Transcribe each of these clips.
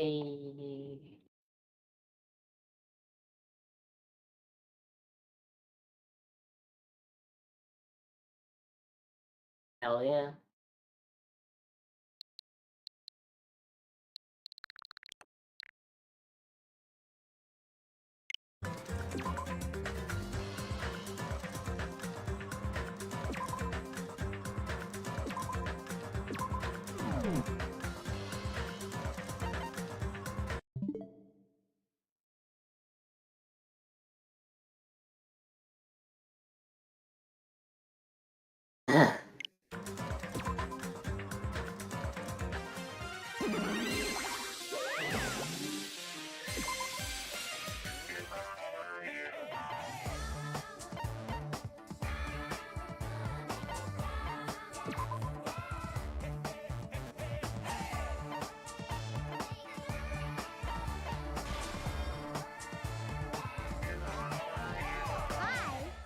a hell yeah.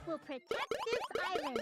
I will protect this island.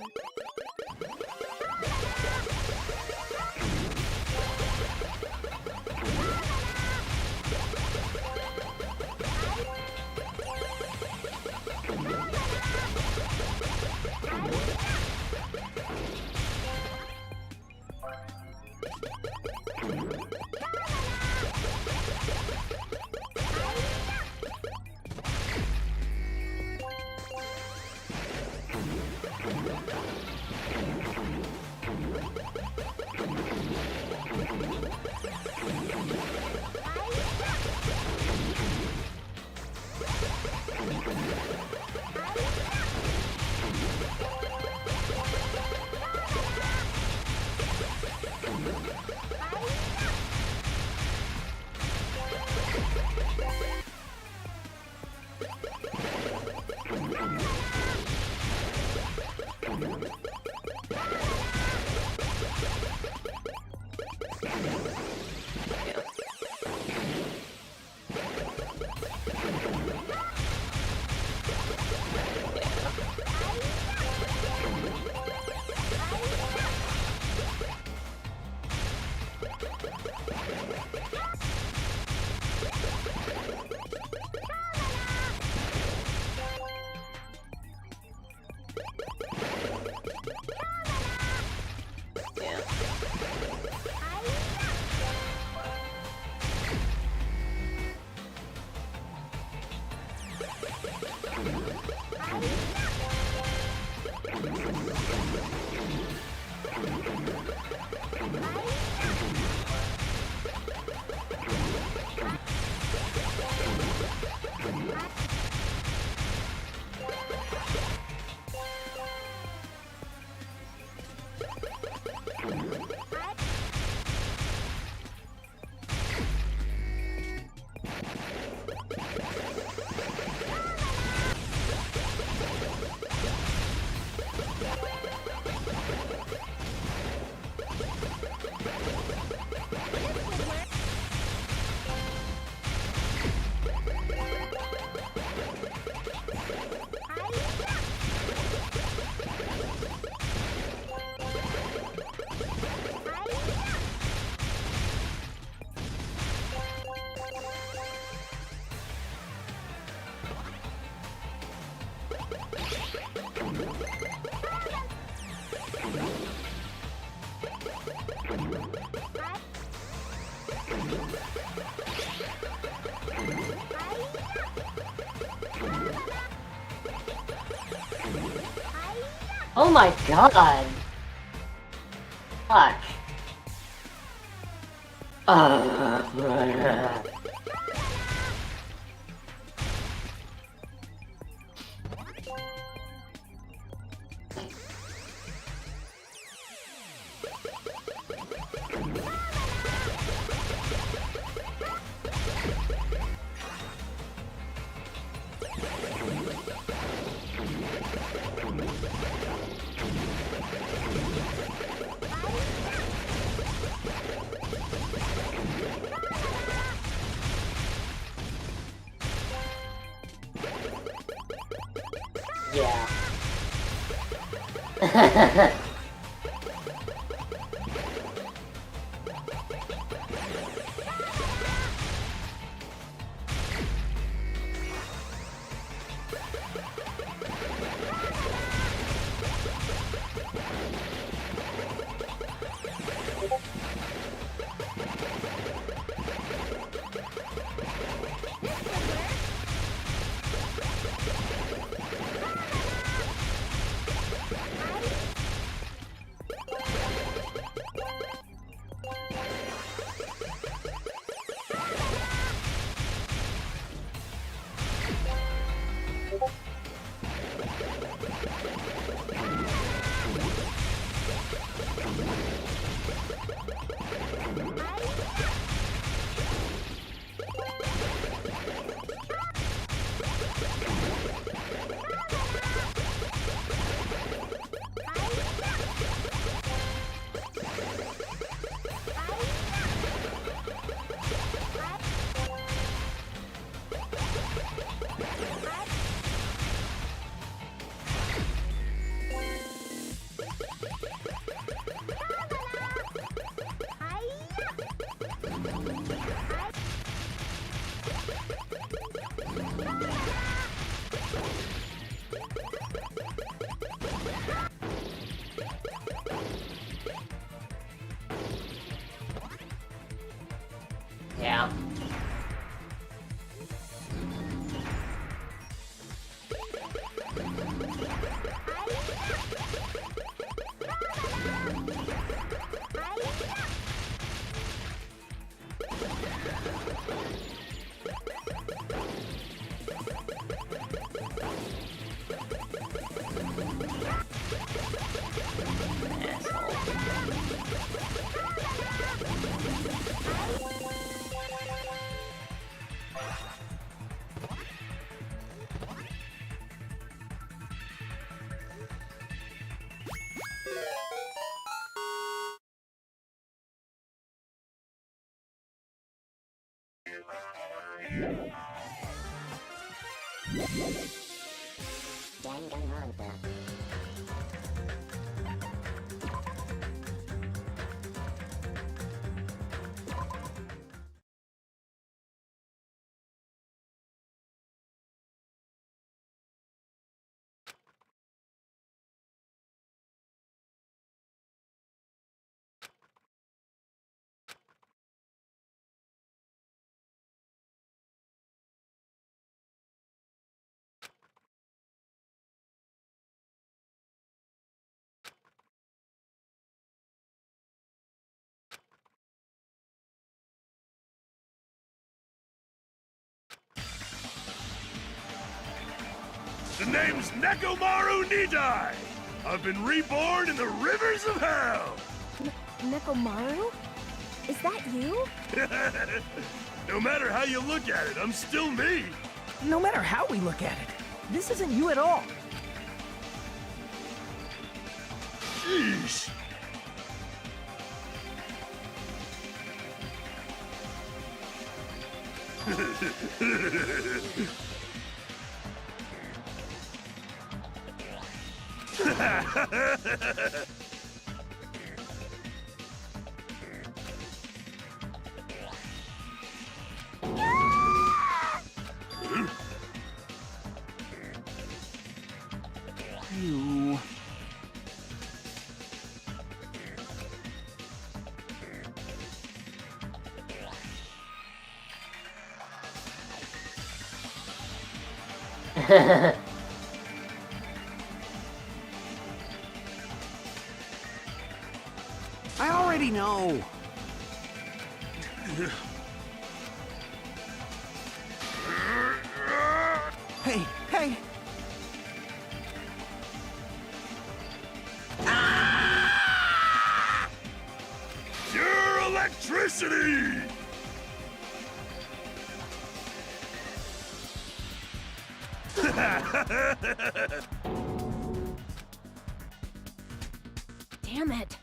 Oh my god! Fuck. Yeah. Danganronpa. The name's Nekomaru Nidai! I've been reborn in the rivers of hell! Nekomaru? Is that you? No matter how you look at it, I'm still me! No matter how we look at it, this isn't you at all. Sheesh! You... I already know. Hey, hey! Pure electricity! Damn it.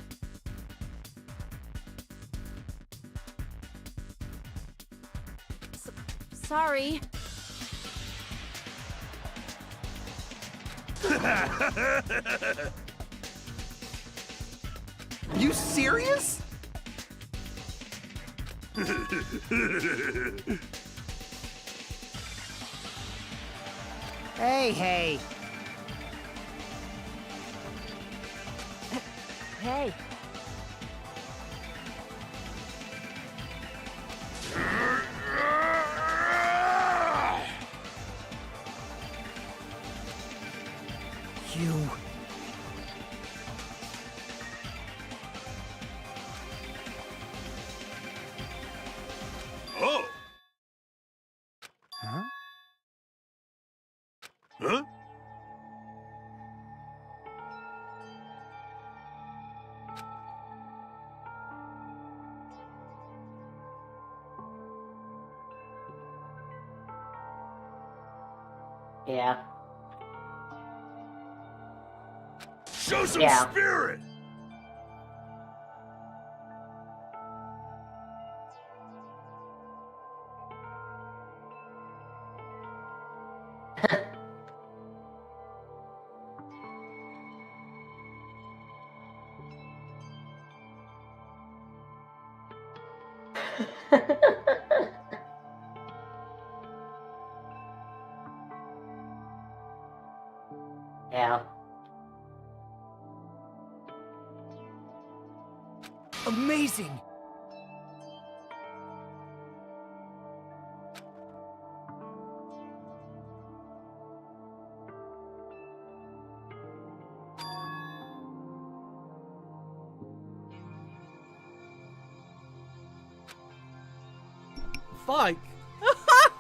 Sorry. You serious? Hey, hey. Hey. You... Oh! Huh? Huh? Yeah. Show some Yeah. spirit! Yeah. Amazing! Fuck!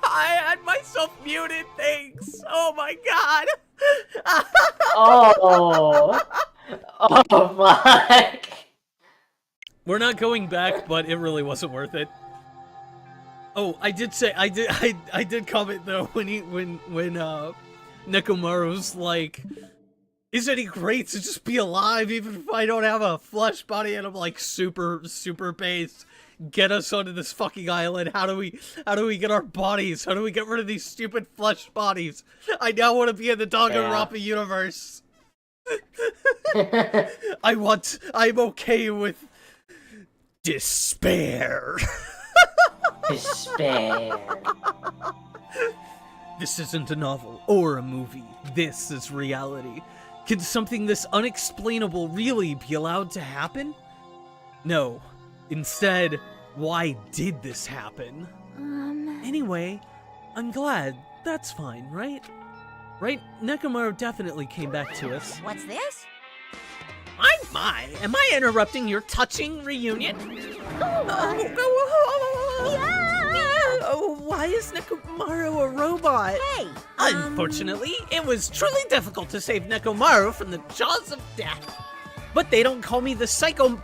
I had myself muted, thanks! Oh my god! Oh. Oh, fuck. We're not going back, but it really wasn't worth it. Oh, I did say I did comment though when Nekomaru's like, Isn't it great to just be alive even if I don't have a flesh body and I'm like super based? Get us onto this fucking island. How do we get our bodies? How do we get rid of these stupid flesh bodies? I now want to be in the Danganronpa universe. I'm okay with despair. Despair. This isn't a novel or a movie. This is reality. Can something this unexplainable really be allowed to happen? No. Instead, why did this happen? Anyway, I'm glad. That's fine, right? Right? Nekomaru definitely came back to us. What's this? My, am I interrupting your touching reunion? Why is Nekomaru a robot? Hey, Unfortunately, it was truly difficult to save Nekomaru from the jaws of death. But they don't call me the psychopop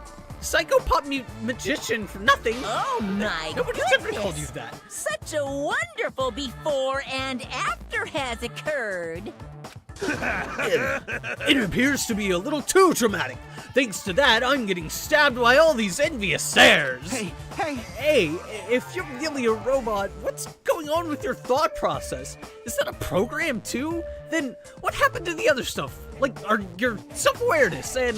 magician for nothing. Oh my Nobody's ever called you that. Such a wonderful before and after has occurred. It appears to be a little too dramatic. Thanks to that, I'm getting stabbed by all these envious stares. Hey, if you're really a robot, what's going on with your thought process? Is that a program too? Then what happened to the other stuff? Like your self-awareness and...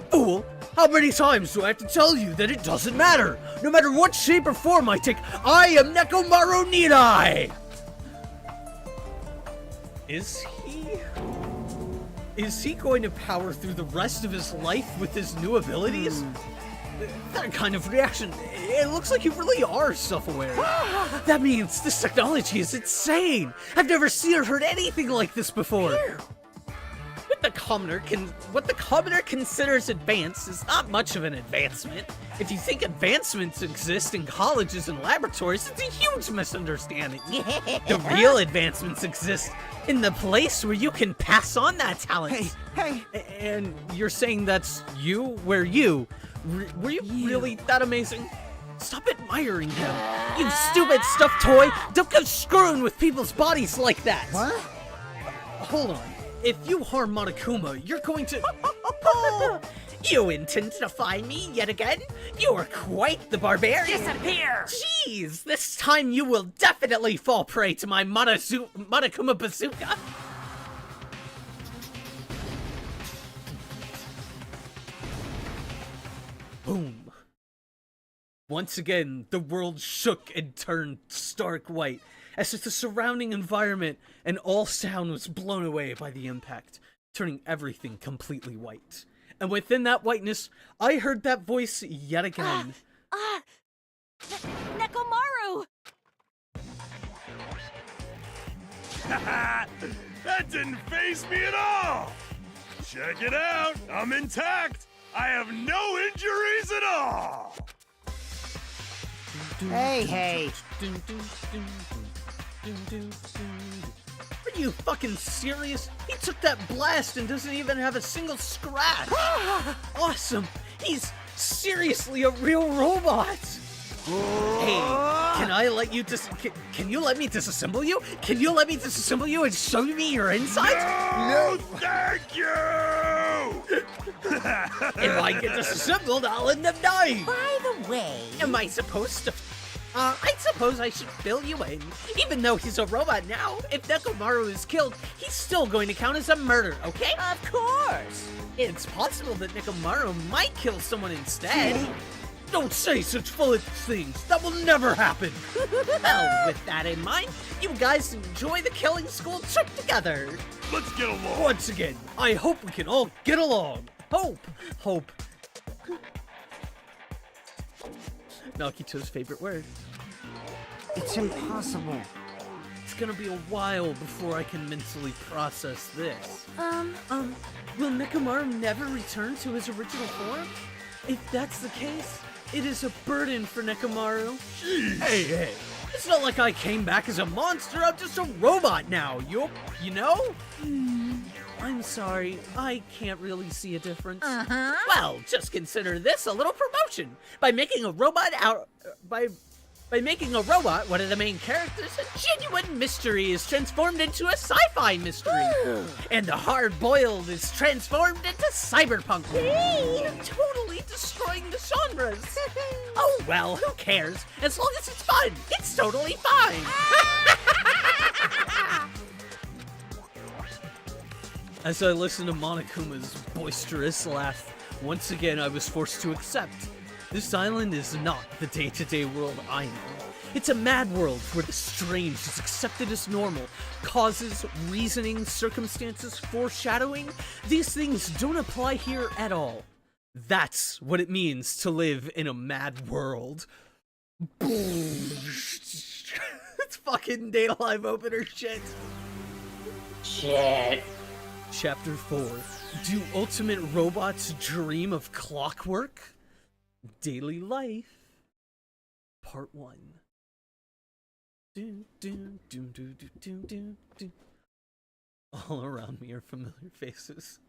Fool, how many times do I have to tell you that it doesn't matter? No matter what shape or form I take, I am Nekomaru Nidai! Is he going to power through the rest of his life with his new abilities? That kind of reaction, it looks like you really are self-aware. That means this technology is insane! I've never seen or heard anything like this before! What the commoner considers advanced is not much of an advancement. If you think advancements exist in colleges and laboratories, it's a huge misunderstanding. The real advancements exist in the place where you can pass on that talent. Hey! And you're saying that's you? Were you really that amazing? Stop admiring him. You stupid stuffed toy! Don't go screwing with people's bodies like that! What? Hold on. If you harm Monokuma, you're going to... Oh, you intend to defy me yet again? You are quite the barbarian. Disappear! Jeez, this time you will definitely fall prey to my Monokuma bazooka. Boom. Once again, the world shook and turned stark white, as if the surrounding environment and all sound was blown away by the impact, turning everything completely white. And within that whiteness, I heard that voice yet again. Nekomaru! That didn't faze me at all! Check it out! I'm intact! I have no injuries at all! Hey! Are you fucking serious? He took that blast and doesn't even have a single scratch. Awesome. He's seriously a real robot. Hey, can I let you can you let me disassemble you? Can you let me disassemble you and show me your insides? No, thank you! If I get disassembled, I'll end up dying. By the way... Am I supposed to... I suppose I should fill you in. Even though he's a robot now, if Nekomaru is killed, he's still going to count as a murder, okay? Of course! It's possible that Nekomaru might kill someone instead. Don't say such foolish things. That will never happen. Well, with that in mind, you guys enjoy the killing school trip together. Let's get along! Once again, I hope we can all get along. Hope. Naokito's favorite word. It's impossible. It's gonna be a while before I can mentally process this. Will Nekomaru never return to his original form? If that's the case, it is a burden for Nekomaru. Jeez. Hey, it's not like I came back as a monster, I'm just a robot now, you know? I'm sorry, I can't really see a difference. Well, just consider this a little promotion. By making a robot out... By making a robot one of the main characters, a genuine mystery is transformed into a sci-fi mystery. And the hard-boiled is transformed into cyberpunk. Totally destroying the genres. Oh well, who cares? As long as it's fun, it's totally fine. As I listened to Monokuma's boisterous laugh, once again I was forced to accept. This island is not the day-to-day world I know. It's a mad world where the strange is accepted as normal. Causes, reasoning, circumstances, foreshadowing, these things don't apply here at all. That's what it means to live in a mad world. It's fucking Date A Live opener shit. Shit. Chapter 4. Do ultimate robots dream of clockwork? Daily Life, Part 1. All around me are familiar faces.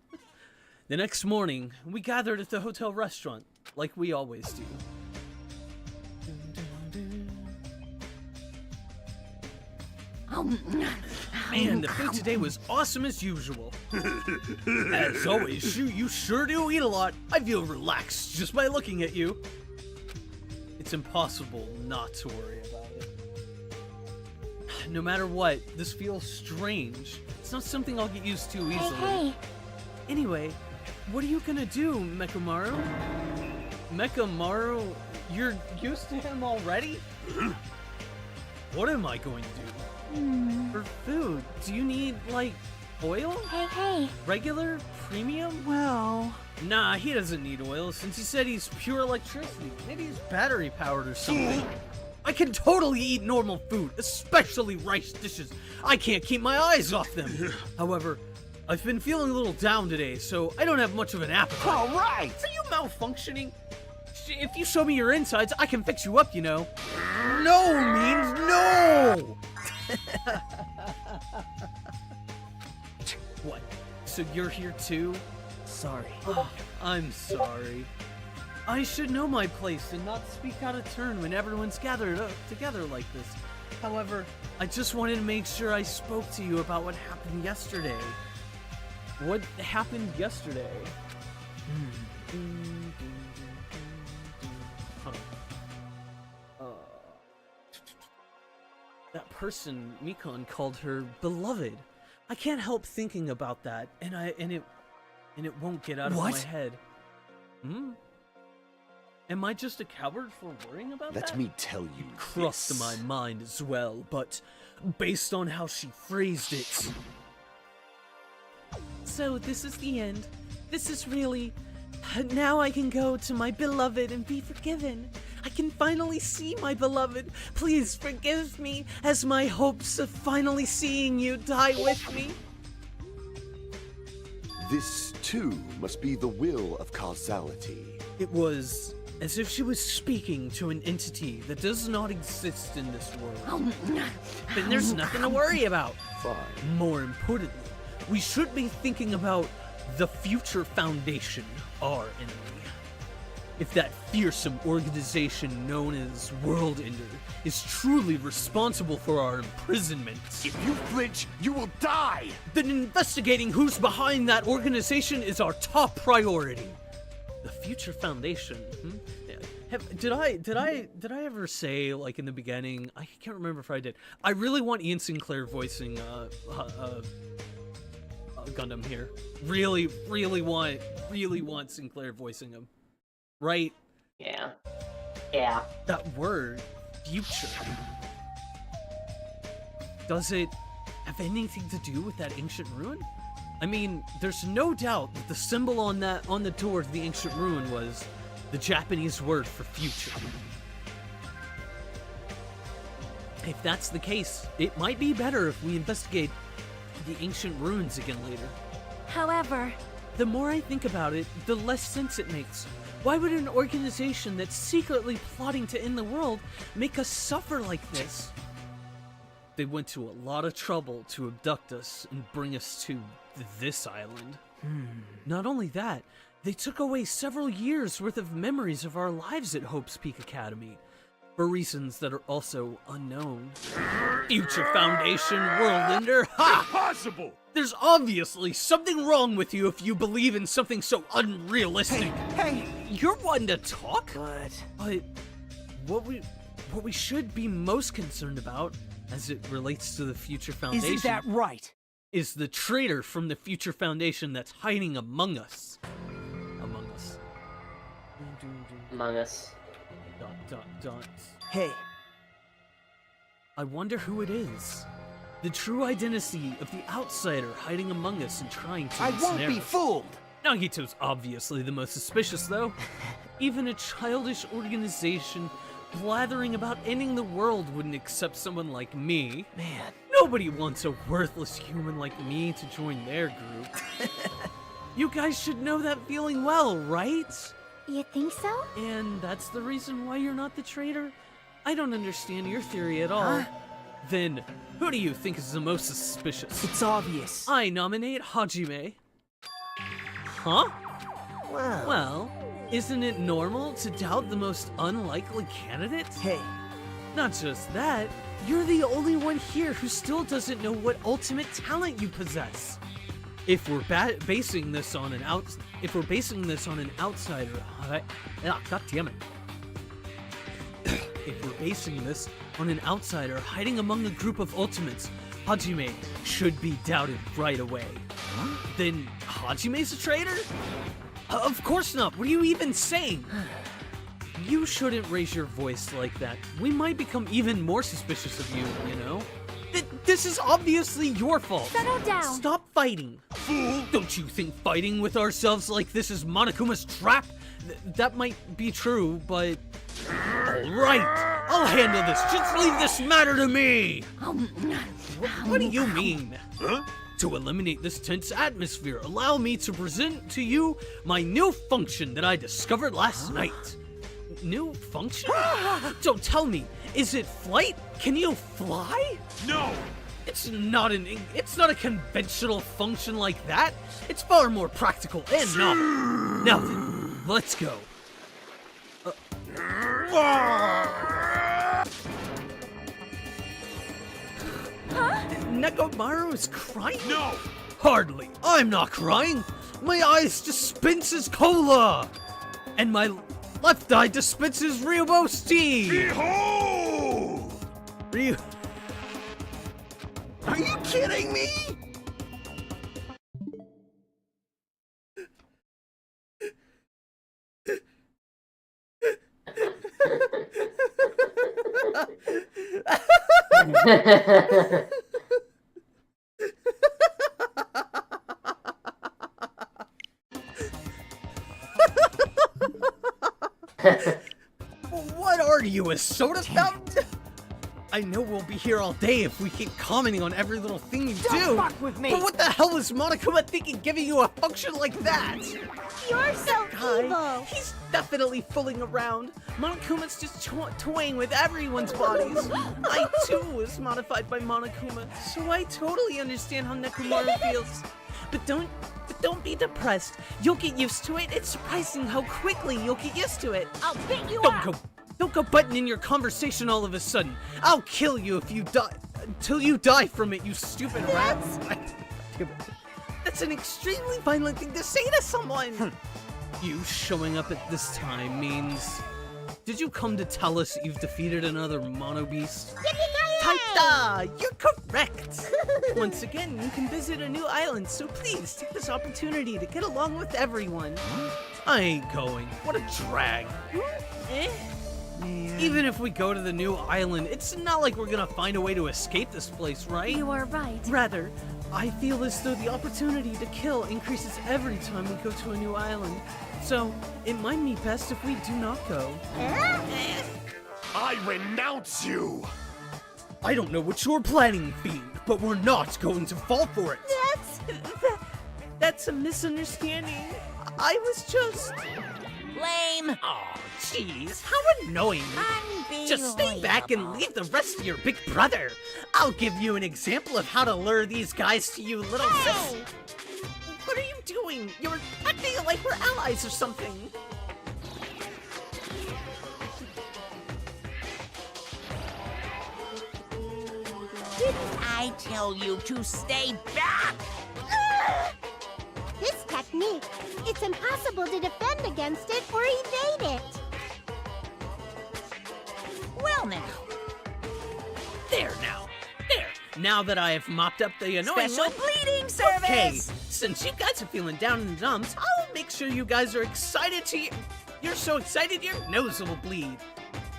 The next morning, we gathered at the hotel restaurant, like we always do. Man, the food today was awesome as usual. As always, you sure do eat a lot. I feel relaxed just by looking at you. It's impossible not to worry about it. No matter what, this feels strange. It's not something I'll get used to easily. Hey. Anyway, what are you gonna do, Mekamaru? Mekamaru? You're used to him already? What am I going to do? For food, do you need, like, oil? Hey. Regular? Premium? Well... Nah, he doesn't need oil, since he said he's pure electricity. Maybe he's battery-powered or something. I can totally eat normal food, especially rice dishes. I can't keep my eyes off them. However, I've been feeling a little down today, so I don't have much of an appetite. All right! Are you malfunctioning? If you show me your insides, I can fix you up, you know. No means no! What? So you're here too? Sorry. I'm sorry. I should know my place and not speak out of turn when everyone's gathered up together like this. However, I just wanted to make sure I spoke to you about what happened yesterday. What happened yesterday? That person Mikon called her beloved. I can't help thinking about that, and it won't get out of my head. Am I just a coward for worrying about that? Let me tell you It crossed my mind as well, but based on how she phrased it. So this is the end. This is really... Now I can go to my beloved and be forgiven. I can finally see my beloved. Please forgive me as my hopes of finally seeing you die with me. This, too, must be the will of causality. It was as if she was speaking to an entity that does not exist in this world. Then there's nothing to worry about. Fine. More importantly, we should be thinking about the Future Foundation, our enemy. If that fearsome organization known as World Ender is truly responsible for our imprisonment, If you flinch, you will die! then investigating who's behind that organization is our top priority. The Future Foundation. Did I ever say, like, in the beginning? I can't remember if I did. I really want Ian Sinclair voicing Gundam here. Really want Sinclair voicing him. Right? Yeah. That word, future. Does it have anything to do with that ancient ruin? I mean, there's no doubt that the symbol on the door to the ancient ruin was the Japanese word for future. If that's the case, it might be better if we investigate the ancient ruins again later. However, The more I think about it, the less sense it makes. Why would an organization that's secretly plotting to end the world make us suffer like this? They went to a lot of trouble to abduct us and bring us to this island. Not only that, they took away several years worth of memories of our lives at Hope's Peak Academy. for reasons that are also unknown. Future Foundation Worldlander, ha! Impossible! There's obviously something wrong with you if you believe in something so unrealistic. Hey, You're one to talk? but But what we should be most concerned about, as it relates to the Future Foundation, isn't that right? is the traitor from the Future Foundation that's hiding among us. Among us. Among Us. ... Hey, I wonder who it is. The true identity of the outsider hiding among us and trying to I won't ensnare be us. fooled. Nagito's obviously the most suspicious, though. Even a childish organization blathering about ending the world wouldn't accept someone like me. Man, Nobody wants a worthless human like me to join their group. You guys should know that feeling well, right? You think so? And that's the reason why you're not the traitor? I don't understand your theory at all. Huh? Then, who do you think is the most suspicious? it's obvious. I nominate Hajime. Huh? Well, isn't it normal to doubt the most unlikely candidate? Hey, Not just that, you're the only one here who still doesn't know what ultimate talent you possess. If we're basing this on an outsider, God damn it. If we're basing this on an outsider hiding among a group of ultimates, Hajime should be doubted right away. Then Hajime's a traitor? Of course not. What are you even saying? You shouldn't raise your voice like that. We might become even more suspicious of you, you know? This is obviously your fault. Settle down. Stop fighting. Fool! Don't you think fighting with ourselves like this is Monokuma's trap? That might be true, but... Alright, I'll handle this. Just leave this matter to me! What do you mean? Huh? To eliminate this tense atmosphere, allow me to present to you my new function that I discovered last night. New function? Don't tell me. Is it flight? Can you fly? No! It's not a conventional function like that. It's far more practical and novel. Now then, let's go. Nekomaru is crying? No! Hardly. I'm not crying. My eyes dispenses cola. And my left eye dispenses Ryubo's tea. Behold! Ryu... are you kidding me? What are you, a soda fountain? I know we'll be here all day if we keep commenting on every little thing you do. fuck with me. But what the hell is Monokuma thinking giving you a function like that? You're so evil. He's definitely fooling around. Monokuma's just toying with everyone's bodies. I too was modified by Monokuma, so I totally understand how Nekomaru feels. But don't be depressed. You'll get used to it. It's surprising how quickly you'll get used to it. I'll beat you Don't up. Don't go butting in your conversation all of a sudden. I'll kill you if you die until you die from it, you stupid rat. That's an extremely violent thing to say to someone. You showing up at this time means... Did you come to tell us you've defeated another mono beast? Taita! You're correct! Once again, you can visit a new island, so please take this opportunity to get along with everyone. I ain't going. What a drag. Even if we go to the new island, it's not like we're gonna find a way to escape this place, right? You are right. Rather, I feel as though the opportunity to kill increases every time we go to a new island. So, it might be best if we do not go. I renounce you! I don't know what you're planning, Fiend, but we're not going to fall for it. That's a misunderstanding. I was just... Lame. Aw, jeez, how annoying. Just stay back and leave the rest of your big brother. I'll give you an example of how to lure these guys to you, little sis. What are you doing? You're acting like we're allies or something. Didn't I tell you to stay back? This technique, it's impossible to defend against it or evade it. Well now, There now. There. Now that I have mopped up the annoying special one. bleeding Okay, service! since you guys are feeling down in the dumps, I'll make sure you guys are excited to... You're so excited your nose will bleed.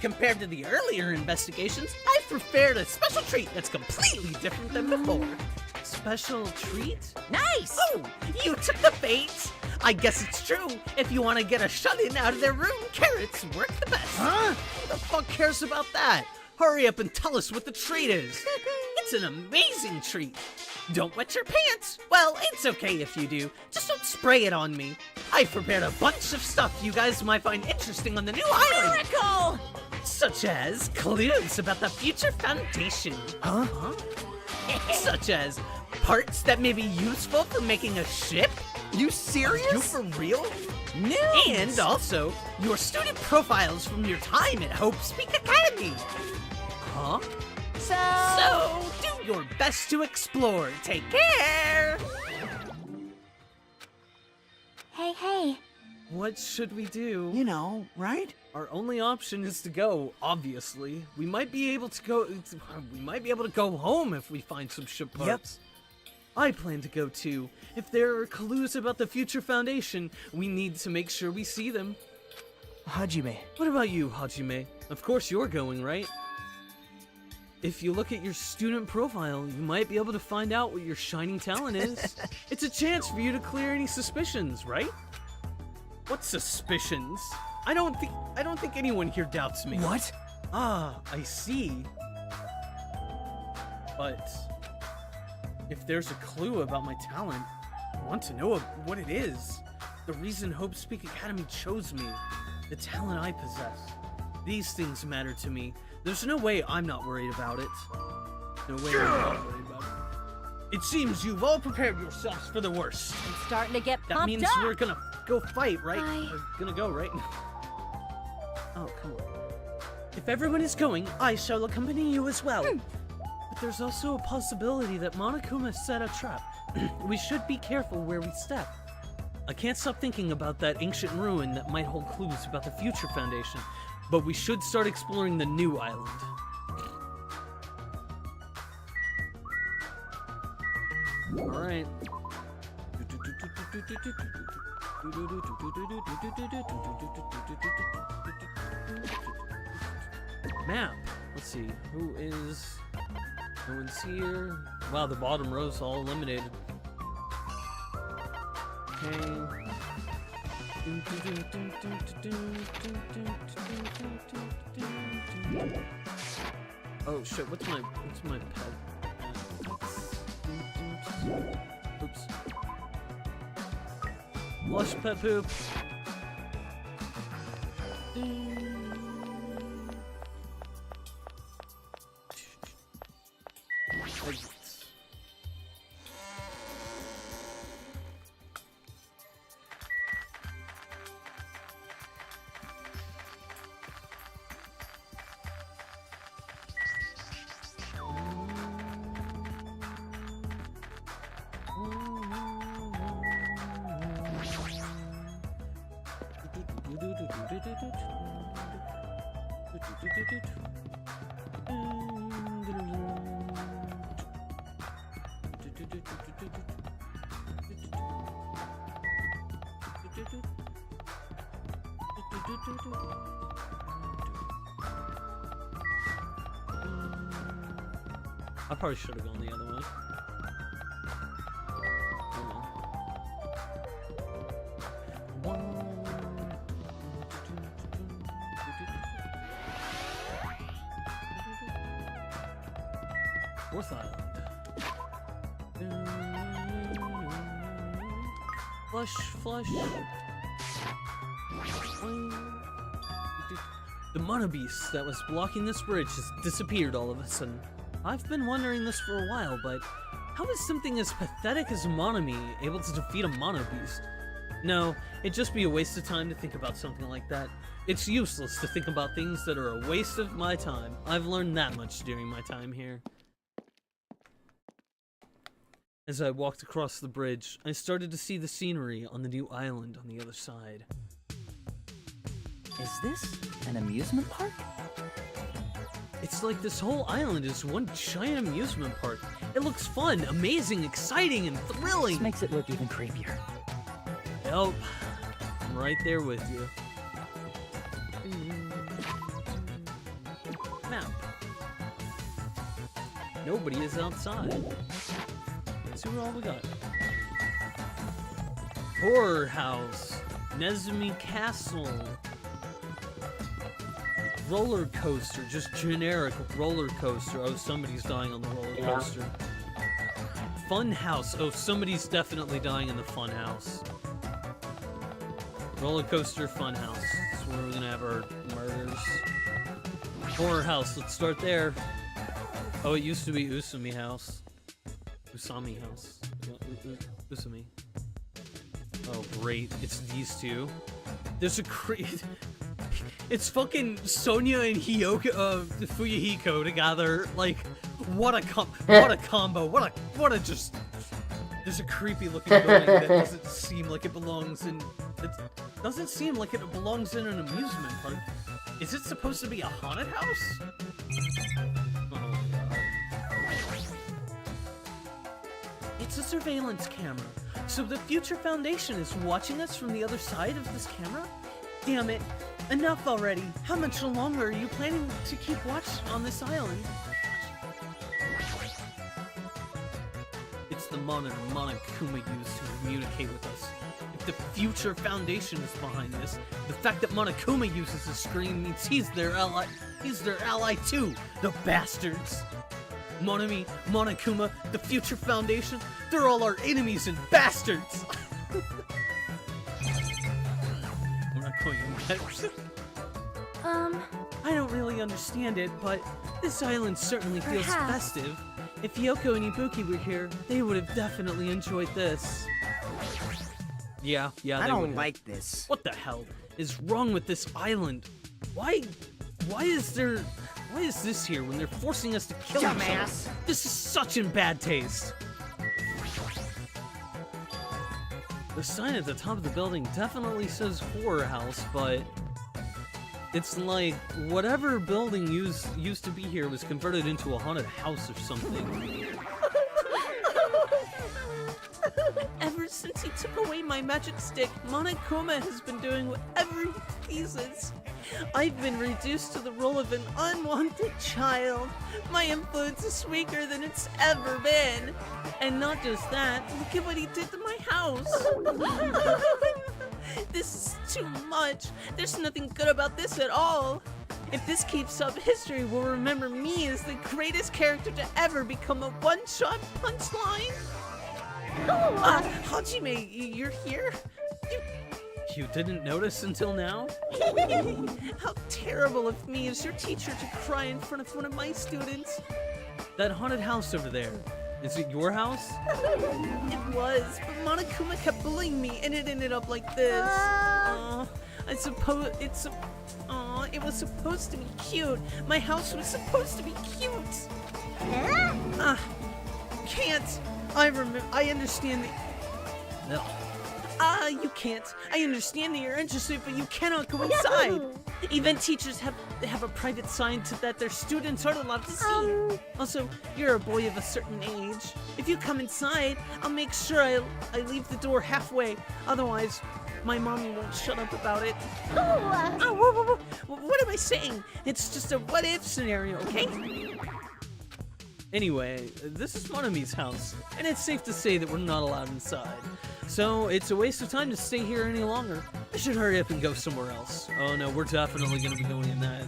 Compared to the earlier investigations, I've prepared a special treat that's completely different than before. Special treat? Nice! Oh, you took the bait! I guess it's true. If you want to get a shut-in out of their room, carrots work the best. Huh? Who the fuck cares about that? Hurry up and tell us what the treat is. It's an amazing treat. Don't wet your pants. Well, it's okay if you do. Just don't spray it on me. I've prepared a bunch of stuff you guys might find interesting on the new island. Miracle! Such as clues about the future foundation. Huh? Such as parts that may be useful for making a ship. You serious? You for real? News! And also, your student profiles from your time at Hope Speak Academy. Huh? So, do your best to explore. Take care! Hey. What should we do? You know, right? Our only option is to go, obviously. We might be able to go home if we find some ship parts. I plan to go too. If there are clues about the future foundation, we need to make sure we see them. Hajime. What about you, Hajime? Of course you're going, right? If you look at your student profile, you might be able to find out what your shining talent is. It's a chance for you to clear any suspicions, right? What suspicions? I don't think anyone here doubts me. What? Ah, I see. But if there's a clue about my talent, I want to know what it is. The reason Hope Speak Academy chose me, the talent I possess. These things matter to me. There's no way I'm not worried about it. No way I'm not worried about it. It seems you've all prepared yourselves for the worst. I'm starting to get pumped That means up. we're gonna go fight, right? Bye. We're gonna go, right? Oh, come on. If everyone is going, I shall accompany you as well. But there's also a possibility that Monokuma set a trap. We should be careful where we step. I can't stop thinking about that ancient ruin that might hold clues about the future foundation, but we should start exploring the new island. Alright. Map. Let's see. Who is... No one's here. Wow, the bottom row's all eliminated. Okay. Oh shit, what's my pet? Oops. Lush pet poop. Exits. I probably should have gone the other way. Fourth island. Flush. The mono beast that was blocking this bridge has disappeared all of a sudden. I've been wondering this for a while, but how is something as pathetic as Monomi able to defeat a mono beast? No, it'd just be a waste of time to think about something like that. It's useless to think about things that are a waste of my time. I've learned that much during my time here. As I walked across the bridge, I started to see the scenery on the new island on the other side. Is this an amusement park? It's like this whole island is one giant amusement park. It looks fun, amazing, exciting, and thrilling. This makes it look even creepier. Yep, I'm right there with you. Map. Nobody is outside. Let's see what all we got. Horror house. Nezumi castle. Roller coaster. Just generic roller coaster. Oh, somebody's dying on the roller coaster. Fun house. Oh, somebody's definitely dying in the fun house. Roller coaster, fun house. That's where we're gonna have our murders. Horror house. Let's start there. Oh, it used to be Usami house. Usami house. Usami. Oh, great. It's these two. There's a It's fucking Sonya and Fuyuhiko together. Like, what a combo. What a just. There's a creepy looking building that doesn't seem like it belongs in. It doesn't seem like it belongs in an amusement park. Is it supposed to be a haunted house? Oh god. It's a surveillance camera. So the Future Foundation is watching us from the other side of this camera? Damn it. Enough already. How much longer are you planning to keep watch on this island? It's the monitor Monokuma used to communicate with us. If the Future Foundation is behind this, the fact that Monokuma uses the screen means he's their ally. He's their ally too, the bastards. Monami, Monokuma, the Future Foundation, they're all our enemies and bastards! We're not calling you that. I don't really understand it, but this island certainly feels festive. If Yoko and Ibuki were here, they would have definitely enjoyed this. Yeah, I don't like this. What the hell is wrong with this island? Why is this here when they're forcing us to kill each other? This is such in bad taste. The sign at the top of the building definitely says horror house, but it's like whatever building used to be here was converted into a haunted house or something. Ever since he took away my magic stick, Monokuma has been doing whatever he pleases. I've been reduced to the role of an unwanted child. My influence is weaker than it's ever been. And not just that, look at what he did to my house. This is too much. There's nothing good about this at all. If this keeps up, history will remember me as the greatest character to ever become a one-shot punchline. Hajime, you're here? You didn't notice until now? How terrible of me as your teacher to cry in front of one of my students. That haunted house over there, is it your house? It was, but Monokuma kept bullying me and it ended up like this. I suppose it was supposed to be cute. My house was supposed to be cute. Can't. I understand the... No. You can't. I understand that you're interested, but you cannot go inside. Event teachers have a private sign that their students aren't allowed to see. Also, you're a boy of a certain age. If you come inside, I'll make sure I leave the door halfway. Otherwise, my mommy won't shut up about it. What am I saying? It's just a what-if scenario, okay? Anyway, this is Monami's house, and it's safe to say that we're not allowed inside. So, it's a waste of time to stay here any longer. I should hurry up and go somewhere else. Oh no, we're definitely gonna be going in that.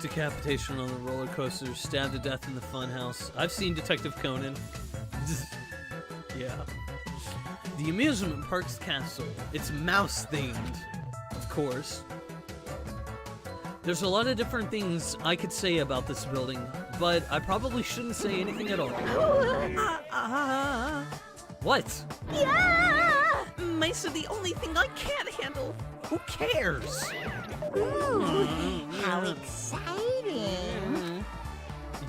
Decapitation on the roller coaster, stabbed to death in the funhouse. I've seen Detective Conan. Yeah. The amusement park's castle. It's mouse themed, of course. There's a lot of different things I could say about this building, but I probably shouldn't say anything at all. What? Yeah! Mice are the only thing I can't handle. Who cares? How exciting!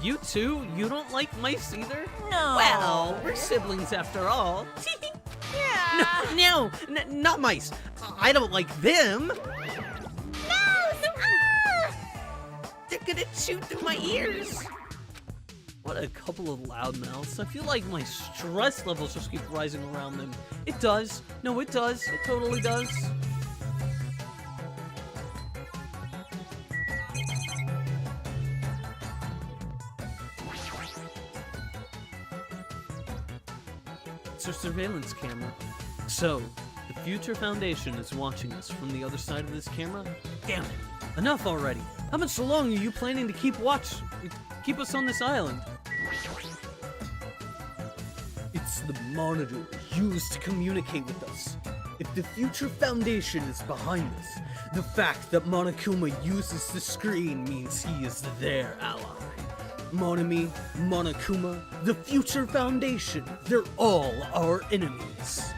You too? You don't like mice either? No. Well, we're siblings after all. Yeah. No, not mice. I don't like them. They're gonna chew through my ears. What a couple of loudmouths. I feel like my stress levels just keep rising around them. It does. No, it does. It totally does. It's a surveillance camera. So, the Future Foundation is watching us from the other side of this camera? Damn it. Enough already. How much longer are you planning to keep us on this island? It's the monitor used to communicate with us. If the Future Foundation is behind us, the fact that Monokuma uses the screen means he is their ally. Monami, Monokuma, the Future Foundation, they're all our enemies.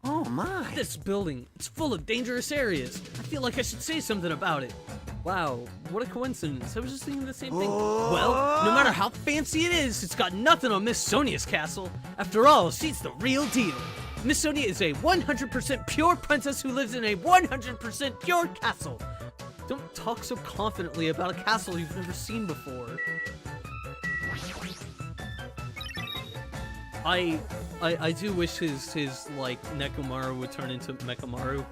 Oh my. This building, it's full of dangerous areas. I feel like I should say something about it. Wow, what a coincidence. I was just thinking the same thing. Well, no matter how fancy it is, it's got nothing on Miss Sonia's castle. After all, she's the real deal. Miss Sonia is a 100% pure princess who lives in a 100% pure castle. Don't talk so confidently about a castle you've never seen before. I do wish his like Nekomaru would turn into Mekamaru.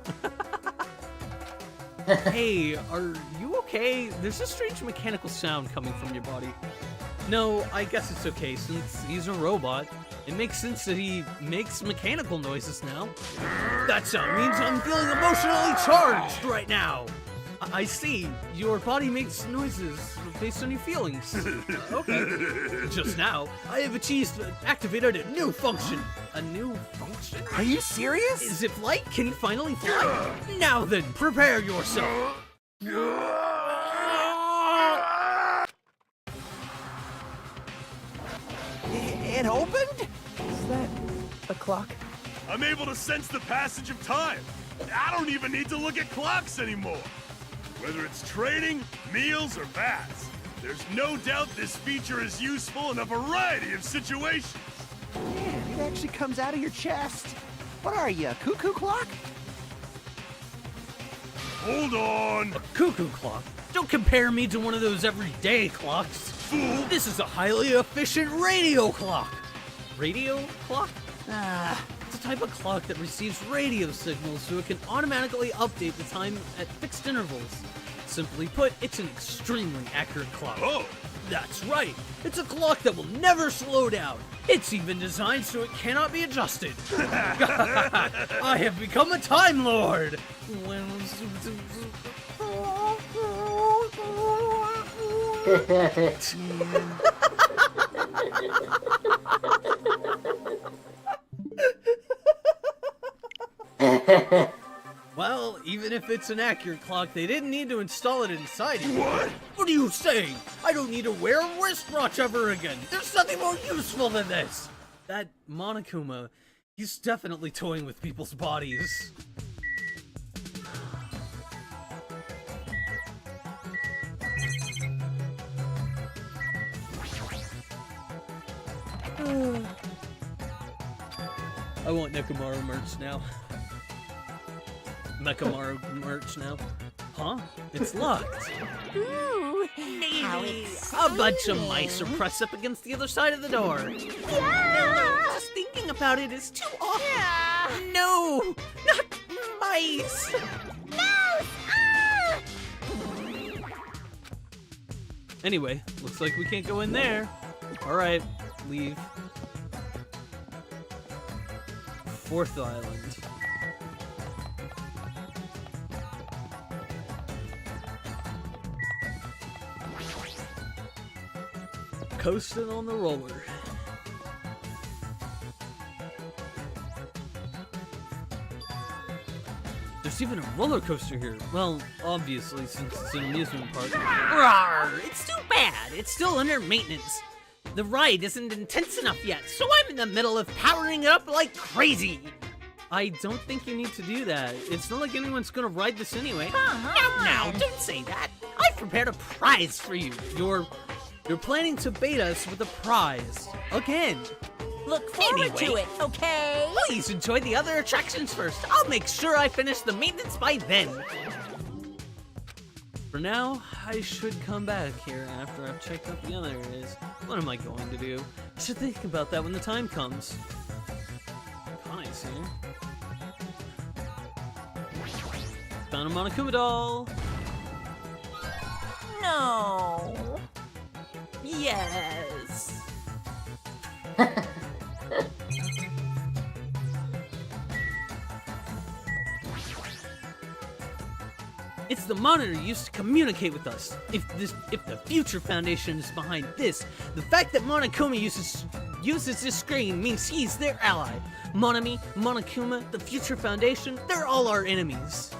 Hey, are you okay? There's a strange mechanical sound coming from your body. No, I guess it's okay since he's a robot. It makes sense that he makes mechanical noises now. That sound means I'm feeling emotionally charged right now. I see. Your body makes noises based on your feelings. Okay. Just now, I have activated a new function. A new function? Are you serious? Is it flight? Can you finally fly? Now then, prepare yourself. It opened? Is that a clock? I'm able to sense the passage of time. I don't even need to look at clocks anymore. Whether it's training, meals, or baths, there's no doubt this feature is useful in a variety of situations. Man, it actually comes out of your chest. What are you, a cuckoo clock? Hold on. A cuckoo clock? Don't compare me to one of those everyday clocks. Fool. This is a highly efficient radio clock. Radio clock? It's a type of clock that receives radio signals so it can automatically update the time at fixed intervals. Simply put, it's an extremely accurate clock. Oh. That's right. It's a clock that will never slow down. It's even designed so it cannot be adjusted. I have become a Time Lord. Well, even if it's an accurate clock, they didn't need to install it inside it. What? What are you saying? I don't need to wear a wristwatch ever again. There's nothing more useful than this. That Monokuma, he's definitely toying with people's bodies. I want Nekomaru merch now. Mekamaru merch now. Huh? It's locked. Ooh, how A exciting. bunch of mice are pressed up against the other side of the door. Yeah! Just thinking about it is too awful. Yeah! No, not mice. Mouse! Ah! Anyway, looks like we can't go in there. All right, leave. Fourth island. Coasting on the roller. There's even a roller coaster here. Well, obviously, since it's an amusement park. Rawr! It's too bad. It's still under maintenance. The ride isn't intense enough yet, so I'm in the middle of powering it up like crazy. I don't think you need to do that. It's not like anyone's gonna ride this anyway. Now, don't say that. I've prepared a prize for you. You're planning to bait us with a prize. Again. Look forward to it, okay? Please enjoy the other attractions first. I'll make sure I finish the maintenance by then. For now, I should come back here after I've checked out the other areas. What am I going to do? I should think about that when the time comes. Nice here. Found a Monokuma doll. No. Yes. It's the monitor used to communicate with us. If the Future Foundation is behind this, the fact that Monokuma uses this screen means he's their ally. Monami, Monokuma, the Future Foundation, they're all our enemies.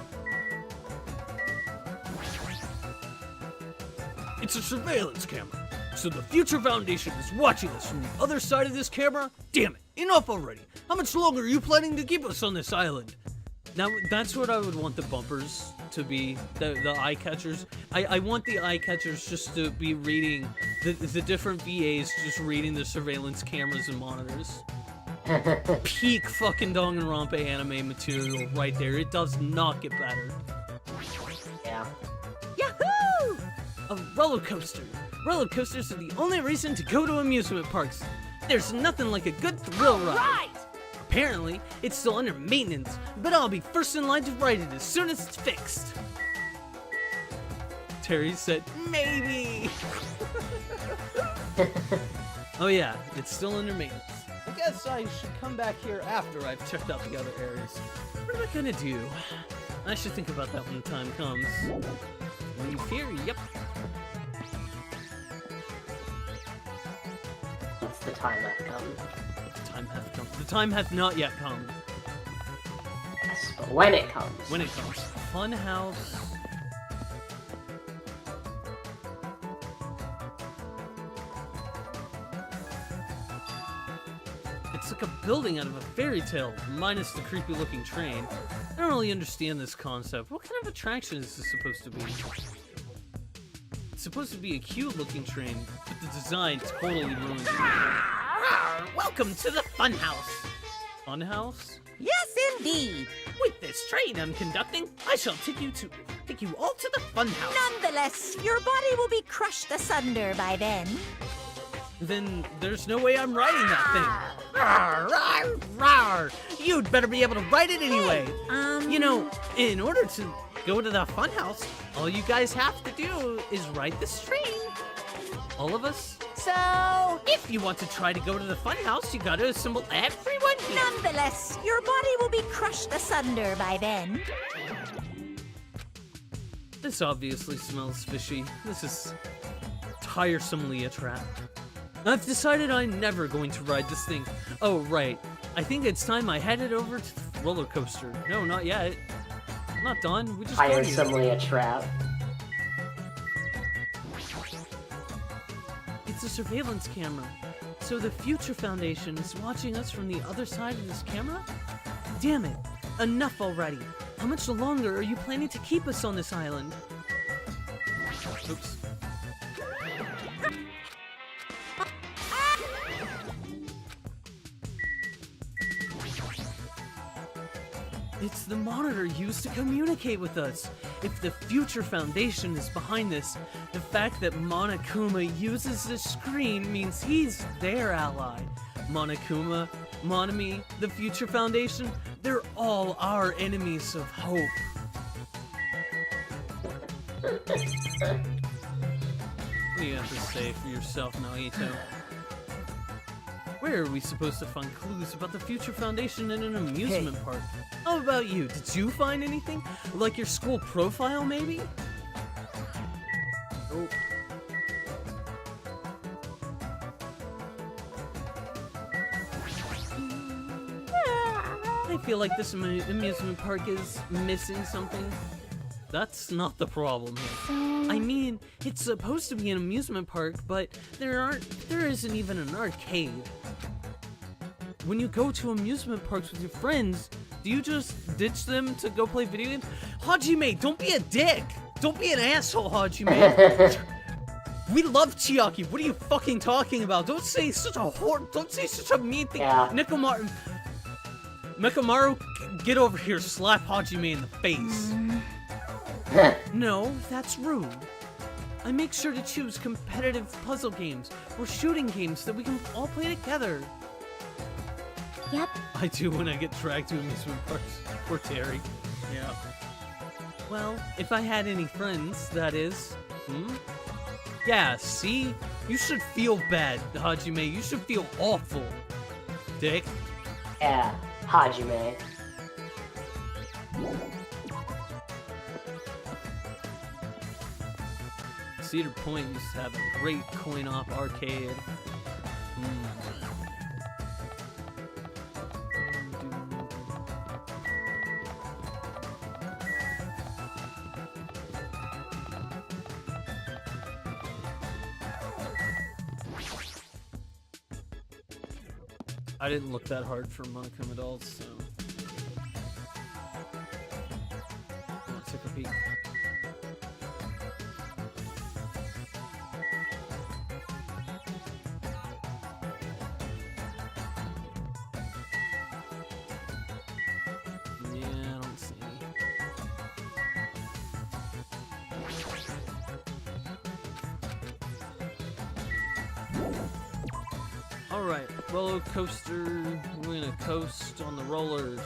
It's a surveillance camera. So the Future Foundation is watching us from the other side of this camera? Damn it, enough already. How much longer are you planning to keep us on this island? Now, that's what I would want the bumpers to be, the eye catchers. I want the eye catchers just to be reading, the different VAs just reading the surveillance cameras and monitors. Peak fucking Danganronpa anime material right there. It does not get better. Yeah. Yahoo! A roller coaster. Roller coasters are the only reason to go to amusement parks. There's nothing like a good thrill ride. Right! Apparently, it's still under maintenance, but I'll be first in line to ride it as soon as it's fixed. Terry said, maybe. Oh yeah, it's still under maintenance. I guess I should come back here after I've checked out the other areas. What am I gonna do? I should think about that when the time comes. Leave here, yep. It's the time that comes. The time hath come. The time hath not yet come. Yes, but when it comes. When it comes. Fun house. It's like a building out of a fairy tale, minus the creepy looking train. I don't really understand this concept. What kind of attraction is this supposed to be? It's supposed to be a cute looking train, but the design totally ruins it. Welcome to the fun house. Fun house? Yes, indeed. With this train I'm conducting, I shall take you all to the fun house. Nonetheless, your body will be crushed asunder by then. Then there's no way I'm riding that thing. Rawr, rawr, rawr. You'd better be able to ride it anyway. You know, in order to go to the fun house, all you guys have to do is ride this train. All of us? So, If you want to try to go to the fun house, you gotta assemble everyone here. nonetheless, your body will be crushed asunder by then. This obviously smells fishy. This is tiresomely a trap. I've decided I'm never going to ride this thing. Oh, right. I think it's time I headed over to the roller coaster. No, not yet. I'm not done. We just got here. Tiresomely a trap. It's a surveillance camera. So the Future Foundation is watching us from the other side of this camera? Damn it. Enough already. How much longer are you planning to keep us on this island? Oops. It's the monitor used to communicate with us. If the Future Foundation is behind this, the fact that Monokuma uses the screen means he's their ally. Monokuma, Monami, the Future Foundation, they're all our enemies of hope. What do you have to say for yourself, Naito? Where are we supposed to find clues about the Future Foundation in an amusement park? How about you? Did you find anything? Like your school profile, maybe? Oh. I feel like this amusement park is missing something. That's not the problem here. I mean, it's supposed to be an amusement park, but there isn't even an arcade. When you go to amusement parks with your friends, do you just ditch them to go play video games? Hajime, don't be a dick! Don't be an asshole, Hajime! We love Chiaki. What are you fucking talking about? Don't say such a mean thing. Yeah. Mekamaru, get over here, slap Hajime in the face. No, that's rude. I make sure to choose competitive puzzle games or shooting games that we can all play together. Yep. I do when I get dragged to amusement parks. Poor Terry. Yeah. Well, if I had any friends, that is. Yeah, see? You should feel bad, Hajime. You should feel awful. Dick. Yeah, Hajime. Cedar Point used to have a great coin-op arcade. I didn't look that hard for Monochrome Adults, so... Let's take a peek. Yeah, I don't see any. Alright, roller coaster. We're gonna coast on the rollers.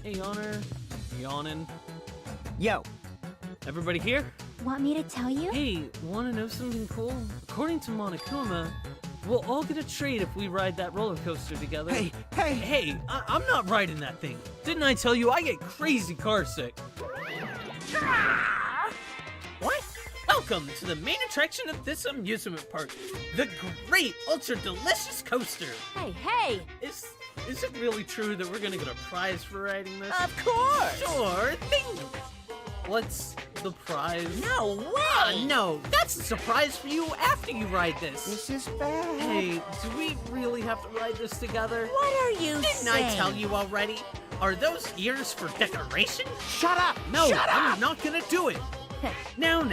Hey, Yawner. Yawning. Yo. Everybody here? Want me to tell you? Hey, wanna know something cool? According to Monokuma, we'll all get a treat if we ride that roller coaster together. Hey. Hey, I'm not riding that thing. Didn't I tell you I get crazy car sick? What? Welcome to the main attraction of this amusement park, the great ultra delicious coaster. Hey! Is it really true that we're gonna get a prize for riding this? Of course! Sure thing. What's the prize? No way! No, that's a surprise for you after you ride this. This is bad. Hey, do we really have to ride this together? What are you Didn't saying? I tell you already? Are those ears for decoration? Shut up! No, Shut up! I'm not gonna do it. Now,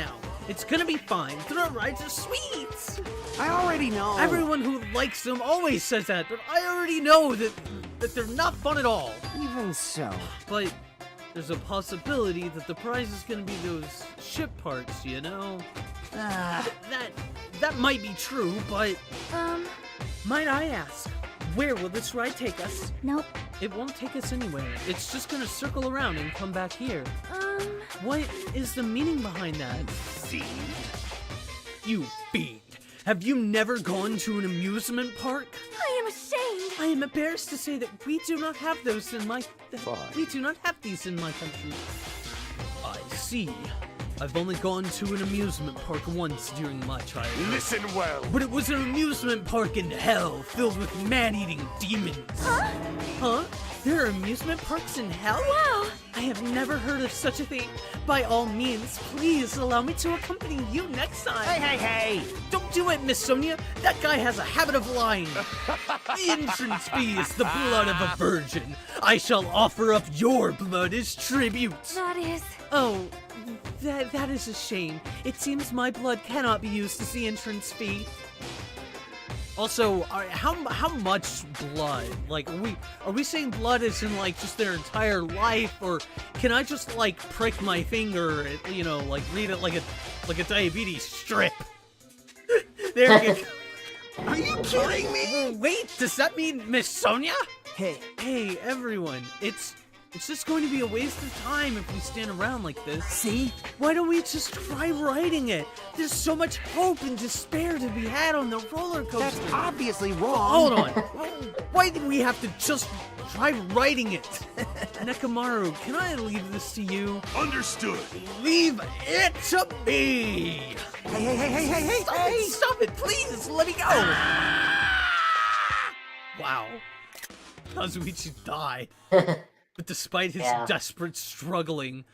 it's gonna be fine. Thrill rides are sweet. I already know. Everyone who likes them always says that, but I already know that they're not fun at all. Even so. But there's a possibility that the prize is gonna be those ship parts, you know? That might be true, but might I ask, where will this ride take us? Nope. It won't take us anywhere. It's just gonna circle around and come back here. What is the meaning behind that? Fiend. You fiend. Have you never gone to an amusement park? I am ashamed! I am embarrassed to say that we do not have those in my... Fine. We do not have these in my country. I see. I've only gone to an amusement park once during my childhood. Listen well. But it was an amusement park in hell, filled with man-eating demons. Huh? There are amusement parks in hell? Wow! I have never heard of such a thing. By all means, please allow me to accompany you next time. Hey! Don't do it, Miss Sonia. That guy has a habit of lying. The entrance fee is the blood of a virgin. I shall offer up your blood as tribute. That is... Oh, that is a shame. It seems my blood cannot be used as the entrance fee. Also, how much blood? Like, are we saying blood is in like just their entire life, or can I just like prick my finger, you know, like read it like a diabetes strip? There you go. Are you kidding me? Wait, does that mean Miss Sonia? Hey. Hey, everyone, it's It's just going to be a waste of time if we stand around like this. See? Why don't we just try riding it? There's so much hope and despair to be had on the roller coaster. That's obviously wrong. Hold on. Why did we have to just try riding it? Nekamaru, can I leave this to you? Understood. Leave it to me! Hey! Stop it, please! Let me go! Wow. Kazuichi died. But despite his desperate struggling,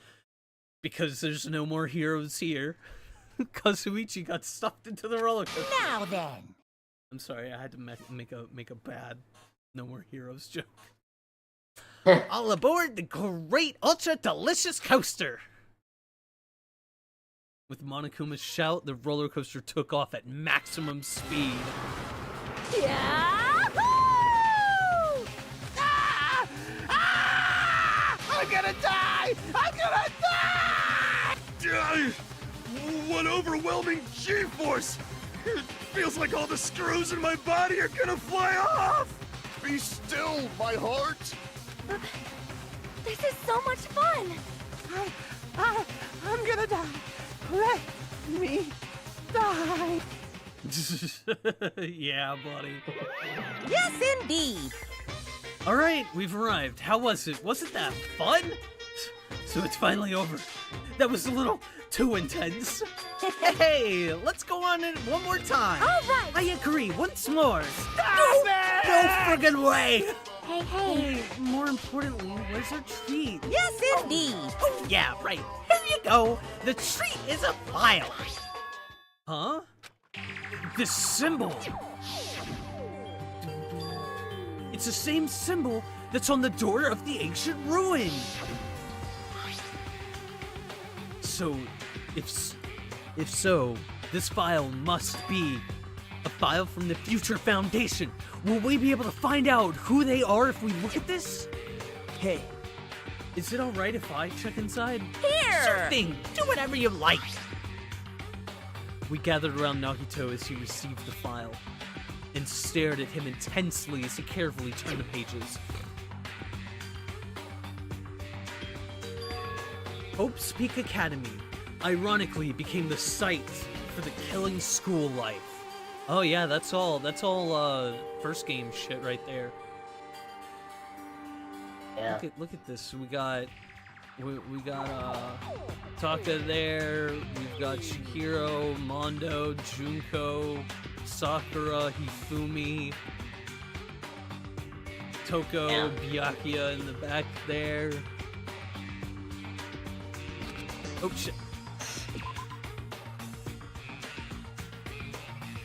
because there's no more heroes here, Kazuichi got stuffed into the roller coaster. Now then. I'm sorry, I had to make a bad no more heroes joke. All aboard the great ultra delicious coaster! With Monokuma's shout, the roller coaster took off at maximum speed. Yahoo! I'm gonna die! I'm gonna die! What overwhelming G-force! It feels like all the screws in my body are gonna fly off! Be still, my heart! This is so much fun! I'm gonna die. Let me die. Yeah, buddy. Yes, indeed. All right, we've arrived. How was it? Wasn't that fun? So it's finally over. That was a little too intense. Hey, let's go on it one more time. All right. I agree. Once more. Stop it! No friggin' way. Hey, Hey, more importantly, where's our treat? Yes, indeed. Oh, yeah, right. Here you go. The treat is a file. Huh? This symbol. It's the same symbol that's on the door of the ancient ruin. So, if so, this file must be a file from the Future Foundation. Will we be able to find out who they are if we look at this? Hey, is it alright if I check inside? Here. Sure thing. Do whatever you like. We gathered around Nagito as he received the file and stared at him intensely as he carefully turned the pages. Hope's Peak Academy ironically became the site for the killing school life. Oh yeah, that's all first game shit right there. Yeah. Look at this. We got Taka there. We've got Chihiro, Mondo, Junko, Sakura, Hifumi, Toko, Byakuya in the back there. Oh shit.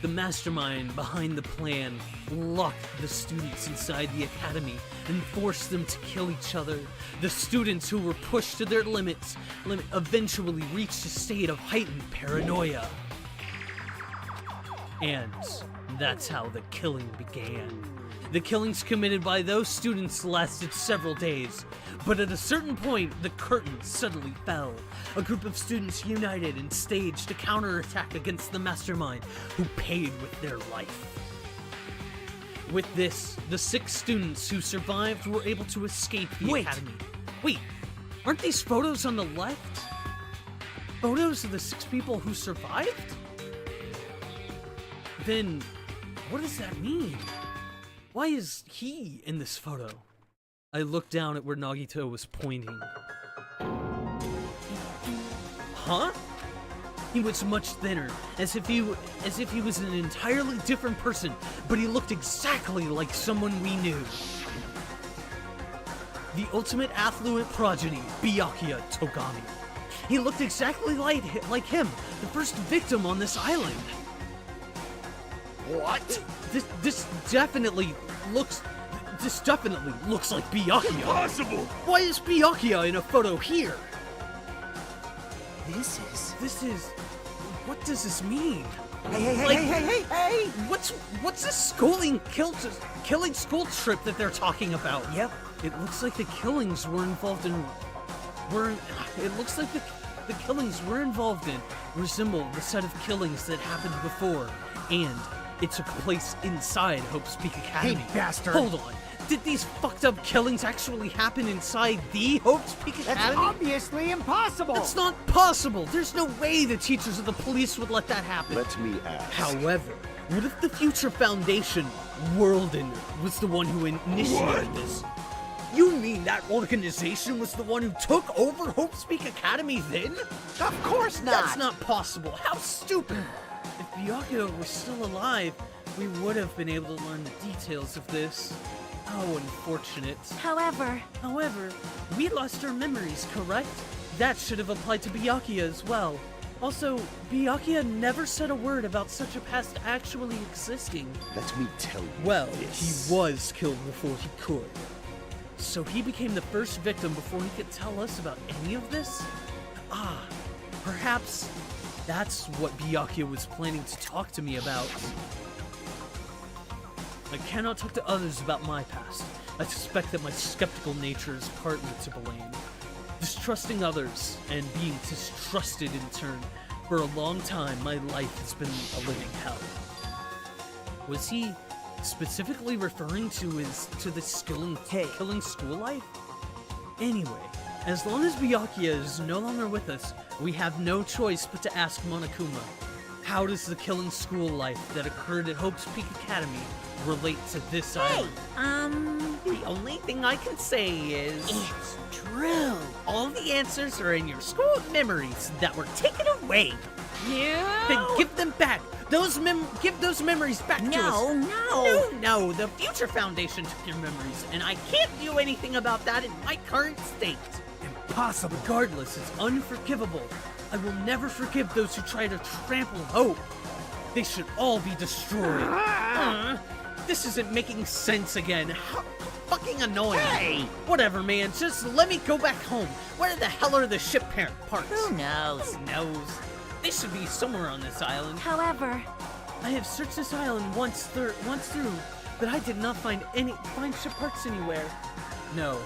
The mastermind behind the plan locked the students inside the academy and forced them to kill each other. The students who were pushed to their limits eventually reached a state of heightened paranoia. And that's how the killing began. The killings committed by those students lasted several days, but at a certain point, the curtain suddenly fell. A group of students united and staged a counterattack against the mastermind, who paid with their life. With this, the 6 students who survived were able to escape the academy. Wait, aren't these photos on the left photos of the 6 people who survived? Then, what does that mean? Why is he in this photo? I looked down at where Nagito was pointing. Huh? He was much thinner, as if he was an entirely different person, but he looked exactly like someone we knew. The ultimate affluent progeny, Byakuya Togami. He looked exactly like him, the first victim on this island. What? This definitely looks like Byakuya. Impossible! Why is Byakuya in a photo here? This is... What does this mean? Hey! What's this killing school trip that they're talking about? Yep. It looks like the killings were involved in... It looks like the killings we're involved in resemble the set of killings that happened before, and it took place inside Hope's Peak Academy. Hey, bastard! Hold on. Did these fucked up killings actually happen inside the Hope's Peak That's Academy? obviously impossible. That's not possible! There's no way the teachers of the police would let that happen. Let me ask. However, what if the Future Foundation, Worlden, was the one who initiated this? You mean that organization was the one who took over Hope's Peak Academy then? Of course not. That's not possible. How stupid! If Byakuya was still alive, we would have been able to learn the details of this. How unfortunate. However, We lost our memories, correct? That should have applied to Byakuya as well. Also, Byakuya never said a word about such a past actually existing. Let me tell you Well, this. he was killed before he could. So he became the first victim before he could tell us about any of this? Ah, perhaps that's what Byakuya was planning to talk to me about. I cannot talk to others about my past. I suspect that my skeptical nature is partly to blame. Distrusting others and being distrusted in turn. For a long time, my life has been a living hell. Was he specifically referring to this killing school life? Anyway, as long as Byakuya is no longer with us, we have no choice but to ask Monokuma, how does the killing school life that occurred at Hope's Peak Academy relate to this island? The only thing I can say is... It's true! All the answers are in your school memories that were taken away! Then give them back! Give those memories back to us! No, the Future Foundation took your memories, and I can't do anything about that in my current state! Impossible! Regardless, it's unforgivable. I will never forgive those who try to trample hope. They should all be destroyed. This isn't making sense again. How fucking annoying. Hey! Whatever, man. Just let me go back home. Where the hell are the ship parts? who knows? Who knows? They should be somewhere on this island. However, I have searched this island once through, but I did not find ship parts anywhere. No,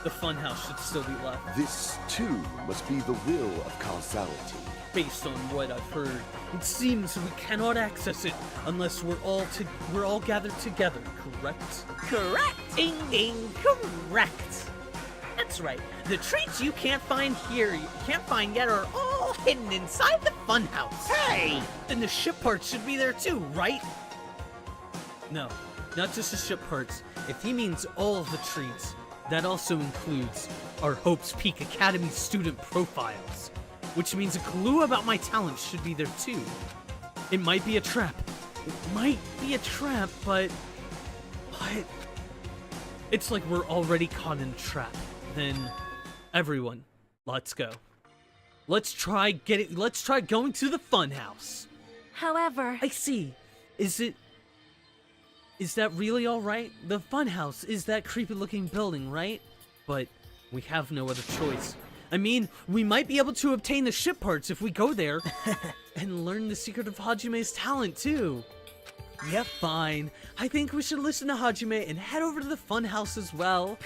the funhouse should still be left. This, too, must be the will of causality. Based on what I've heard, it seems we cannot access it unless we're all gathered together, correct? Correct! Ding ding, correct! That's right. The treats you can't find yet are all hidden inside the funhouse. Hey! Then the ship parts should be there too, right? No, not just the ship parts. If he means all of the treats, that also includes our Hope's Peak Academy student profiles. Which means a clue about my talents should be there too. It might be a trap. But it's like we're already caught in a trap. Then, everyone, let's go. Let's try going to the funhouse. however, I see. Is that really alright? The funhouse is that creepy looking building, right? But we have no other choice. I mean, we might be able to obtain the ship parts if we go there. And learn the secret of Hajime's talent, too. Yep, fine. I think we should listen to Hajime and head over to the funhouse as well.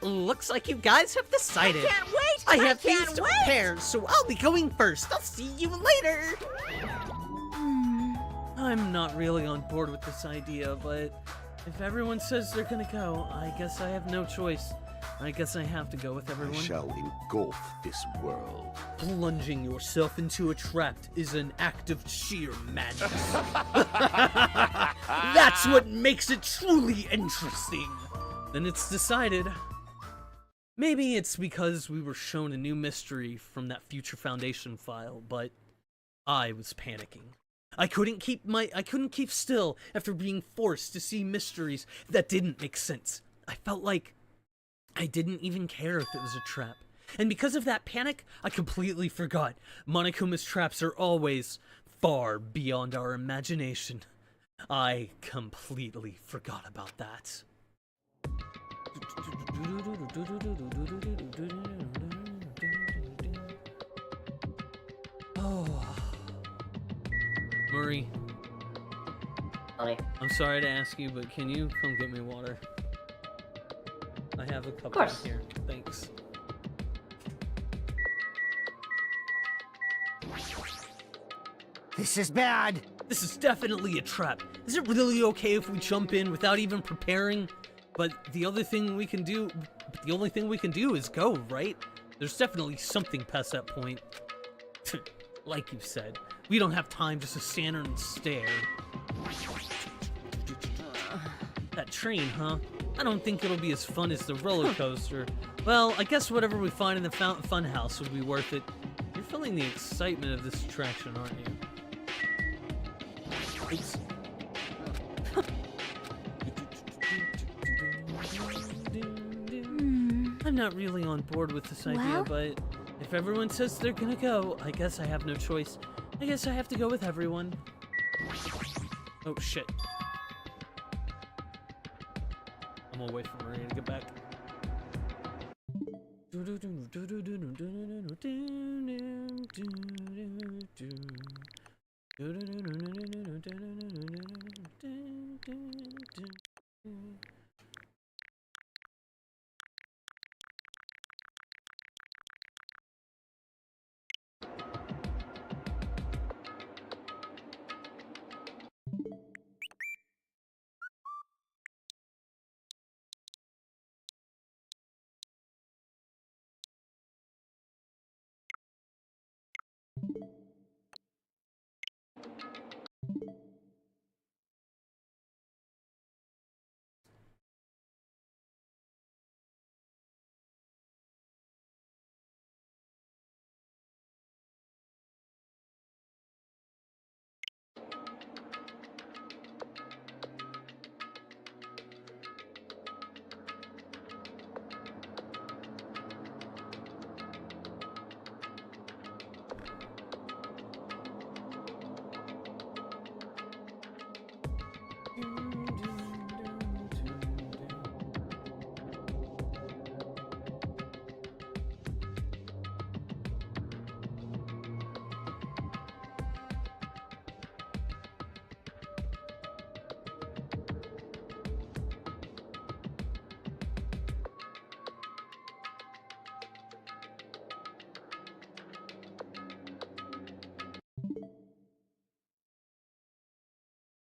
Looks like you guys have decided. I can't wait! I have can't things to wait! prepare, so I'll be going first. I'll see you later. I'm not really on board with this idea, but if everyone says they're gonna go, I guess I have no choice. I guess I have to go with I everyone. shall engulf this world. Plunging yourself into a trap is an act of sheer madness. That's what makes it truly interesting. Then it's decided. Maybe it's because we were shown a new mystery from that Future Foundation file, but I was panicking. I couldn't keep still after being forced to see mysteries that didn't make sense. I felt like I didn't even care if it was a trap. And because of that panic, I completely forgot. Monokuma's traps are always far beyond our imagination. I completely forgot about that. Oh. Murray, Honey. I'm sorry to ask you, but can you come get me water? I have a cup course. right here. Thanks. This is bad. This is definitely a trap. Is it really okay if we jump in without even preparing? But the only thing we can do is go, right? There's definitely something past that point. Like you said, we don't have time just to stand there and stare. That train, huh? I don't think it'll be as fun as the roller coaster. Well, I guess whatever we find in the fun house would be worth it. You're feeling the excitement of this attraction, aren't you? Oops. I'm not really on board with this idea, but if everyone says they're gonna go, I guess I have no choice. I guess I have to go with everyone. Oh shit. I'm gonna wait for Maria to get back.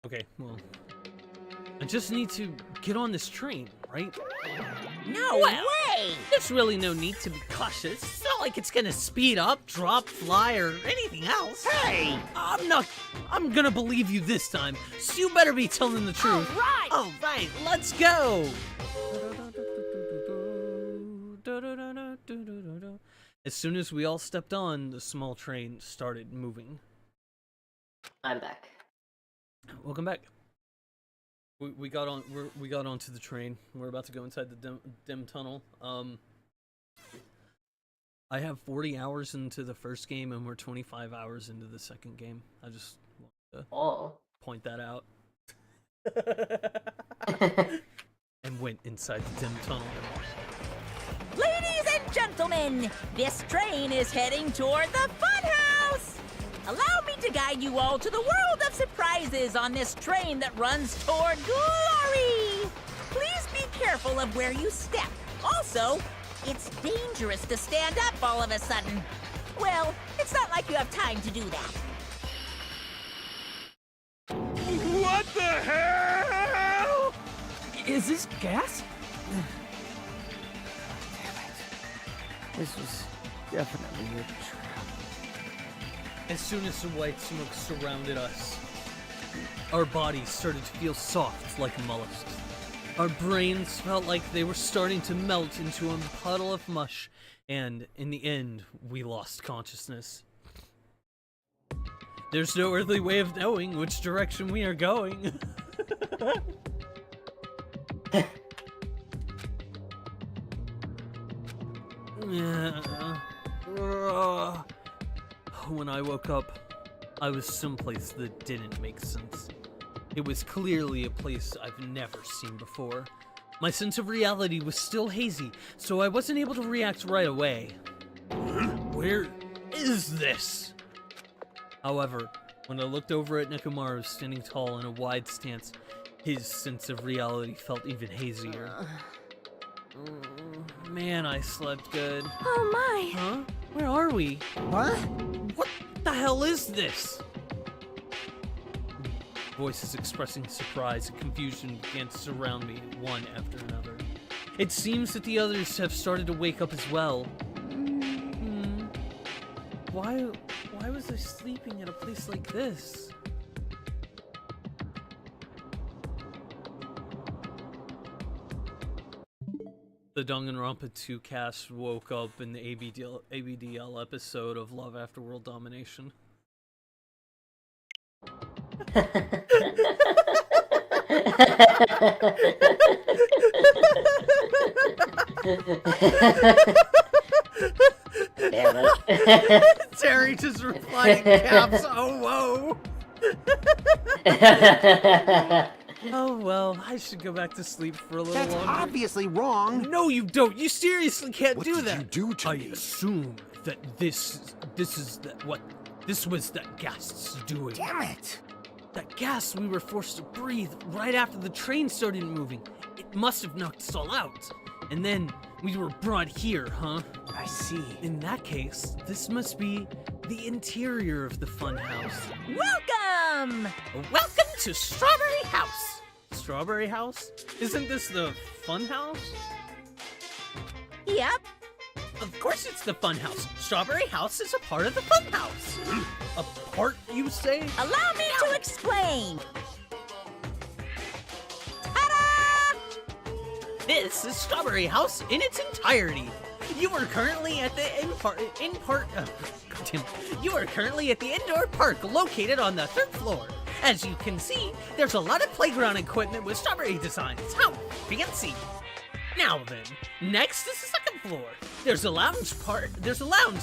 Okay, well, I just need to get on this train, right? No way! There's really no need to be cautious. It's not like it's gonna speed up, drop, fly, or anything else. Hey! I'm gonna believe you this time, so you better be telling the truth. All right, let's go! As soon as we all stepped on, the small train started moving. I'm back. Welcome back. We got onto the train. We're about to go inside the dim tunnel. I have 40 hours into the first game, and we're 25 hours into the second game. I just wanted to point that out. And went inside the dim tunnel. Ladies and gentlemen, this train is heading toward the funhouse! Allow me to guide you all to the world of surprises on this train that runs toward glory! Please be careful of where you step. Also, it's dangerous to stand up all of a sudden. Well, it's not like you have time to do that. What the hell? Is this gas? This was definitely a trap. As soon as the white smoke surrounded us, our bodies started to feel soft like mollusks. Our brains felt like they were starting to melt into a puddle of mush, and in the end, we lost consciousness. There's no earthly way of knowing which direction we are going. When I woke up, I was someplace that didn't make sense. It was clearly a place I've never seen before. My sense of reality was still hazy, so I wasn't able to react right away. Where is this? However, when I looked over at Nekomaru standing tall in a wide stance, his sense of reality felt even hazier. Man, I slept good. Oh my! Huh? Where are we? What? What the hell is this? Voices expressing surprise and confusion began to surround me, one after another. It seems that the others have started to wake up as well. Why was I sleeping at a place like this? The Danganronpa 2 cast woke up in the ABDL episode of Love After World Domination. Damn it. Terry just replied in caps, oh whoa! Oh well, I should go back to sleep for a little That's longer. obviously wrong. No, you don't. You seriously can't What do did that. you do to I me? assume that this was that ghast's doing. Damn it. That gas we were forced to breathe right after the train started moving. It must have knocked us all out. And then we were brought here, huh? I see. In that case, this must be the interior of the funhouse. Welcome! Welcome to Strawberry House. Strawberry House? Isn't this the funhouse? Yep. Of course it's the funhouse. Strawberry House is a part of the funhouse. A part, you say? Allow me to explain. Ta-da! This is Strawberry House in its entirety. You are currently at the You are currently at the indoor park located on the 3rd floor. As you can see, there's a lot of playground equipment with strawberry designs. How fancy! Now then, next is the 2nd floor. There's a lounge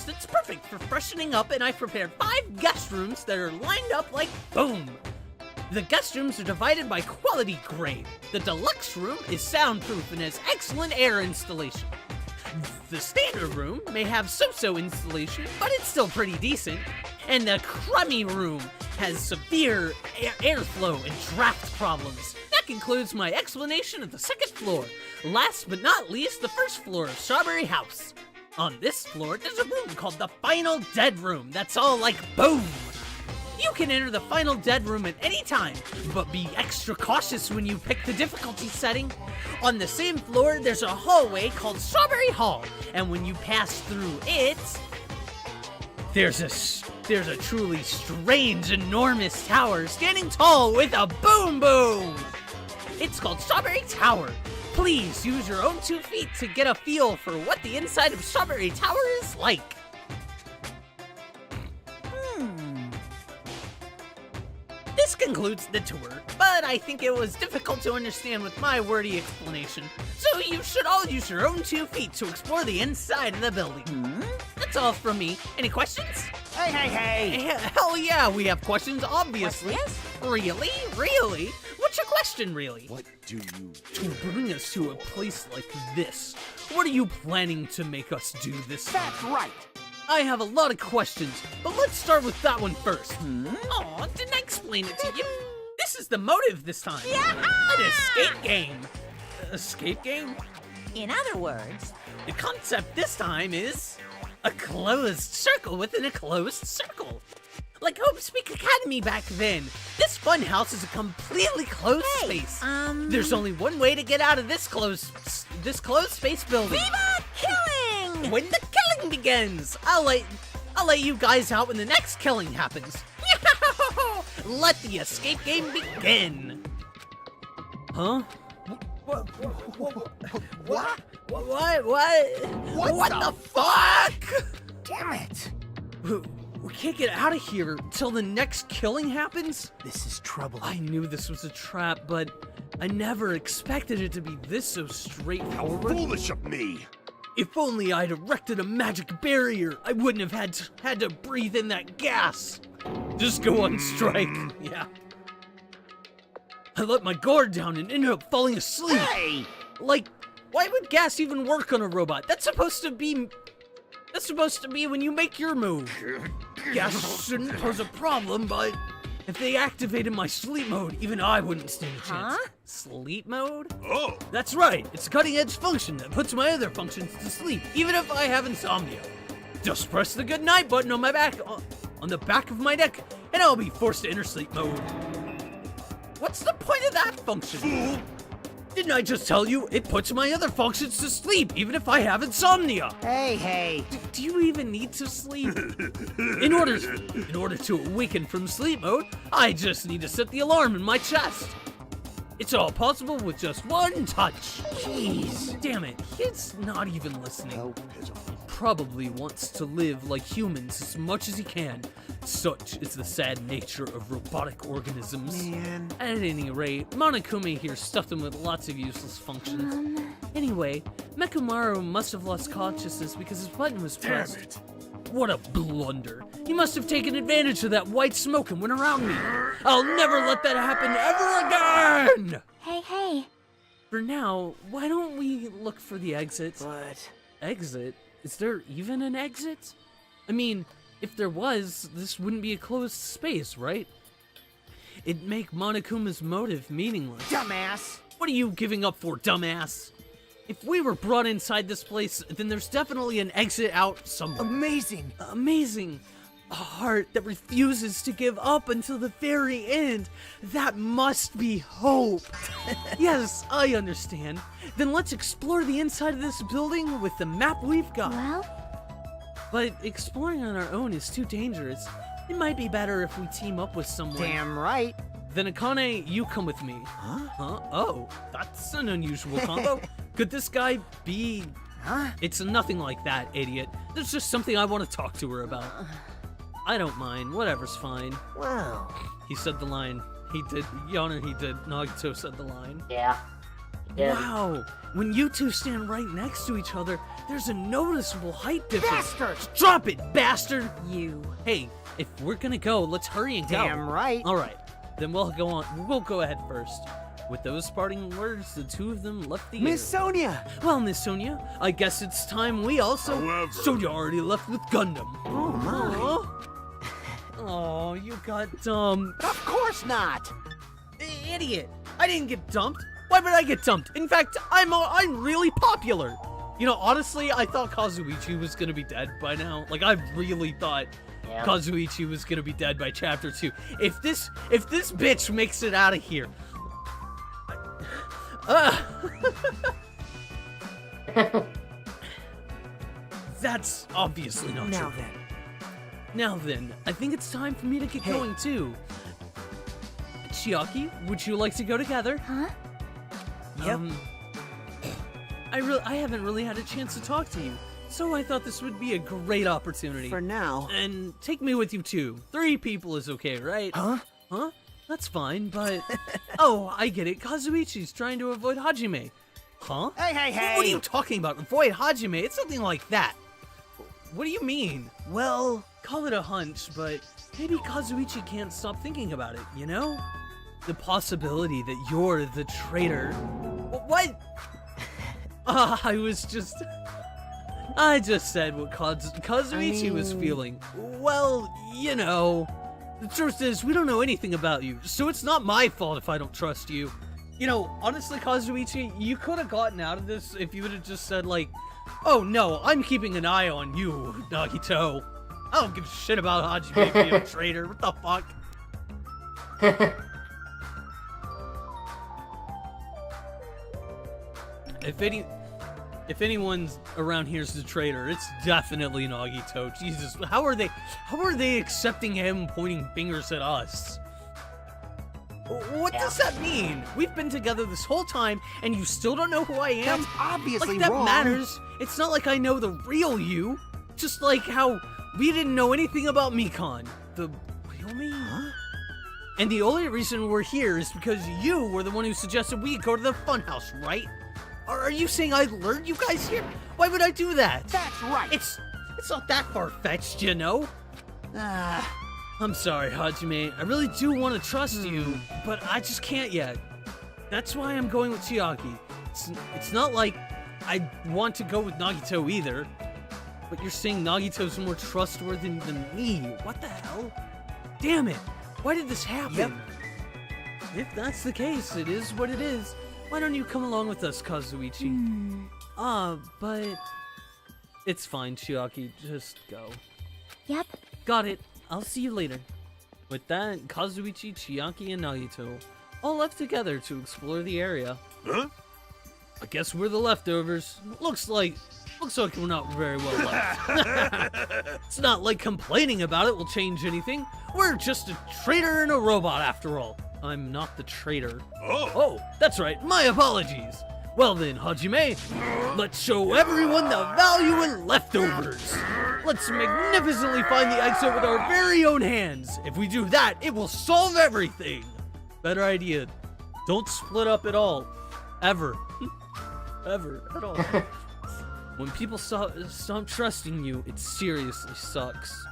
that's perfect for freshening up, and I prepared 5 guest rooms that are lined up like boom. The guest rooms are divided by quality grade. The deluxe room is soundproof and has excellent air installation. The standard room may have so-so installation, but it's still pretty decent. And the crummy room has severe airflow and draft problems. That concludes my explanation of the 2nd floor. Last but not least, the 1st floor of Strawberry House. On this floor, there's a room called the Final Dead Room that's all like boom. You can enter the Final Dead Room at any time, but be extra cautious when you pick the difficulty setting. On the same floor, there's a hallway called Strawberry Hall, and when you pass through it, there's a truly strange, enormous tower standing tall with a boom boom. It's called Strawberry Tower. Please use your own 2 feet to get a feel for what the inside of Strawberry Tower is like. This concludes the tour, but I think it was difficult to understand with my wordy explanation, so you should all use your own 2 feet to explore the inside of the building. That's all from me. Any questions? Hey. Hell yeah, we have questions, obviously. What's Really? Really? What's your question, really? What do you To bring us to a place like this, what are you planning to make us do this time? That's right. I have a lot of questions, but let's start with that one first. Aw, didn't I explain it to you? This is the motive this time. An escape game. Escape game? In other words, The concept this time is a closed circle within a closed circle. Like Hope Speak Academy back then. This funhouse is a completely closed space. There's only one way to get out of this closed space building. Viva killing! When the killing begins, I'll let you guys out when the next killing happens. Let the escape game begin. Huh? What? What the fuck? Damn it. We can't get out of here till the next killing happens? This is trouble. I knew this was a trap, but I never expected it to be this so straightforward. Foolish of me! If only I'd erected a magic barrier, I wouldn't have had to breathe in that gas. Just go on strike. Yeah. I let my guard down and ended up falling asleep. Hey! Like, why would gas even work on a robot? That's supposed to be when you make your move. Gas shouldn't pose a problem, but if they activated my sleep mode, even I wouldn't stand a chance. Huh? Sleep mode? Oh! That's right, it's a cutting-edge function that puts my other functions to sleep, even if I have insomnia. Just press the good night button on my back, on the back of my neck, and I'll be forced to enter sleep mode. What's the point of that function? Fool! Didn't I just tell you it puts my other functions to sleep, even if I have insomnia? Hey. Do you even need to sleep? In order to awaken from sleep mode, I just need to set the alarm in my chest. It's all possible with just one touch. Jeez, damn it, he's not even listening. How pitiful. Probably wants to live like humans as much as he can. Such is the sad nature of robotic organisms. Man. At any rate, Monokuma here stuffed him with lots of useless functions. Anyway, Mekumaru must have lost consciousness because his button was Damn pressed. it. What a blunder. He must have taken advantage of that white smoke and went around me. I'll never let that happen ever again! Hey. For now, why don't we look for the exit? What? Exit? Is there even an exit? I mean, if there was, this wouldn't be a closed space, right? It'd make Monokuma's motive meaningless. Dumbass. What are you giving up for, dumbass? If we were brought inside this place, then there's definitely an exit out somewhere. Amazing. Amazing. A heart that refuses to give up until the very end. That must be hope. Yes, I understand. Then let's explore the inside of this building with the map we've got. Well, But exploring on our own is too dangerous. It might be better if we team up with someone. Damn right. Then Akane, you come with me. Huh? Oh, that's an unusual combo. Could this guy be... Huh? It's nothing like that, idiot. There's just something I want to talk to her about. I don't mind. Whatever's fine. Wow. He said the line. He did. Yana, he did. Nagito said the line. Yeah. Yeah. Wow. When you two stand right next to each other, there's a noticeable height difference. Bastard! Drop it, bastard! You. Hey, if we're gonna go, let's hurry and go. Damn right. All right. Then we'll go on. We'll go ahead first. With those parting words, the two of them left the Miss air. Sonia. Well, Miss Sonia, I guess it's time we also... However- Sonia already left with Gundam. Oh my. Oh, you got dumped. Of course not. Idiot. I didn't get dumped. Why would I get dumped? In fact, I'm really popular. You know, honestly, I thought Kazuichi was gonna be dead by now. Like, I really thought Yeah. Kazuichi was gonna be dead by chapter 2. If this bitch makes it out of here... That's obviously not Now true. then. Now then, I think it's time for me to get going too. Chiaki, would you like to go together? huh? Yep. I haven't really had a chance to talk to you, so I thought this would be a great opportunity. For now. And take me with you too. 3 people is okay, right? Huh? Huh? That's fine, but... Oh, I get it. Kazuichi's trying to avoid Hajime. Huh? Hey. What are you talking about? Avoid Hajime? It's something like that. What do you mean? Well, Call it a hunch, but maybe Kazuichi can't stop thinking about it, you know? The possibility that you're the traitor. What? I just said what Kazuichi was feeling. Well, you know, the truth is we don't know anything about you, so it's not my fault if I don't trust you. You know, honestly, Kazuichi, you could have gotten out of this if you would have just said, like, oh no, I'm keeping an eye on you, Nagito. I don't give a shit about Hajime being a traitor. What the fuck? If anyone's around here's the traitor, it's definitely Nagito. Jesus, how are they accepting him pointing fingers at us? What does that mean? We've been together this whole time, and you still don't know who I am? that's obviously Like that wrong. matters. It's not like I know the real you. Just like how we didn't know anything about Mikan. The real me? Huh? And the only reason we're here is because you were the one who suggested we go to the funhouse, right? Are you saying I lured you guys here? Why would I do that? That's right. It's not that far-fetched, you know? I'm sorry, Hajime. I really do want to trust you, but I just can't yet. That's why I'm going with Chiaki. It's not like I want to go with Nagito either, but you're saying Nagito's more trustworthy than me. What the hell? Damn it! Why did this happen? Yep. If that's the case, it is what it is. Why don't you come along with us, Kazuichi? But... It's fine, Chiaki. Just go. Yep. Got it. I'll see you later. With that, Kazuichi, Chiaki, and Nagito all left together to explore the area. Huh? I guess we're the leftovers. Looks like we're not very well left. It's not like complaining about it will change anything. We're just a traitor and a robot after all. I'm not the traitor. Oh, that's right. My apologies. Well then, Hajime, let's show everyone the value in leftovers. Let's magnificently find the exit with our very own hands. If we do that, it will solve everything. Better idea. Don't split up at all. Ever. Ever. At all. When people stop trusting you, it seriously sucks.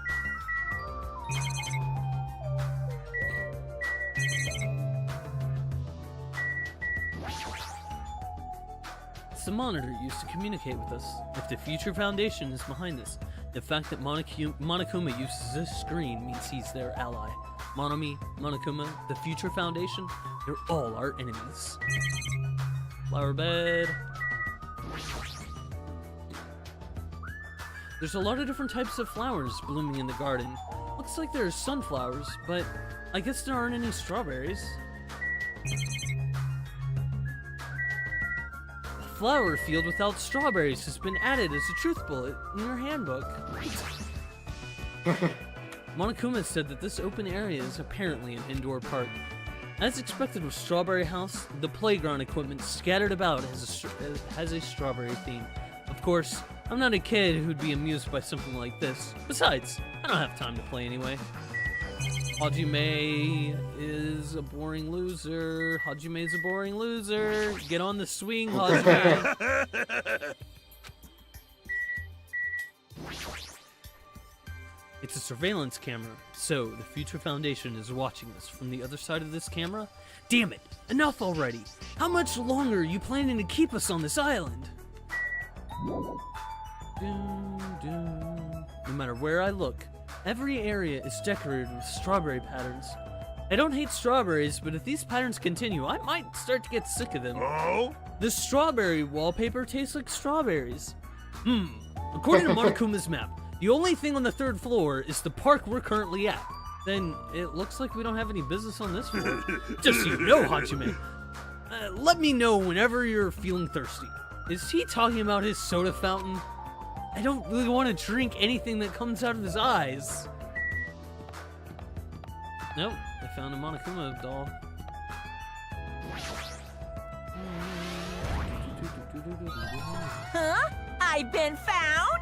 It's the monitor used to communicate with us. If the Future Foundation is behind this, the fact that Monokuma uses this screen means he's their ally. Monomi, Monokuma, the Future Foundation, they're all our enemies. Flower bed. There's a lot of different types of flowers blooming in the garden. Looks like there's sunflowers, but I guess there aren't any strawberries. A flower field without strawberries has been added as a truth bullet in your handbook. Monokuma said that this open area is apparently an indoor park. As expected with Strawberry House, the playground equipment scattered about has a strawberry theme. Of course, I'm not a kid who'd be amused by something like this. Besides, I don't have time to play anyway. Hajime is a boring loser. Hajime's a boring loser. Get on the swing, Hajime. It's a surveillance camera, so the Future Foundation is watching us from the other side of this camera? Damn it! Enough already! How much longer are you planning to keep us on this island? No matter where I look, every area is decorated with strawberry patterns. I don't hate strawberries, but if these patterns continue, I might start to get sick of them. Oh? The strawberry wallpaper tastes like strawberries. According to Monokuma's map, the only thing on the 3rd floor is the park we're currently at. Then it looks like we don't have any business on this floor. Just so you know, Hajime. Let me know whenever you're feeling thirsty. Is he talking about his soda fountain? I don't really want to drink anything that comes out of his eyes. Nope, I found a Monokuma doll. Huh? I've been found?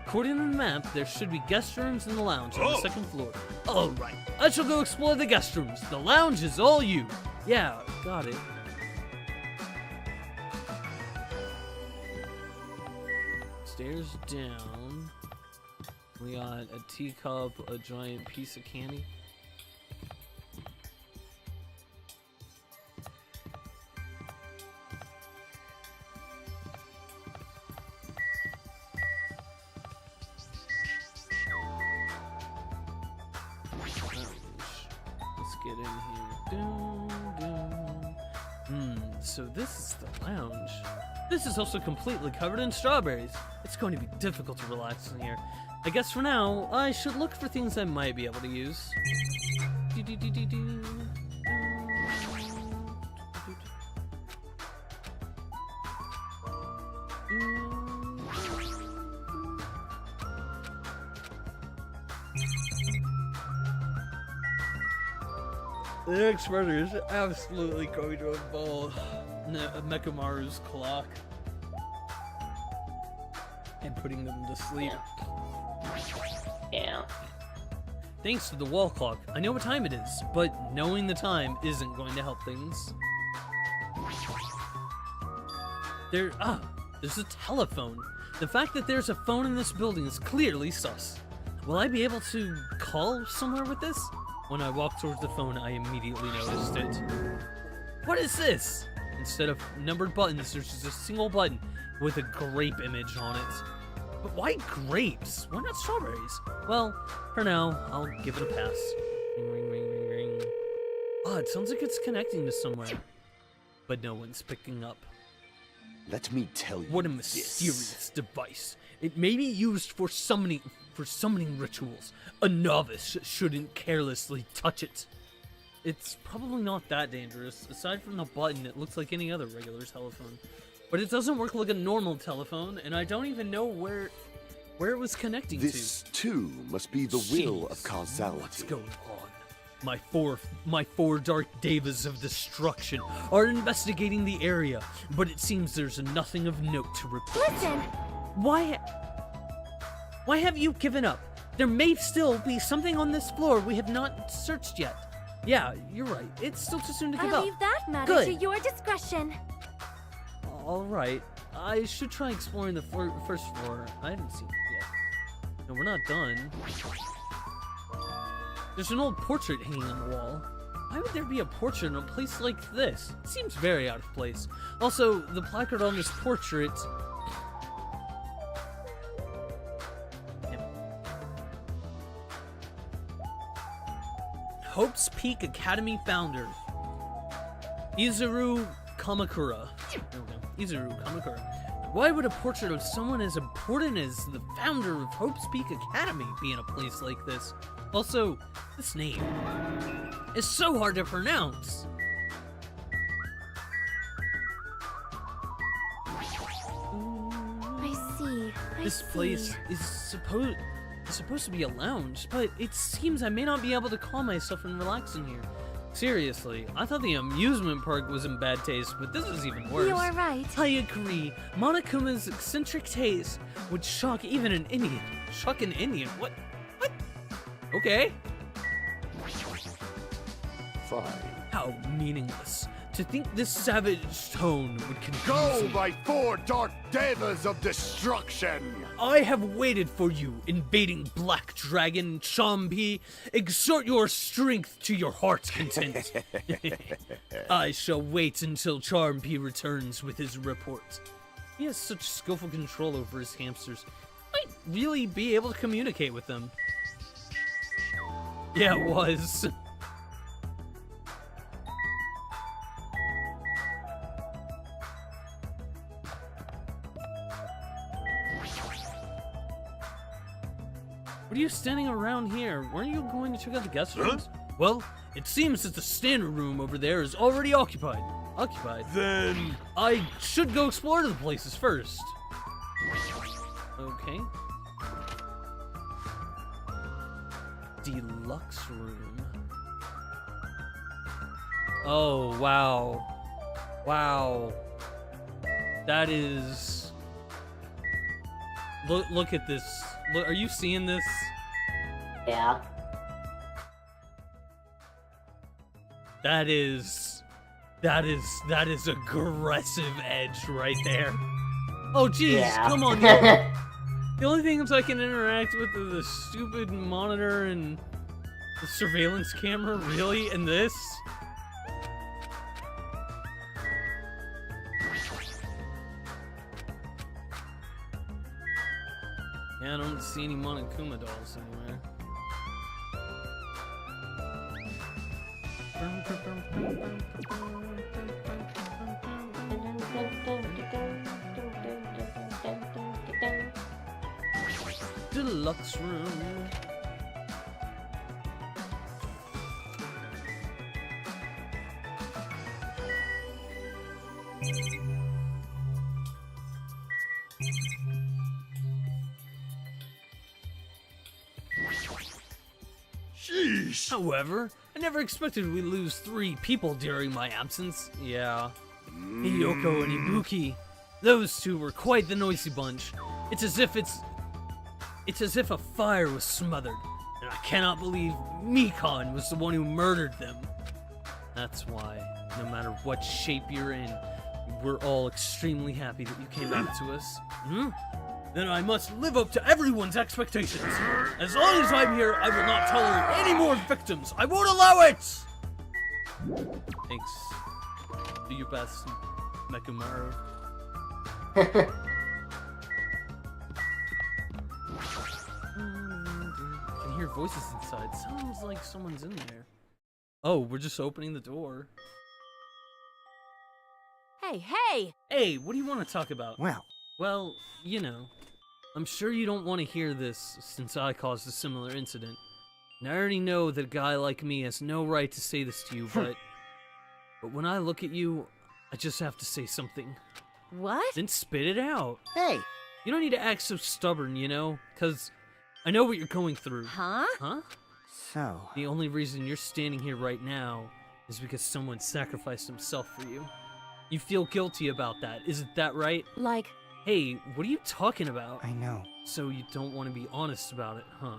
According to the map, there should be guest rooms in the lounge on the 2nd floor. Alright, I shall go explore the guest rooms. The lounge is all you. Yeah, got it. Stairs down. We got a teacup, a giant piece of candy. Get in here. So this is the lounge. This is also completely covered in strawberries. It's going to be difficult to relax in here. I guess for now, I should look for things I might be able to use. The next murder is absolutely going to involve Mekamaru's clock and putting them to sleep. Yeah. Thanks to the wall clock, I know what time it is, but knowing the time isn't going to help things. There's a telephone. The fact that there's a phone in this building is clearly sus. Will I be able to call somewhere with this? When I walked towards the phone, I immediately noticed it. What is this? Instead of numbered buttons, there's just a single button with a grape image on it. But why grapes? Why not strawberries? Well, for now, I'll give it a pass. Ring, ring, ring, ring, ring. Oh, it sounds like it's connecting to somewhere. But no one's picking up. Let me tell you What a mysterious device. It may be used for summoning rituals. A novice shouldn't carelessly touch it. It's probably not that dangerous. Aside from the button, it looks like any other regular telephone. But it doesn't work like a normal telephone, and I don't even know where it was connecting This, too, must be the will of causality. What's going on? My four dark devas of destruction are investigating the area, but it seems there's nothing of note to report. Listen! Why have you given up? There may still be something on this floor we have not searched yet. Yeah, you're right. It's still too soon to give I'll up. leave that matter Good. to your discretion. All right. I should try exploring the first floor. I haven't seen it yet. No, we're not done. There's an old portrait hanging on the wall. Why would there be a portrait in a place like this? It seems very out of place. Also, the placard on this portrait... Hope's Peak Academy founder, Izuru Kamakura. There we go. Izuru Kamakura. Why would a portrait of someone as important as the founder of Hope's Peak Academy be in a place like this? Also, this name is so hard to pronounce. I see. This place is supposed to be a lounge, but it seems I may not be able to calm myself and relax in here. Seriously, I thought the amusement park was in bad taste, but this is even worse. You are right. I agree. Monokuma's eccentric taste would shock even an Indian. Shock an Indian? What? What? Okay. Fine. How meaningless. To think this savage tone would confuse Go, me. my four dark devas of destruction! I have waited for you, invading Black Dragon, Champi. Exert your strength to your heart's content. I shall wait until Champi returns with his report. He has such skillful control over his hamsters. Might really be able to communicate with them. Yeah, it was. What are you standing around here? Weren't you going to check out the guest rooms? Well, it seems that the standard room over there is already occupied. Then... I should go explore the places first. Okay. Deluxe room. Oh, wow. Wow. That is... Look at this. Look, are you seeing this? Yeah. That is aggressive edge right there. Oh jeez, Yeah. come on. The only things I can interact with are the stupid monitor and the surveillance camera, really? And this? Yeah, I don't see any Monokuma dolls anywhere. Deluxe room. Sheesh! However, I never expected we'd lose 3 people during my absence. Yeah. Hiyoko and Ibuki. Those 2 were quite the noisy bunch. It's as if a fire was smothered, and I cannot believe Mikan was the one who murdered them. That's why, no matter what shape you're in, we're all extremely happy that you came back to us. then I must live up to everyone's expectations. As long as I'm here, I will not tolerate any more victims. I won't allow it! Thanks. Do your best, Mekumaru. I can hear voices inside. Sounds like someone's in there. Oh, we're just opening the door. Hey, hey! Hey, what do you want to talk about? Well, you know. I'm sure you don't want to hear this, since I caused a similar incident. And I already know that a guy like me has no right to say this to you, but when I look at you, I just have to say something. What? Then spit it out. hey, You don't need to act so stubborn, you know? Because I know what you're going through. Huh? Huh? so... The only reason you're standing here right now is because someone sacrificed himself for you. You feel guilty about that, isn't that right? Like, Hey, what are you talking about? I know. So you don't want to be honest about it, huh?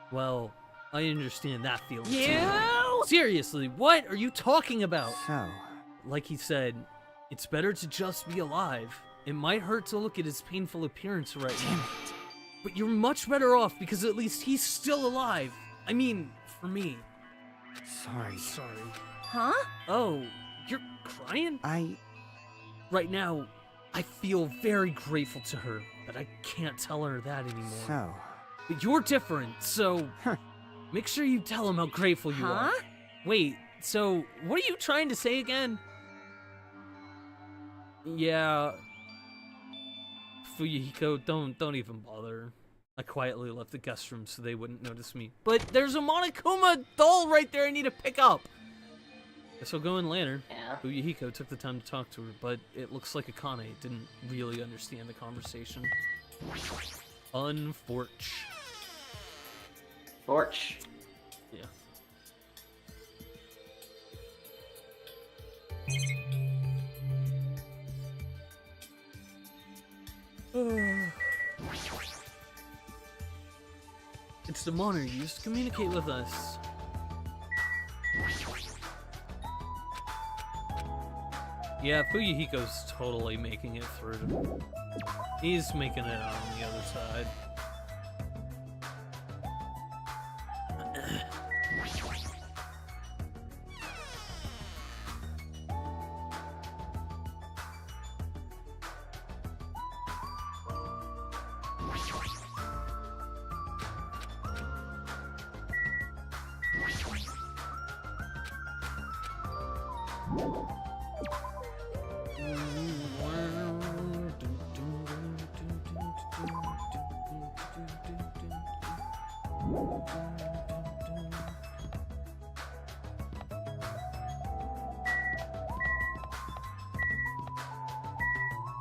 Well, I understand that feeling too. you? Seriously, what are you talking about? So... Like he said, it's better to just be alive. It might hurt to look at his painful appearance right now. But you're much better off because at least he's still alive. I mean, for me. Sorry. Sorry. Huh? Oh, you're crying? Right now, I feel very grateful to her, but I can't tell her that anymore. So... But you're different, so make sure you tell him how grateful you are. Huh? Wait, so what are you trying to say again? Yeah, Fuyuhiko, don't even bother. I quietly left the guest room so they wouldn't notice me. But there's a Monokuma doll right there I need to pick up. Guess I'll go in later. Yeah. Fuyuhiko took the time to talk to her, but it looks like Akane didn't really understand the conversation. Unforch. Torch. Yeah. It's the monitor used to communicate with us. Yeah, Fuyuhiko's totally making it through. He's making it out on the other side.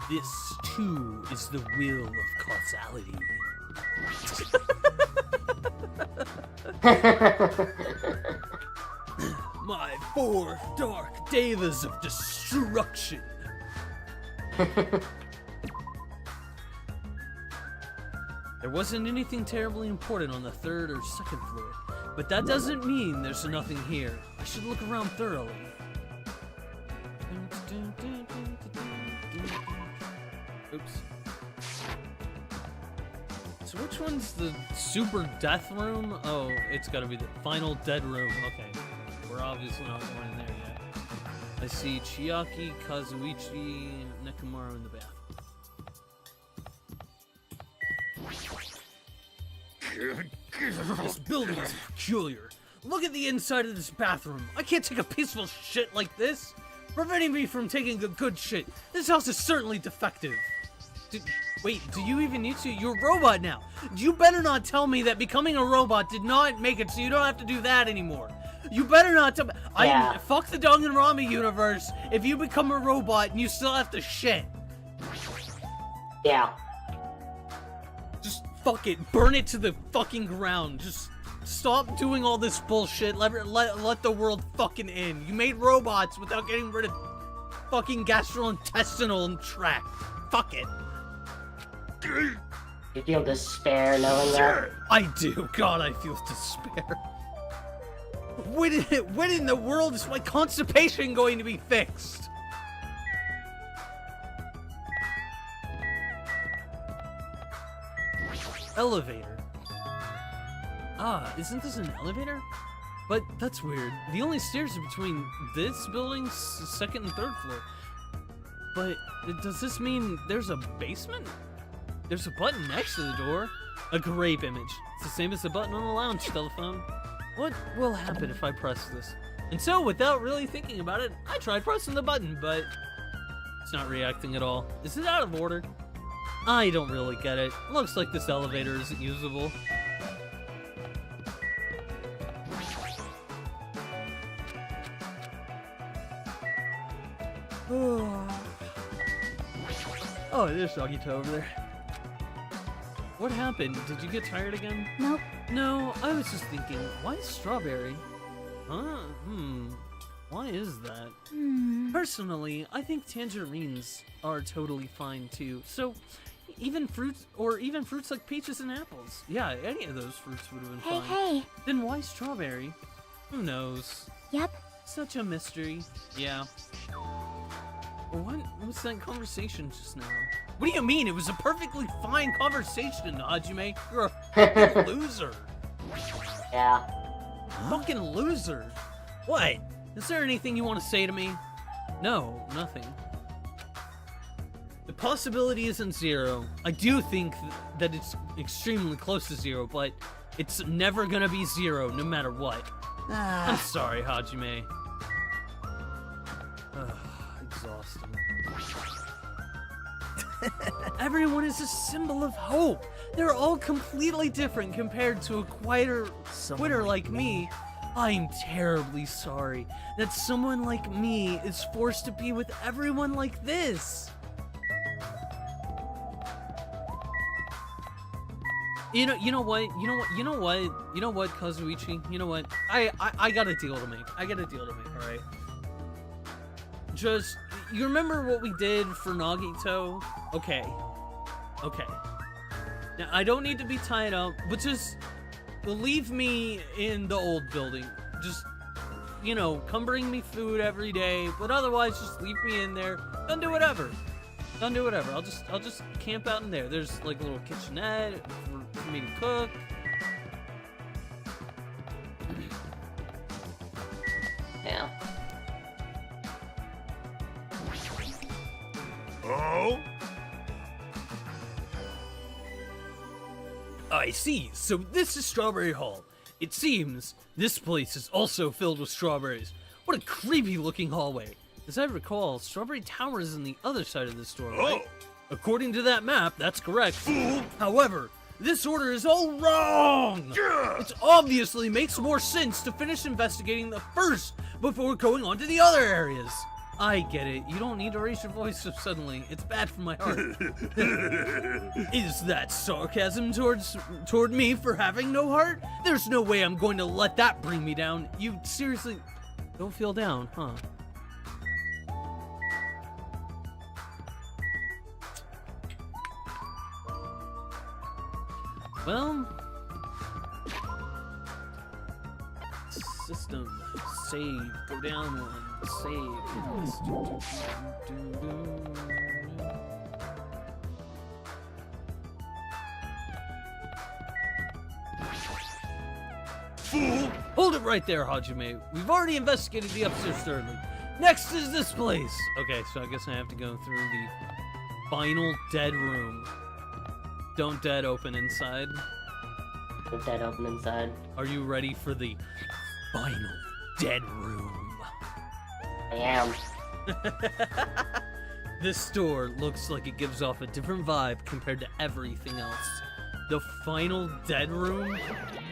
This, too, is the will of causality. My 4 dark devas of destruction. There wasn't anything terribly important on the 3rd or 2nd floor, but that doesn't mean there's nothing here. I should look around thoroughly. Oops. So which one's the super death room? Oh, it's gotta be the final dead room. Okay. We're obviously not going in there yet. I see Chiaki, Kazuichi, Nekomaru in the bathroom. This building is peculiar. Look at the inside of this bathroom. I can't take a peaceful shit like this. Preventing me from taking the good shit. This house is certainly defective. Wait, do you even need to? You're a robot now. You better not tell me that becoming a robot did not make it so you don't have to do that anymore. You better not tell me. Yeah. Fuck the Danganronpa universe if you become a robot and you still have to shit. Yeah. Just fuck it. Burn it to the fucking ground. Just stop doing all this bullshit. Let the world fucking end. You made robots without getting rid of fucking gastrointestinal tract. Fuck it. You feel despair knowing that? I do. God, I feel despair. When in the world is my constipation going to be fixed? elevator. Ah, isn't this an elevator? But that's weird. The only stairs are between this building's second and third floor. But does this mean there's a basement? There's a button next to the door. A grape image. It's the same as the button on the lounge telephone. What will happen if I press this? And so, without really thinking about it, I tried pressing the button, but it's not reacting at all. Is it out of order? I don't really get it. Looks like this elevator isn't usable. Oh, there's Doggy Toe over there. What happened? Did you get tired again? Nope. No, I was just thinking, why strawberry? Huh? Why is that? Personally, I think tangerines are totally fine too. So, even fruits like peaches and apples. Yeah, any of those fruits would have been fine. Hey. Then why strawberry? Who knows? Yep. Such a mystery. Yeah. What was that conversation just now? What do you mean? It was a perfectly fine conversation, Hajime. You're a fucking loser. Yeah. Fucking loser. What? Is there anything you want to say to me? No, nothing. The possibility isn't zero. I do think that it's extremely close to zero, but it's never gonna be zero, no matter what. I'm sorry, Hajime. Exhausting. Everyone is a symbol of hope. They're all completely different compared to a quitter like me. I'm terribly sorry that someone like me is forced to be with everyone like this. You know what, Kazuichi? You know what? I got a deal to make. All right. Just, you remember what we did for Nagito? Okay. Now, I don't need to be tied up, but just leave me in the old building. Just, come bring me food every day, but otherwise just leave me in there. Don't do whatever. I'll just camp out in there. There's like a little kitchenette for me to cook. Yeah. Oh? I see. So this is Strawberry Hall. It seems this place is also filled with strawberries. What a creepy looking hallway. As I recall, Strawberry Tower is on the other side of this door, right? According to that map, that's correct. Fool! However, this order is all wrong! It obviously makes more sense to finish investigating the first before going on to the other areas. I get it. You don't need to raise your voice so suddenly. It's bad for my heart. Is that sarcasm toward me for having no heart? There's no way I'm going to let that bring me down. You seriously don't feel down, huh? Well, system, save, go down one, save. Fool! Hold it right there, Hajime. We've already investigated the upstairs thoroughly. Next is this place. Okay, so I guess I have to go through the final dead room. Don't dead open inside. Don't dead open inside. Are you ready for the final dead room? I am. This door looks like it gives off a different vibe compared to everything else. The final dead room?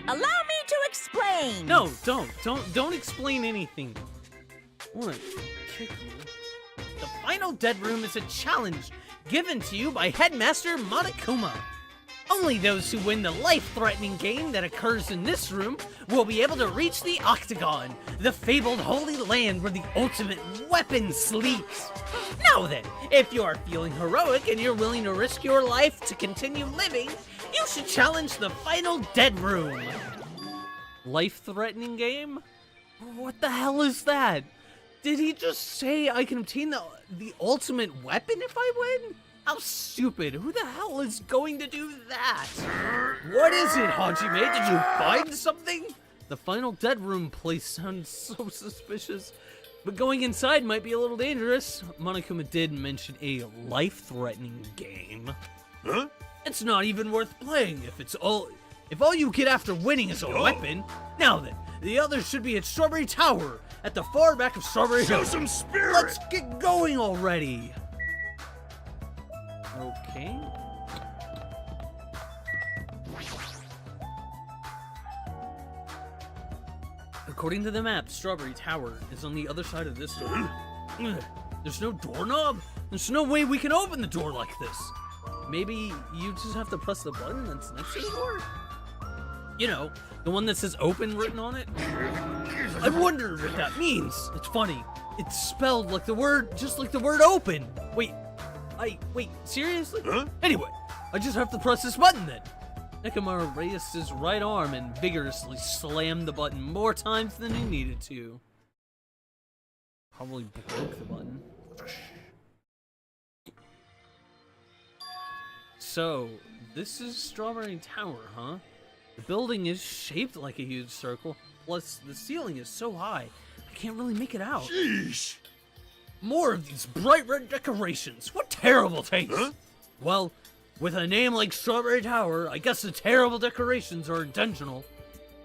Allow me to explain. No, don't explain anything. What? Kick you. The final dead room is a challenge given to you by Headmaster Monokuma. Only those who win the life-threatening game that occurs in this room will be able to reach the Octagon, the fabled holy land where the ultimate weapon sleeps. Now then, if you are feeling heroic and you're willing to risk your life to continue living, you should challenge the final dead room. Life-threatening game? What the hell is that? Did he just say I can obtain the ultimate weapon if I win? How stupid. Who the hell is going to do that? What is it, Hajime? Did you find something? The final dead room place sounds so suspicious. But going inside might be a little dangerous. Monokuma did mention a life-threatening game. Huh? It's not even worth playing if all you get after winning is a weapon. Now then, the others should be at Strawberry Tower, at the far back of Strawberry Show Hill. some spirit! Let's get going already. Okay. According to the map, Strawberry Tower is on the other side of this door. There's no doorknob? There's no way we can open the door like this. Maybe you just have to press the button that's next to the door? You know, the one that says open written on it? I wonder what that means. It's funny. It's spelled like the word, just like the word open. Wait, seriously? Huh? Anyway, I just have to press this button then. Nekomaru raised his right arm and vigorously slammed the button more times than he needed to. Probably broke the button. So, this is Strawberry Tower, huh? The building is shaped like a huge circle, plus the ceiling is so high, I can't really make it out. Sheesh! More of these bright red decorations. What terrible taste! Huh? Well, with a name like Strawberry Tower, I guess the terrible decorations are intentional.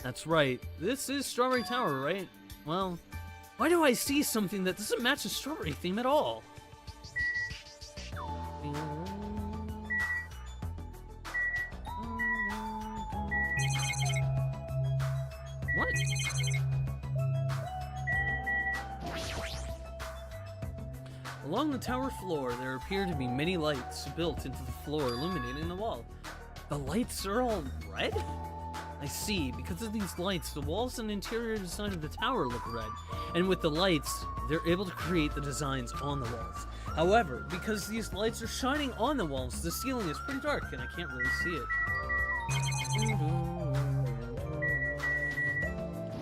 That's right. This is Strawberry Tower, right? Well, why do I see something that doesn't match the strawberry theme at all? What? Along the tower floor, there appear to be many lights built into the floor, illuminating the wall. The lights are all red? I see. Because of these lights, the walls and interior design of the tower look red. And with the lights, they're able to create the designs on the walls. However, because these lights are shining on the walls, the ceiling is pretty dark and I can't really see it.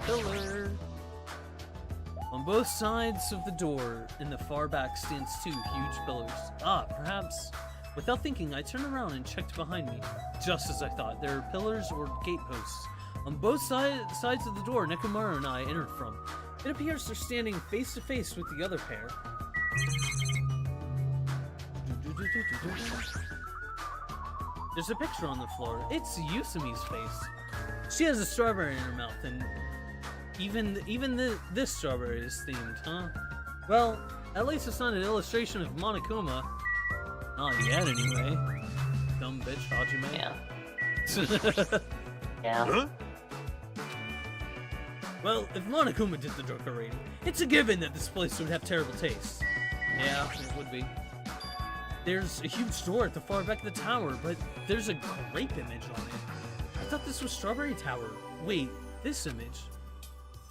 Pillar. On both sides of the door, in the far back, stands two huge pillars. Perhaps. Without thinking, I turned around and checked behind me. Just as I thought, there are pillars or gate posts. On both sides of the door Nekomaru and I entered from. It appears they're standing face to face with the other pair. There's a picture on the floor. It's Yusumi's face. She has a strawberry in her mouth, and this strawberry is themed, huh? Well, at least it's not an illustration of Monokuma. Not yet, anyway. Dumb bitch, Hajime. Yeah. Yeah. Huh? Well, if Monokuma did the decorating, it's a given that this place would have terrible taste. Yeah, it would be. There's a huge door at the far back of the tower, but there's a grape image on it. I thought this was Strawberry Tower. Wait, this image.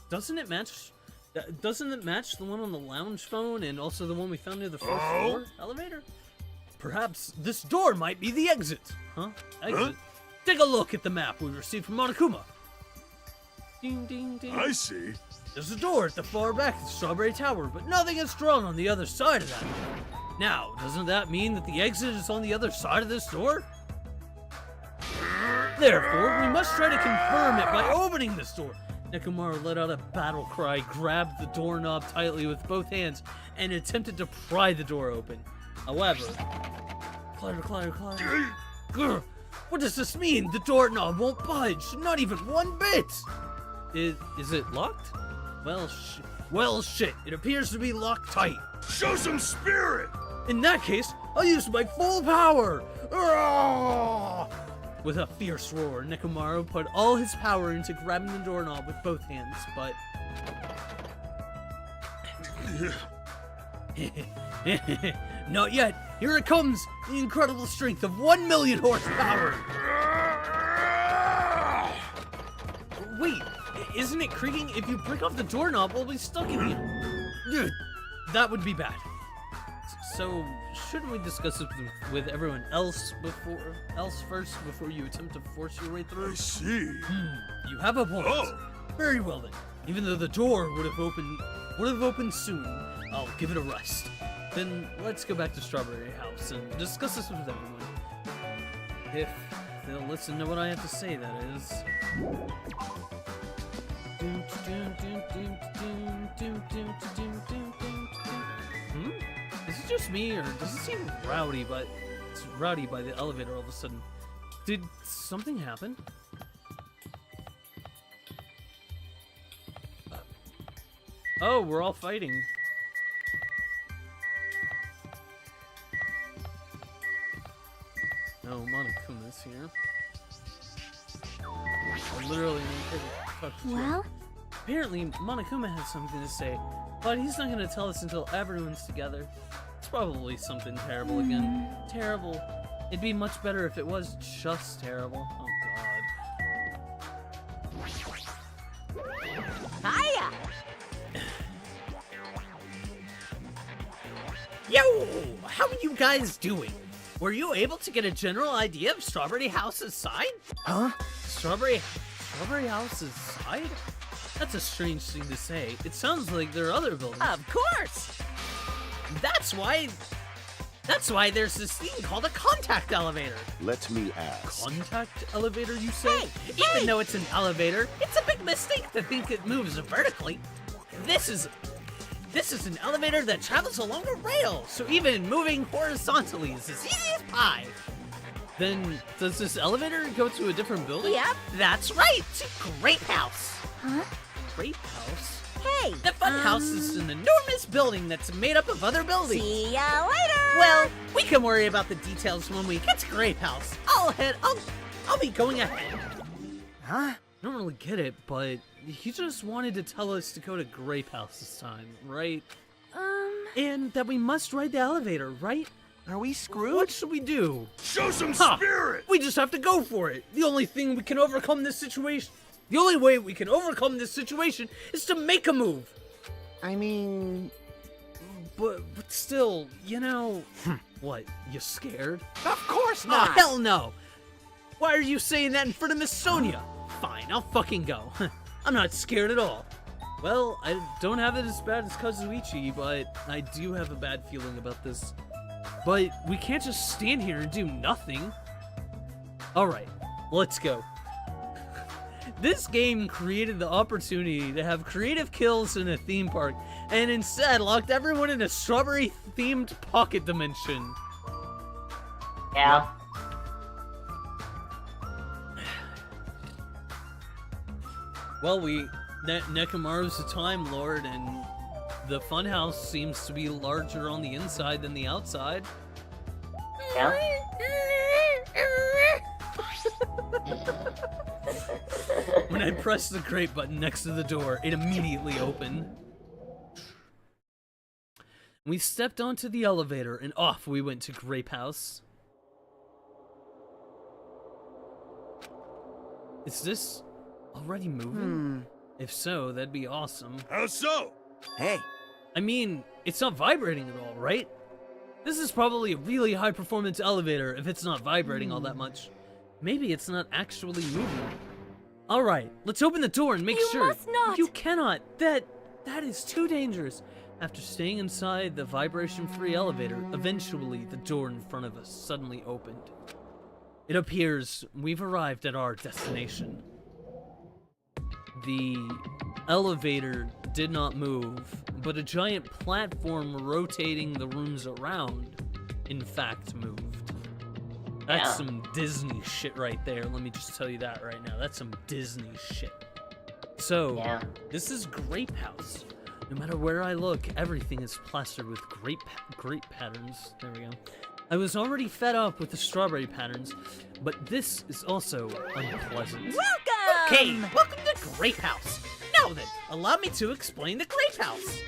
Doesn't it match the one on the lounge phone and also the one we found near the first floor elevator? Perhaps this door might be the exit. Huh? Exit? Huh? Take a look at the map we received from Monokuma. Ding, ding, ding. I see. There's a door at the far back of the Strawberry Tower, but nothing is drawn on the other side of that. Now, doesn't that mean that the exit is on the other side of this door? Therefore, we must try to confirm it by opening this door. Nekomaru let out a battle cry, grabbed the doorknob tightly with both hands, and attempted to pry the door open. However, clatter, clatter, clatter. Grr, what does this mean? The doorknob won't budge, not even one bit. Is it locked? Well, shit. It appears to be locked tight. Show some spirit! In that case, I'll use my full power. Arrgh! With a fierce roar, Nekomaru put all his power into grabbing the doorknob with both hands, but... Not yet. Here it comes. The incredible strength of 1 million horsepower. Wait, isn't it creaking? If you break off the doorknob, we'll be stuck in here. That would be bad. So, shouldn't we discuss this with everyone else first before you attempt to force your way through? I see. You have a point. Oh. Very well then. Even though the door would have opened soon, I'll give it a rest. then let's go back to Strawberry House and discuss this with everyone. If they'll listen to what I have to say, that is. Is it just me, or does it seem rowdy? But it's rowdy by the elevator all of a sudden. Did something happen? Oh, we're all fighting. No, Monokuma's here. I literally talk to Well? Apparently, Monokuma has something to say, but he's not going to tell us until everyone's together. It's probably something terrible again. Terrible. It'd be much better if it was just terrible. Oh, God. Hiya! Yo! How are you guys doing? Were you able to get a general idea of Strawberry House's side? Huh? Strawberry House's side? That's a strange thing to say. It sounds like there are other buildings. Of course! That's why there's this thing called a contact elevator. Let me ask. Contact elevator, you say? Hey, Even though it's an elevator, it's a big mistake to think it moves vertically. This is an elevator that travels along a rail, so even moving horizontally is as easy as pie. Then, does this elevator go to a different building? Yep. That's right, to Grape House. Huh? Grape House? Hey! The Fun House is an enormous building that's made up of other buildings. See ya later! Well, we can worry about the details when we get to Grape House. I'll be going ahead. Huh? I don't really get it, but he just wanted to tell us to go to Grape House this time, right? And that we must ride the elevator, right? Are we screwed? What should we do? Show some Huh. spirit! We just have to go for it. The only way we can overcome this situation is to make a move. I mean... But still, you know... What, you scared? Of course Oh, not! hell no! Why are you saying that in front of Miss Sonia? Fine, I'll fucking go. I'm not scared at all. Well, I don't have it as bad as Kazuichi, but I do have a bad feeling about this. But we can't just stand here and do nothing. Alright, let's go. This game created the opportunity to have creative kills in a theme park, and instead locked everyone in a strawberry-themed pocket dimension. Yeah. Well, Nekomaru's a Time Lord, and the funhouse seems to be larger on the inside than the outside. Yeah. When I pressed the grate button next to the door, it immediately opened. We stepped onto the elevator, and off we went to Grape House. Is this already moving? If so, that'd be awesome. How so? Hey, I mean, it's not vibrating at all, right? This is probably a really high-performance elevator if it's not vibrating all that much. Maybe it's not actually moving. All right, let's open the door and make sure. You must not. You cannot. That is too dangerous. After staying inside the vibration-free elevator, eventually the door in front of us suddenly opened. It appears we've arrived at our destination. The elevator did not move, but a giant platform rotating the rooms around, in fact, moved. That's some Disney shit right there. Let me just tell you that right now. That's some Disney shit. So, this is Grape House. No matter where I look, everything is plastered with grape patterns. There we go. I was already fed up with the strawberry patterns, but this is also unpleasant. Welcome! Okay, welcome to Grape House. Now then, allow me to explain the Grape House.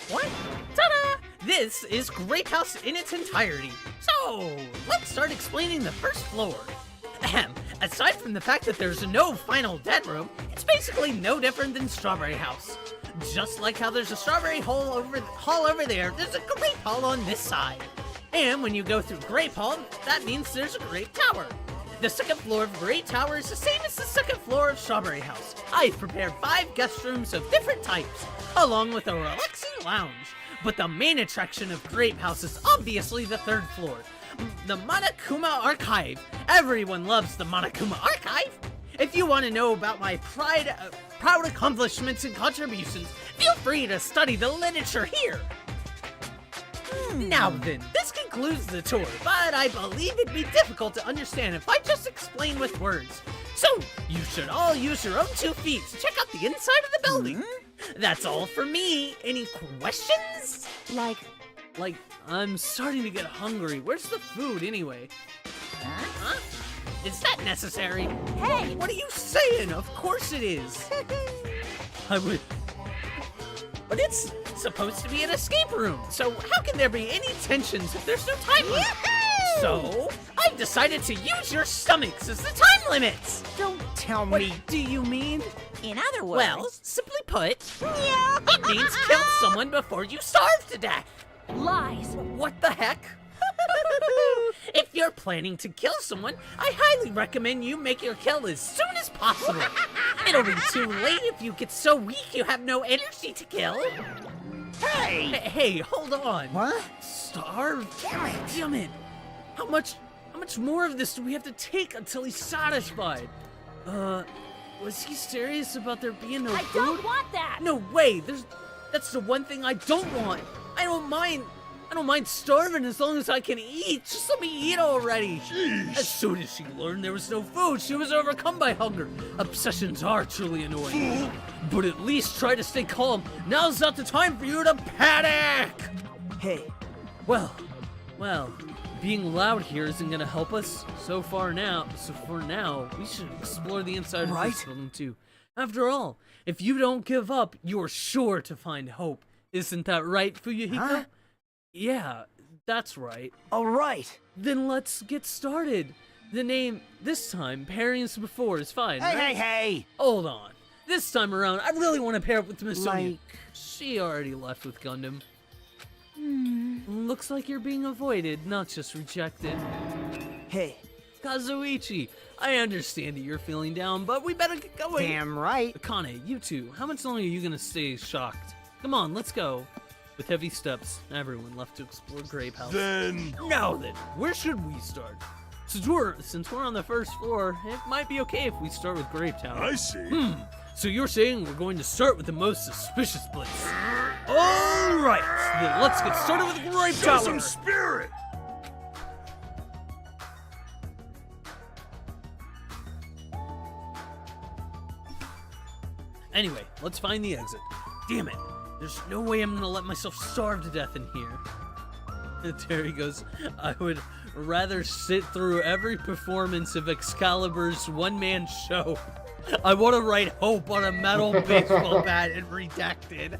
What? Ta-da! This is Grape House in its entirety. So, let's start explaining the first floor. Ahem. Aside from the fact that there's no final dead room, it's basically no different than Strawberry House. Just like how there's a strawberry hall over there, there's a grape hall on this side. And when you go through Grape Hall, that means there's a Grape Tower. The second floor of Grape Tower is the same as the second floor of Strawberry House. I've prepared 5 guest rooms of different types, along with a relaxing lounge. But the main attraction of Grape House is obviously the 3rd floor. The Monokuma Archive. Everyone loves the Monokuma Archive. If you want to know about my proud accomplishments and contributions, feel free to study the literature here. Now then, this concludes the tour, but I believe it'd be difficult to understand if I just explain with words. So, you should all use your own 2 feet to check out the inside of the building. That's all for me. Any questions? Like, I'm starting to get hungry. Where's the food anyway? Huh? Is that necessary? Hey! What are you saying? Of course it is. I would... But it's supposed to be an escape room, so how can there be any tensions if there's no time limit? So, I've decided to use your stomachs as the time limits. Don't tell What me. do you mean? In other words... Well, simply put, it means kill someone before you starve to death. Lies. What the heck? If you're planning to kill someone, I highly recommend you make your kill as soon as possible. It'll be too late if you get so weak you have no energy to kill. Hey, hold on. What? Starve? Damn it. How much more of this do we have to take until he's satisfied? Was he serious about there being no I food? don't want that! No way. That's the one thing I don't want. I don't mind starving as long as I can eat. Just let me eat already. Jeez. As soon as she learned there was no food, she was overcome by hunger. Obsessions are truly annoying. But at least try to stay calm. Now's not the time for you to panic. Hey, Well, being loud here isn't gonna help us. So for now, we should explore the inside of this Right. building too. After all, if you don't give up, you're sure to find hope. Isn't that right, Fuyuhiko? Huh? Yeah, that's right. all right. Then let's get started. The name, this time, pairing as before is fine, Hey, right? hey! Hold on. This time around, I really want to pair up with Miss Sonia. Like- She already left with Gundam. Looks like you're being avoided, not just rejected. Hey, Kazuichi, I understand that you're feeling down, but we better get going. damn right. Akane, you two, how much longer are you gonna stay shocked? Come on, let's go. With heavy steps, everyone left to explore Grape House. Then... Now then, where should we start? Since we're on the 1st floor, it might be okay if we start with Grape Tower. I see. So you're saying we're going to start with the most suspicious place? All right, then let's get started with Grape Show Tower. some spirit! Anyway, let's find the exit. Damn it, there's no way I'm gonna let myself starve to death in here. And Terry goes, I would rather sit through every performance of Excalibur's one-man show. I want to write hope on a metal baseball bat and redacted.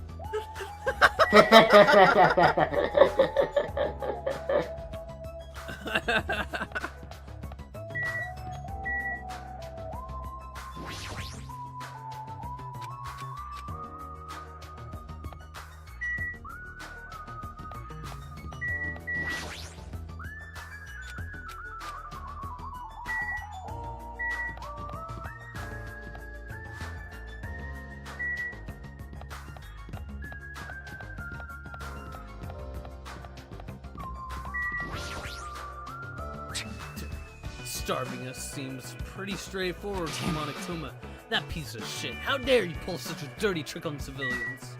Starving us seems pretty straightforward for Monokuma. That piece of shit. How dare you pull such a dirty trick on civilians?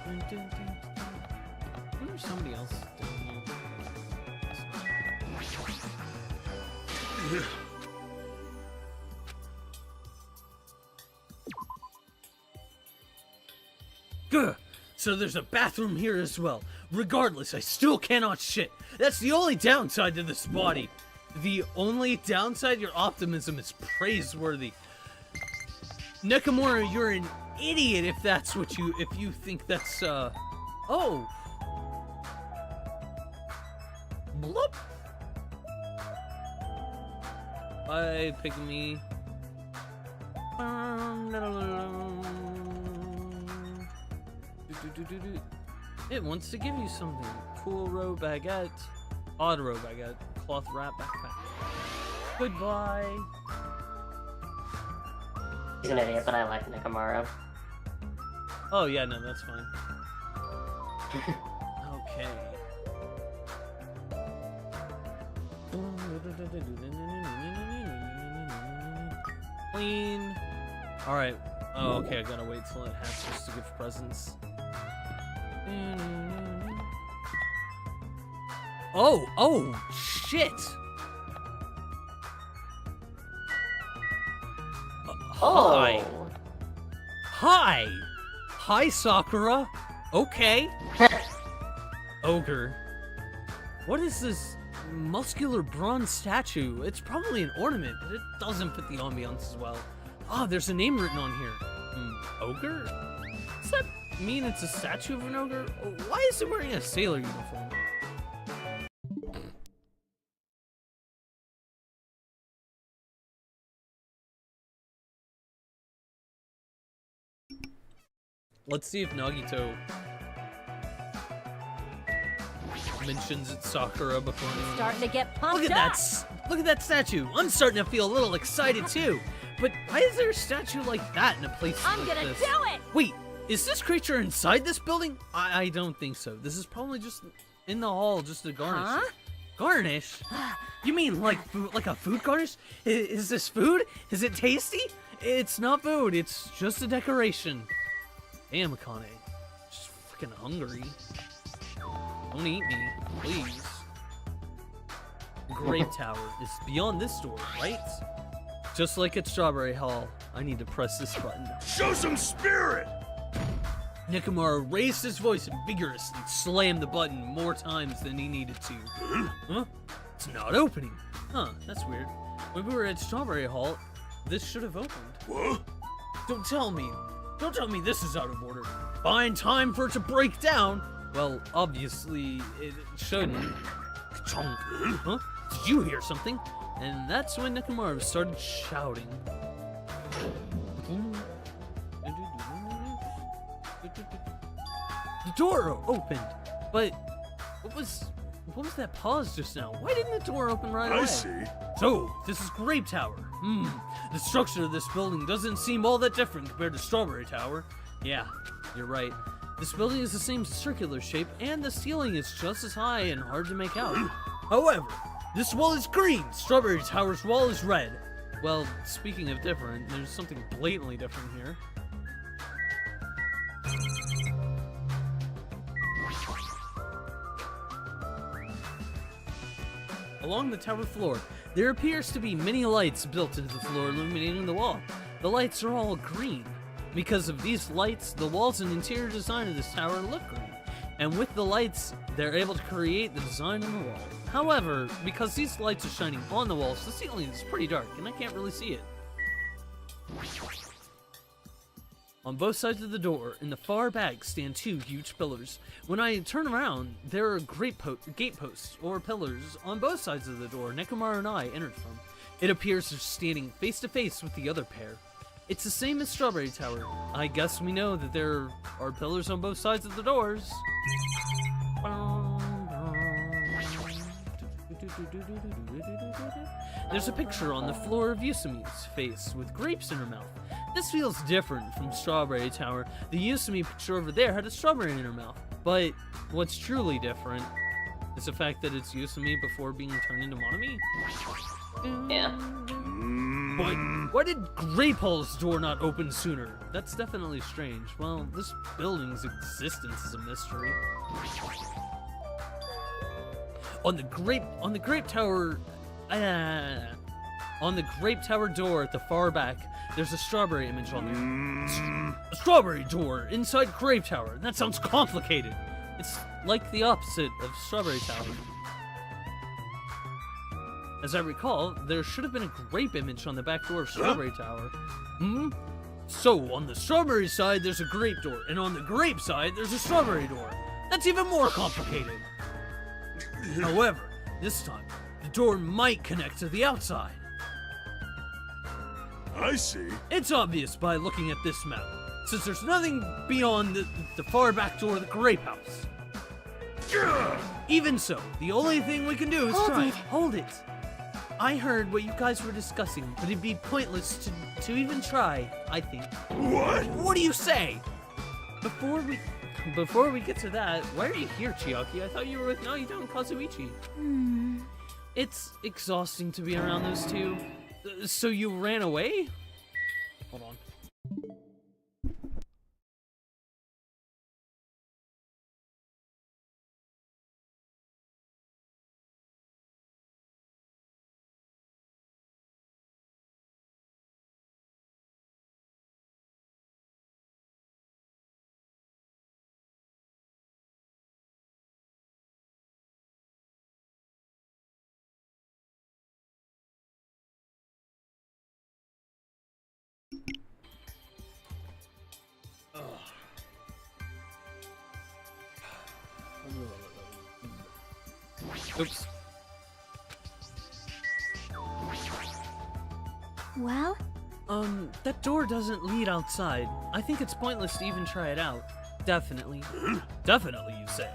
I wonder if somebody else down here. Gah! So there's a bathroom here as well. Regardless, I still cannot shit. That's the only downside to this body. The only downside? Your optimism is praiseworthy. Nakamura, you're an idiot if that's what if you think that's, oh. Bloop. Bye, Pygmy. It wants to give you something. Cool row baguette. Odd row baguette. Cloth wrap backpack. Goodbye. He's an idiot, but I like Nakamura. Oh, yeah, no, that's fine. Okay. Clean. Alright. Oh, okay, I gotta wait till it hatches to give presents. Oh, shit! Hi! Oh. Hi! Hi, Sakura! Okay. Ogre. What is this muscular bronze statue? It's probably an ornament, but it doesn't fit the ambiance as well. Ah, there's a name written on here. Ogre? Does that mean it's a statue of an ogre? Why is it wearing a sailor uniform? Let's see if Nagito mentions it's Sakura before anyone. Starting to get pumped Look up. at that! Look at that statue! I'm starting to feel a little excited too. But why is there a statue like that in a place I'm like gonna this? do it! Wait, is this creature inside this building? I don't think so. This is probably just in the hall, just to garnish. Huh? It. Garnish? You mean like food, like a food garnish? Is this food? Is it tasty? It's not food. It's just a decoration. Damn, Akane. Just freaking hungry. Don't eat me, please. Grape Tower is beyond this door, right? Just like at Strawberry Hall, I need to press this button. Show some spirit! Nekomaru raised his voice and vigorously slammed the button more times than he needed to. Huh? It's not opening. Huh, that's weird. When we were at Strawberry Hall, this should have opened. What? Don't tell me this is out of order. Find time for it to break down. Well, obviously, it shouldn't. Ka-chonk. Huh? Did you hear something? And that's when Nekomaru started shouting. The door opened, but what was that pause just now? Why didn't the door open right away? I see. So, this is Grape Tower. The structure of this building doesn't seem all that different compared to Strawberry Tower. Yeah, you're right. This building is the same circular shape, and the ceiling is just as high and hard to make out. However, this wall is green. Strawberry Tower's wall is red. Well, speaking of different, there's something blatantly different here. Along the tower floor, there appears to be many lights built into the floor illuminating the wall. The lights are all green. Because of these lights, the walls and interior design of this tower look green. And with the lights, they're able to create the design on the wall. However, because these lights are shining on the walls, the ceiling is pretty dark and I can't really see it. On both sides of the door, in the far back, stand two huge pillars. When I turn around, there are gate posts, or pillars, on both sides of the door Nekomaru and I entered from. It appears they're standing face to face with the other pair. It's the same as Strawberry Tower. I guess we know that there are pillars on both sides of the doors. There's a picture on the floor of Yusumi's face with grapes in her mouth. This feels different from Strawberry Tower. The Yusumi picture over there had a strawberry in her mouth. But what's truly different is the fact that it's Yusumi before being turned into Monami. Yeah. But why did Grape Hall's door not open sooner? That's definitely strange. Well, this building's existence is a mystery. On the Grape Tower door at the far back, there's a strawberry image on there. A strawberry door inside Grape Tower. That sounds complicated. It's like the opposite of Strawberry Tower. As I recall, there should have been a grape image on the back door of Strawberry Tower. So, on the strawberry side, there's a grape door, and on the grape side, there's a strawberry door. That's even more complicated. However, this time, the door might connect to the outside. I see. It's obvious by looking at this map, since there's nothing beyond the far back door of the grape house. Even so, the only thing we can do is Hold it. I heard what you guys were discussing, but it'd be pointless to even try, I think. What? What do you say? Before we get to that, why are you here, Chiaki? I thought you were with Nagito and Kazuichi. It's exhausting to be around those two. So you ran away? Hold on. Oops. Well, That door doesn't lead outside. I think it's pointless to even try it out. Definitely. Definitely, you say.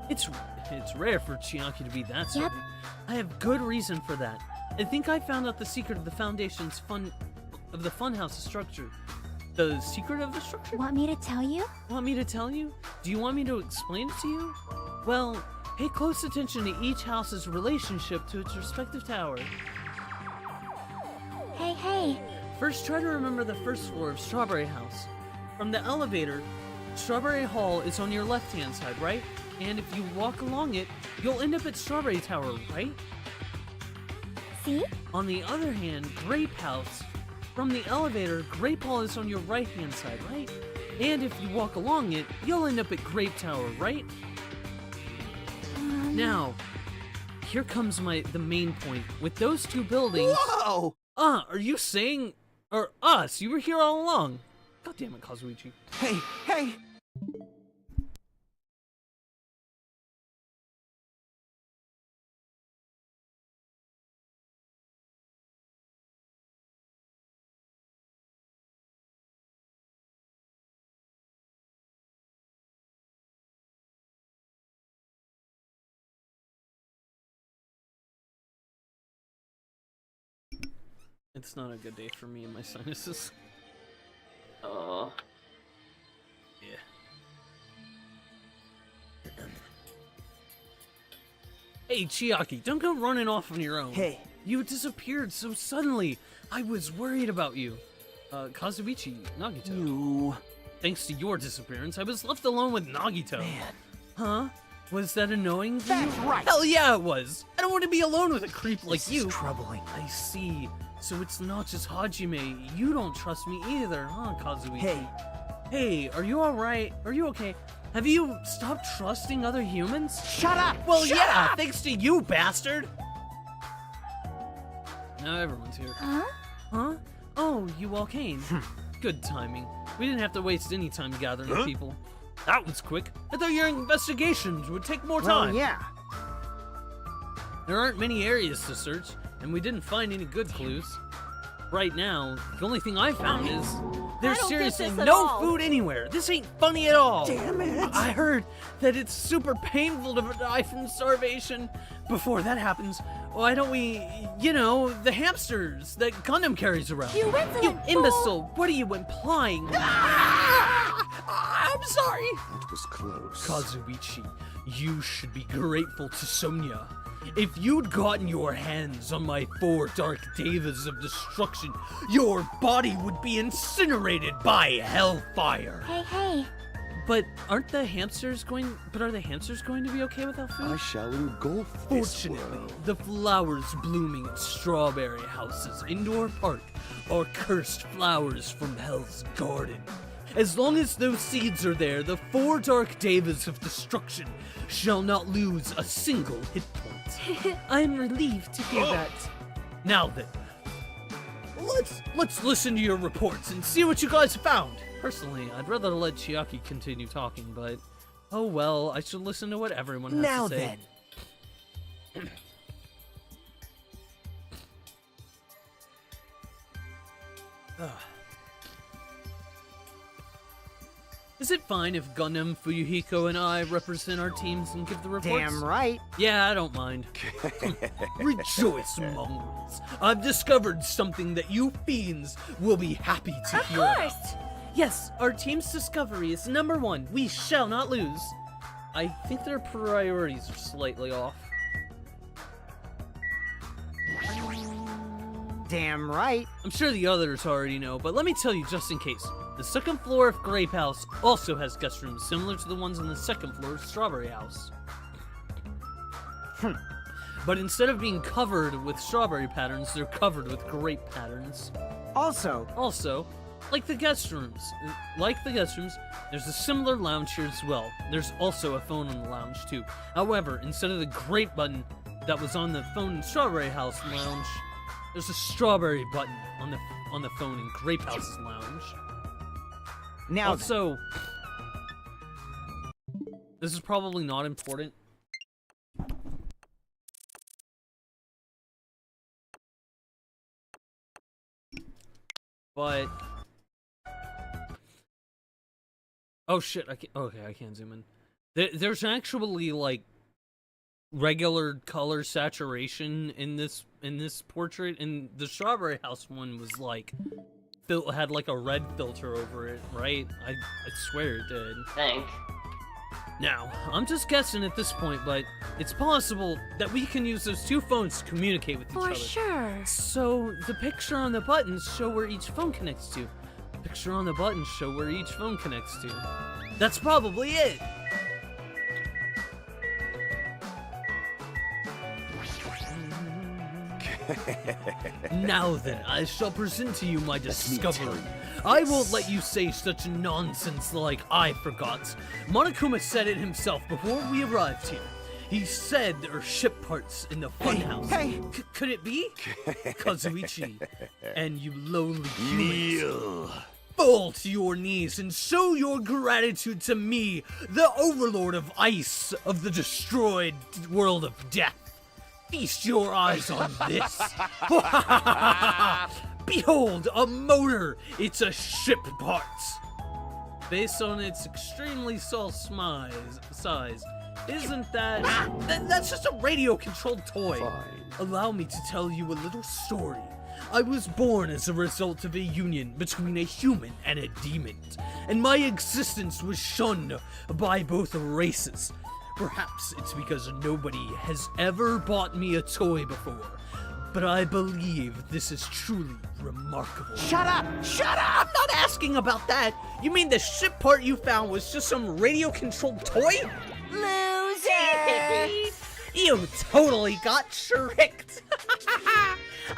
It's rare for Chiaki to be that certain. I have good reason for that. I think I found out the secret of the Foundation's funhouse structure. The secret of the structure? want me to tell you? Want me to tell you? Do you want me to explain it to you? Well, pay close attention to each house's relationship to its respective tower. Hey. First, try to remember the first floor of Strawberry House. From the elevator, Strawberry Hall is on your left-hand side, right? And if you walk along it, you'll end up at Strawberry Tower, right? See? On the other hand, Grape House. From the elevator, Grape Hall is on your right-hand side, right? And if you walk along it, you'll end up at Grape Tower, right? Now, here comes the main point. With those two buildings... Whoa! Are you saying... Or us? You were here all along. God damn it, Kazuichi. Hey! It's not a good day for me and my sinuses. Oh. Yeah. Hey, Chiaki, don't go running off on your own. Hey. You disappeared so suddenly. I was worried about you. Kazuichi, Nagito. You... Thanks to your disappearance, I was left alone with Nagito. Man. Huh? Was that annoying for you? That's right! Hell yeah, it was. I don't want to be alone with a creep like This you. is troubling. I see. So it's not just Hajime. You don't trust me either, huh, Kazuichi? Hey, are you alright? Are you okay? Have you stopped trusting other humans? Shut up! Well, Shut yeah, up! thanks to you, bastard! Now everyone's here. Huh? Huh? Oh, you all came. Good timing. We didn't have to waste any time gathering people. That was quick. I thought your investigations would take more time. Well, yeah. There aren't many areas to search, and we didn't find any good clues. Right now, the only thing I found is there's don't get seriously this at no all. food anywhere. This ain't funny at all. Damn it! I heard that it's super painful to die from starvation. Before that happens, why don't we, the hamsters that Gundam carries around? You insolent You fool! imbecile! What are you implying? I'm sorry. It was close. Kazuichi, you should be grateful to Sonya. If you'd gotten your hands on my 4 Dark Devas of Destruction, your body would be incinerated by hellfire. Hey. But are the hamsters going to be okay without food? I shall engulf this Fortunately, world. the flowers blooming at Strawberry House's indoor park are cursed flowers from Hell's Garden. As long as those seeds are there, the 4 Dark Devas of Destruction shall not lose a single hit point. I'm relieved to hear that. Now then, let's listen to your reports and see what you guys found. Personally, I'd rather let Chiaki continue talking, but oh well, I should listen to what everyone has Now to say. then. Is it fine if Gundam, Fuyuhiko, and I represent our teams and give the reports? Damn right. Yeah, I don't mind. Rejoice, mongrels. I've discovered something that you fiends will be happy to Of hear about. course. Yes, our team's discovery is #1. We shall not lose. I think their priorities are slightly off. Damn right. I'm sure the others already know, but let me tell you just in case. The second floor of Grape House also has guest rooms similar to the ones on the second floor of Strawberry House. But instead of being covered with strawberry patterns, they're covered with grape patterns. Also, like the guest rooms, there's a similar lounge here as well. There's also a phone on the lounge too. However, instead of the grape button that was on the phone in Strawberry House lounge, there's a strawberry button on the phone in Grape House's lounge. now Also, this is probably not important. But oh shit! I can't zoom in. There's actually like regular color saturation in this portrait, and the Strawberry House one was like had like a red filter over it, right? I swear it did. Thank. Now, I'm just guessing at this point, but it's possible that we can use those two phones to communicate with each other. For sure. So, the picture on the buttons show where each phone connects to. The picture on the buttons show where each phone connects to. That's probably it! Now then, I shall present to you my discovery. I won't let you say such nonsense like I forgot. Monokuma said it himself before we arrived here. He said there are ship parts in the funhouse. Hey! Could it be? Kazuichi, and you lowly humans. Fall to your knees and show your gratitude to me, the overlord of ice of the destroyed world of death. Feast your eyes on this. Behold, a motor. It's a ship part. Based on its extremely small size, isn't that's just a radio-controlled toy. Fine. Allow me to tell you a little story. I was born as a result of a union between a human and a demon, and my existence was shunned by both races. Perhaps it's because nobody has ever bought me a toy before, but I believe this is truly remarkable. Shut up! Shut up! I'm not asking about that. You mean the ship part you found was just some radio-controlled toy? Loser! You totally got tricked.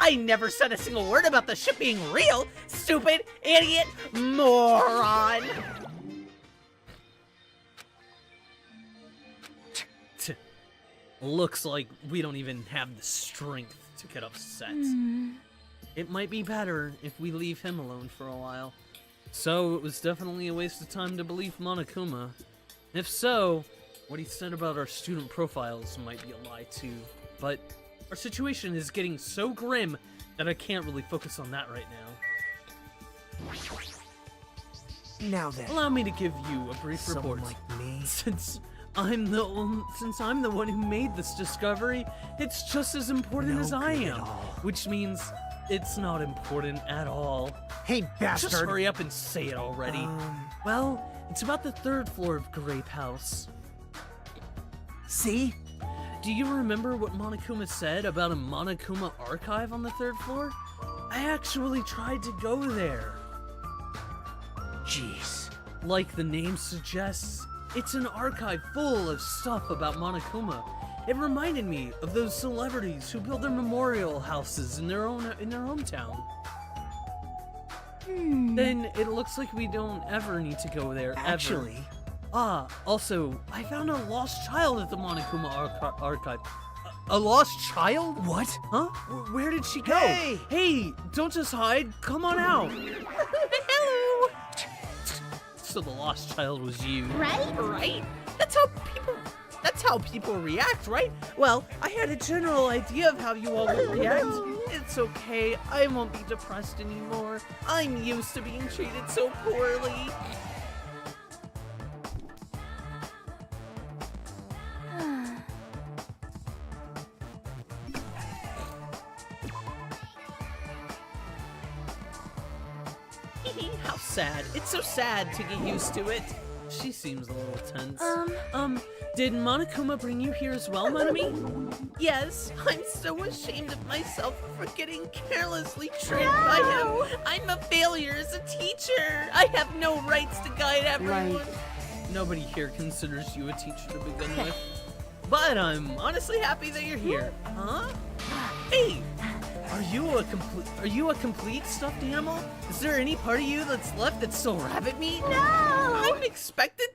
I never said a single word about the ship being real, stupid, idiot, moron. Looks like we don't even have the strength to get upset. It might be better if we leave him alone for a while. So, it was definitely a waste of time to believe Monokuma. If so, what he said about our student profiles might be a lie too. But our situation is getting so grim that I can't really focus on that right now. Now then, Allow me to give you a brief someone report. like me. Since I'm the one who made this discovery, it's just as important as I good at am. all. Which means it's not important at all. Hey, bastard! Just hurry up and say it already. Well, it's about the 3rd floor of Grape House. See? Do you remember what Monokuma said about a Monokuma archive on the 3rd floor? I actually tried to go there. Jeez. Like the name suggests, it's an archive full of stuff about Monokuma. It reminded me of those celebrities who build their memorial houses in their hometown. Then it looks like we don't ever need to go there, Actually, ever. Also, I found a lost child at the Monokuma archive. A lost child? what? Huh? Where did she go? Hey! Hey, don't just hide. Come on out. Hello. So the lost child was you. Right? That's how people react, right? Well, I had a general idea of how you all would react. It's okay. I won't be depressed anymore. I'm used to being treated so poorly. How sad. It's so sad to get used to it. She seems a little tense. Did Monokuma bring you here as well, Monami? Yes, I'm so ashamed of myself for getting carelessly trained by him. I'm a failure as a teacher. I have no rights to guide everyone. Nobody here considers you a teacher to begin with. But I'm honestly happy that you're here. Huh? Hey! Are you a complete stuffed animal? Is there any part of you that's left that's still rabbit meat? No! I'm expected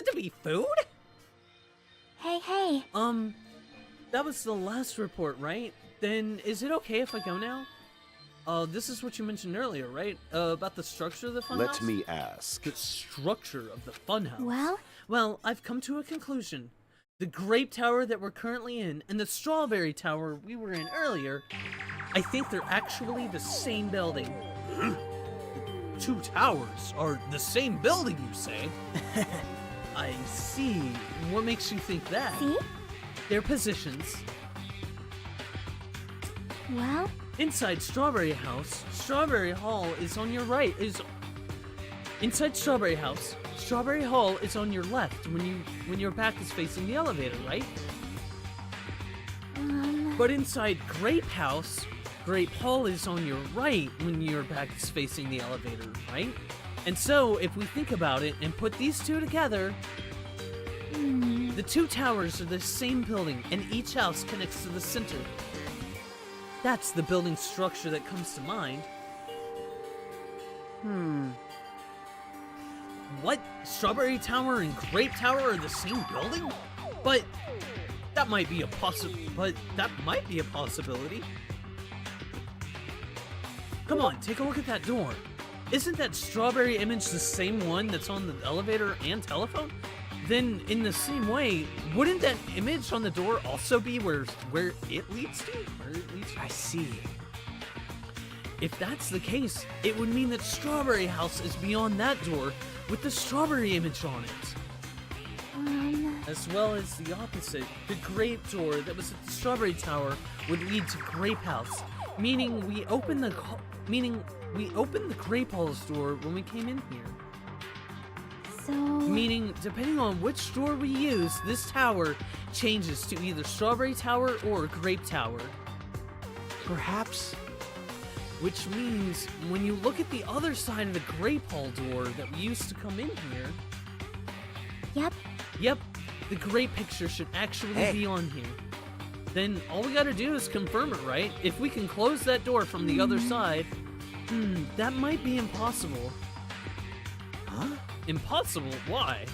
to be food? Hey. That was the last report, right? Then is it okay if I go now? This is what you mentioned earlier, right? About the structure of the funhouse? Let me ask. The structure of the funhouse. Well? Well, I've come to a conclusion. The grape tower that we're currently in and the strawberry tower we were in earlier, I think they're actually the same building. Two towers are the same building, you say? I see. What makes you think that? See? Their positions. Well? Inside Strawberry House, Strawberry Hall is on your right. Inside Strawberry House, Strawberry Hall is on your left when your back is facing the elevator, right? But inside Grape House, Grape Hall is on your right when your back is facing the elevator, right? And so, if we think about it and put these two together, the two towers are the same building and each house connects to the center. That's the building structure that comes to mind. What? Strawberry Tower and Grape Tower are the same building? But that might be a possibility. Come on, take a look at that door. Isn't that strawberry image the same one that's on the elevator and telephone? Then, in the same way, wouldn't that image on the door also be where it leads to? I see. If that's the case, it would mean that Strawberry House is beyond that door with the strawberry image on it. As well as the opposite, the grape door that was at the Strawberry Tower would lead to Grape House, meaning we opened the Grape Hall's door when we came in here. So... Meaning, depending on which door we use, this tower changes to either Strawberry Tower or Grape Tower. Perhaps. Which means, when you look at the other side of the Grape Hall door that we used to come in here... Yep, the grape picture should actually be on here. Then all we gotta do is confirm it, right? If we can close that door from the other side, that might be impossible. Huh? Impossible? Why?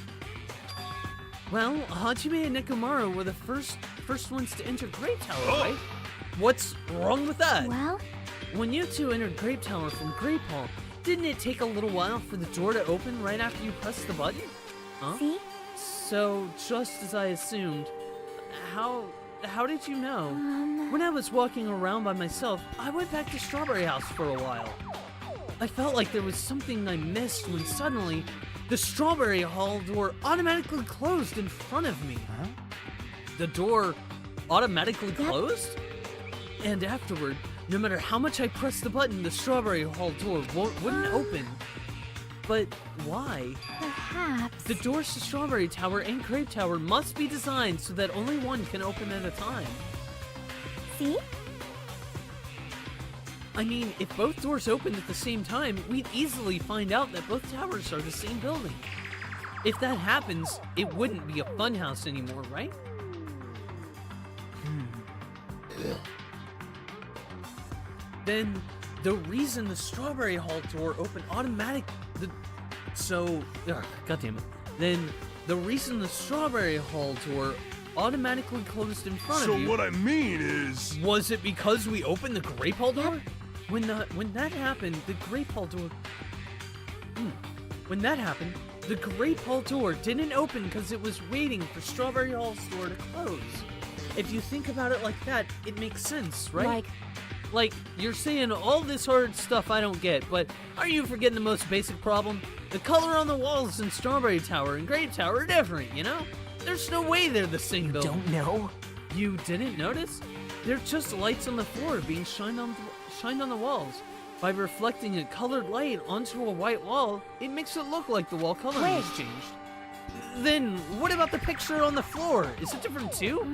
Well, Hajime and Nekomaru were the first ones to enter Grape Tower, right? What's wrong with that? Well? When you two entered Grape Tower from Grape Hall, didn't it take a little while for the door to open right after you pressed the button? Huh? See? So, just as I assumed, how did you know? When I was walking around by myself, I went back to Strawberry House for a while. I felt like there was something I missed when suddenly, the Strawberry Hall door automatically closed in front of me. Huh? The door automatically closed? And afterward, no matter how much I pressed the button, the Strawberry Hall door wouldn't open. But why? Perhaps. The doors to Strawberry Tower and Grape Tower must be designed so that only one can open at a time. See? I mean, if both doors opened at the same time, we'd easily find out that both towers are the same building. If that happens, it wouldn't be a funhouse anymore, right? Then, the reason the Strawberry Hall door opened Then, the reason the Strawberry Hall door automatically closed in front of you... So what I mean is... Was it because we opened the Grape Hall door? When that happened, the Grape Hall door... When that happened, the Grape Hall door didn't open because it was waiting for Strawberry Hall's door to close. If you think about it like that, it makes sense, right? Like, you're saying all this hard stuff I don't get, but are you forgetting the most basic problem? The color on the walls in Strawberry Tower and Grape Tower are different, you know? There's no way they're the same building. Don't know? You didn't notice? They're just lights on the floor being shined on the walls. By reflecting a colored light onto a white wall, it makes it look like the wall color has changed. Then, what about the picture on the floor? Is it different too?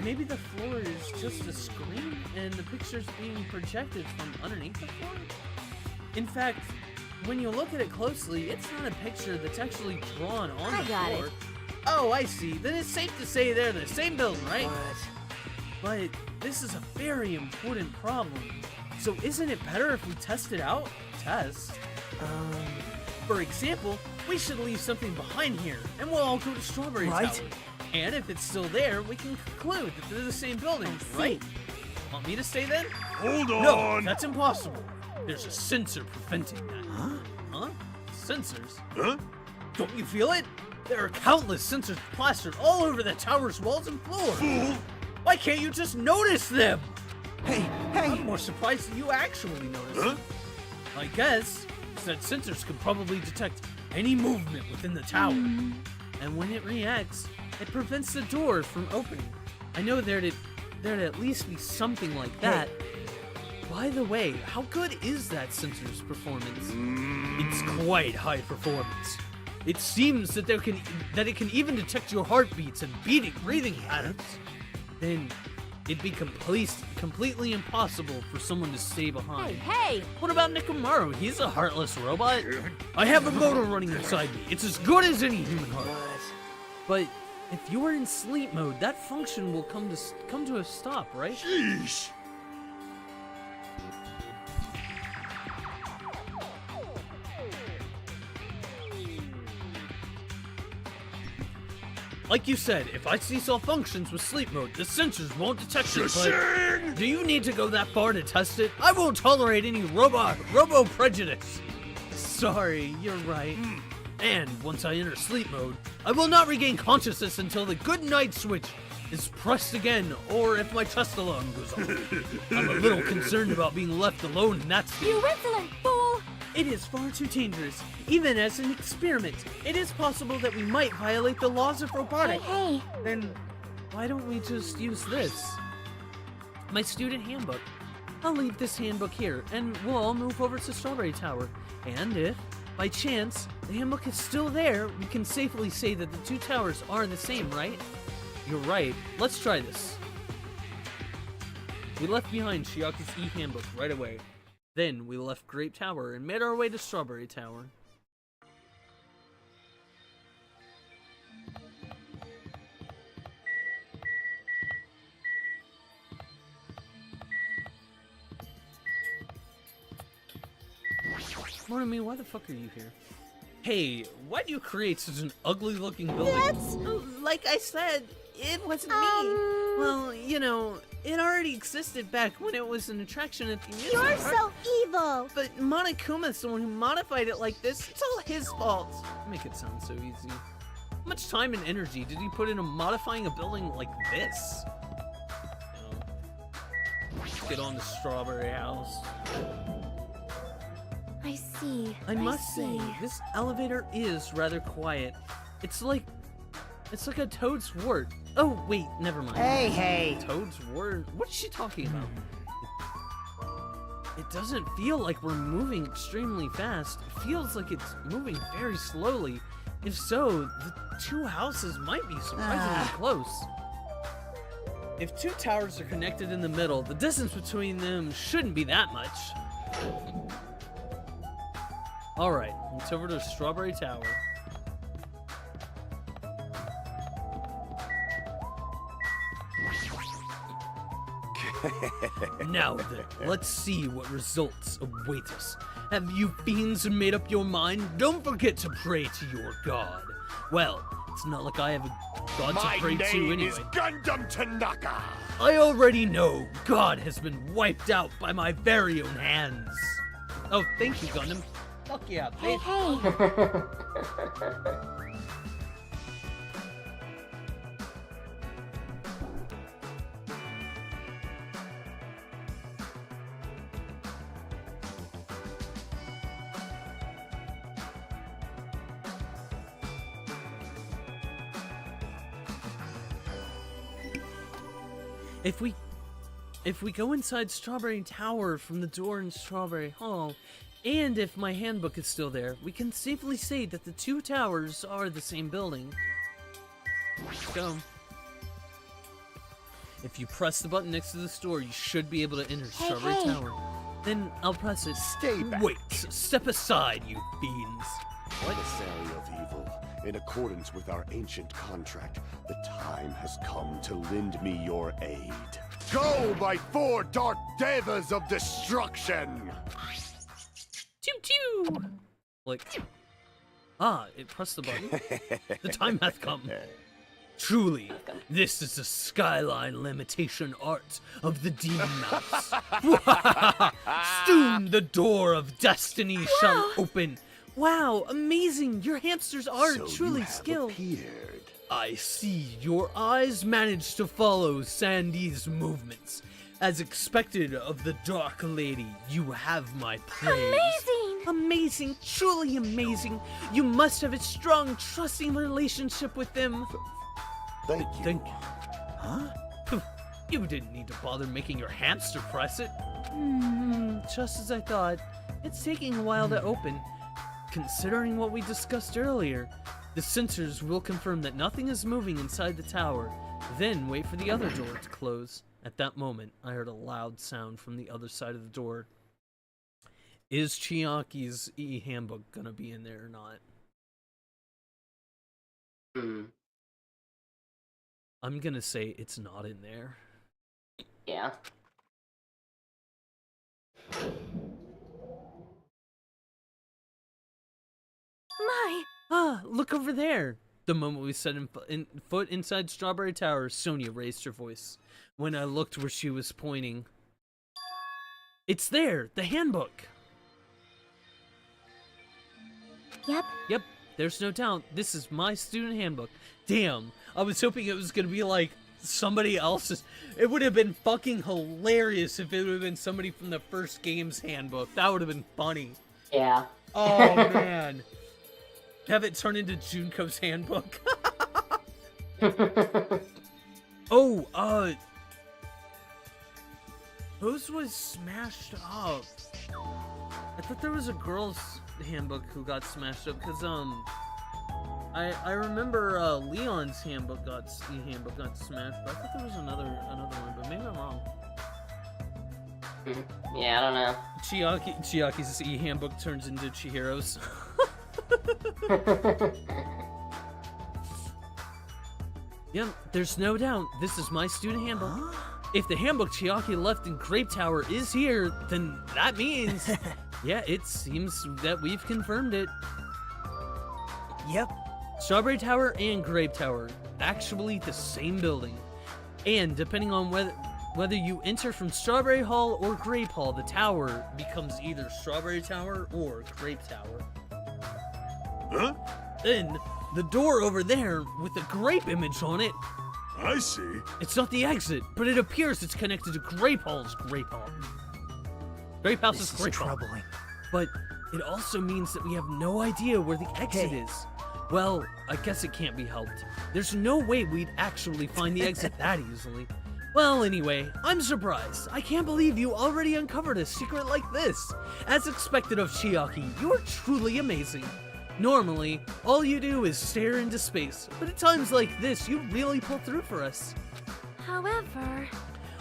Maybe the floor is just a screen and the picture's being projected from underneath the floor? In fact, when you look at it closely, it's not a picture that's actually drawn on the floor. Oh, I see. Then it's safe to say they're the same building, right? But this is a very important problem. So isn't it better if we test it out? For example, we should leave something behind here, and we'll all go to Strawberry Tower. And if it's still there, we can conclude that they're the same building, right? Want me to stay then? Hold on! No, that's impossible. There's a sensor preventing that. Huh? Sensors? Huh? Don't you feel it? There are countless sensors plastered all over the tower's walls and floor. Fool! Why can't you just notice them? Hey, I'm more surprised that you actually noticed them. I guess that sensors can probably detect any movement within the tower. And when it reacts, it prevents the door from opening. I know there'd at least be something like that. By the way, how good is that sensor's performance? It's quite high performance. It seems that it can even detect your heartbeats and breathing patterns. Then it'd be completely impossible for someone to stay behind. Hey! What about Nikomaru? He's a heartless robot. I have a motor running inside me. It's as good as any human heart. But if you are in sleep mode, that function will come to a stop, right? Sheesh! Like you said, if I cease all functions with sleep mode, the sensors won't detect it, but Shing! do you need to go that far to test it? I won't tolerate any robo prejudice. Sorry, you're right. And once I enter sleep mode, I will not regain consciousness until the good night switch is pressed again, or if my chest alarm goes off. I'm a little concerned about being left alone in that state. You insolent fool! It is far too dangerous. Even as an experiment, it is possible that we might violate the laws of robotics. Hey! Then why don't we just use this? My student handbook. I'll leave this handbook here, and we'll all move over to Strawberry Tower. And if, by chance, the handbook is still there, we can safely say that the two towers are the same, right? You're right. Let's try this. We left behind Chiaki's e-handbook right away. Then we left Grape Tower and made our way to Strawberry Tower. Morimi, why the fuck are you here? Hey, why do you create such an ugly looking building? That's... Like I said, it wasn't me. Well, you know, it already existed back when it was an attraction at the amusement You're park. so evil! But Monokuma's the one who modified it like this. It's all his fault. Make it sound so easy. How much time and energy did he put into modifying a building like this? Let's get on to Strawberry House. I see. I must say, this elevator is rather quiet. It's like a toad's wart. Oh, wait, never mind. Hey! Toad's wart? What is she talking about? It doesn't feel like we're moving extremely fast. It feels like it's moving very slowly. If so, the two houses might be surprisingly close. If two towers are connected in the middle, the distance between them shouldn't be that much. Alright, it's over to Strawberry Tower. Now then, let's see what results await us. Have you fiends made up your mind? Don't forget to pray to your god. Well, it's not like I have a god to pray to anyway. is Gundam Tanaka! I already know God has been wiped out by my very own hands. Oh, thank you, Gundam. Fuck yeah, Hey, babe. hey! if we go inside Strawberry Tower from the door in Strawberry Hall, and if my handbook is still there, we can safely say that the two towers are the same building. Let's go. If you press the button next to the store, you should be able to enter Strawberry hey. Tower. Then I'll press it. Stay back. Wait, step aside, you fiends. Emissary of evil, in accordance with our ancient contract, the time has come to lend me your aid. Go, my four dark devas of destruction! Choo choo! Like, it pressed the button. The time hath come. Truly, this is the skyline limitation art of the demon mouse. Soon the door of destiny shall open. Wow, amazing! Your hamsters are So truly you have skilled. appeared. I see your eyes managed to follow Sandy's movements. As expected of the Dark Lady, you have my praise. Amazing! Amazing, truly amazing. You must have a strong, trusting relationship with them. Thank you. Huh? You didn't need to bother making your hamster press it. Just as I thought. It's taking a while to open. Considering what we discussed earlier, the sensors will confirm that nothing is moving inside the tower, then wait for the other door to close. At that moment, I heard a loud sound from the other side of the door. Is Chiaki's e-handbook gonna be in there or not? I'm gonna say it's not in there. Yeah. My, Look over there! The moment we set foot inside Strawberry Tower, Sonia raised her voice. When I looked where she was pointing, it's there! The handbook! Yep, there's no doubt. This is my student handbook. Damn, I was hoping it was gonna be like somebody else's. It would have been fucking hilarious if it would have been somebody from the first game's handbook. That would have been funny. Yeah. Oh, man. Have it turn into Junko's handbook. Whose was smashed up? I thought there was a girl's handbook who got smashed up, because, I remember, Leon's handbook got smashed, but I thought there was another one, but maybe I'm wrong. Yeah, I don't know. Chiaki's e-handbook turns into Chihiro's. Yeah, there's no doubt. This is my student handbook. If the handbook Chiaki left in Grape Tower is here, then that means... yeah, it seems that we've confirmed it. Yep. Strawberry Tower and Grape Tower, actually the same building. And depending on whether you enter from Strawberry Hall or Grape Hall, the tower becomes either Strawberry Tower or Grape Tower. Huh? Then, the door over there with the grape image on it, I see. it's not the exit, but it appears it's connected to Grape Hall's Grape Hall. Grape House's This is Grape Hall. troubling. But it also means that we have no idea where the exit Hey. is. Well, I guess it can't be helped. There's no way we'd actually find the exit that easily. Well, anyway, I'm surprised. I can't believe you already uncovered a secret like this. As expected of Chiaki, you're truly amazing. Normally, all you do is stare into space, but at times like this, you really pull through for us. however,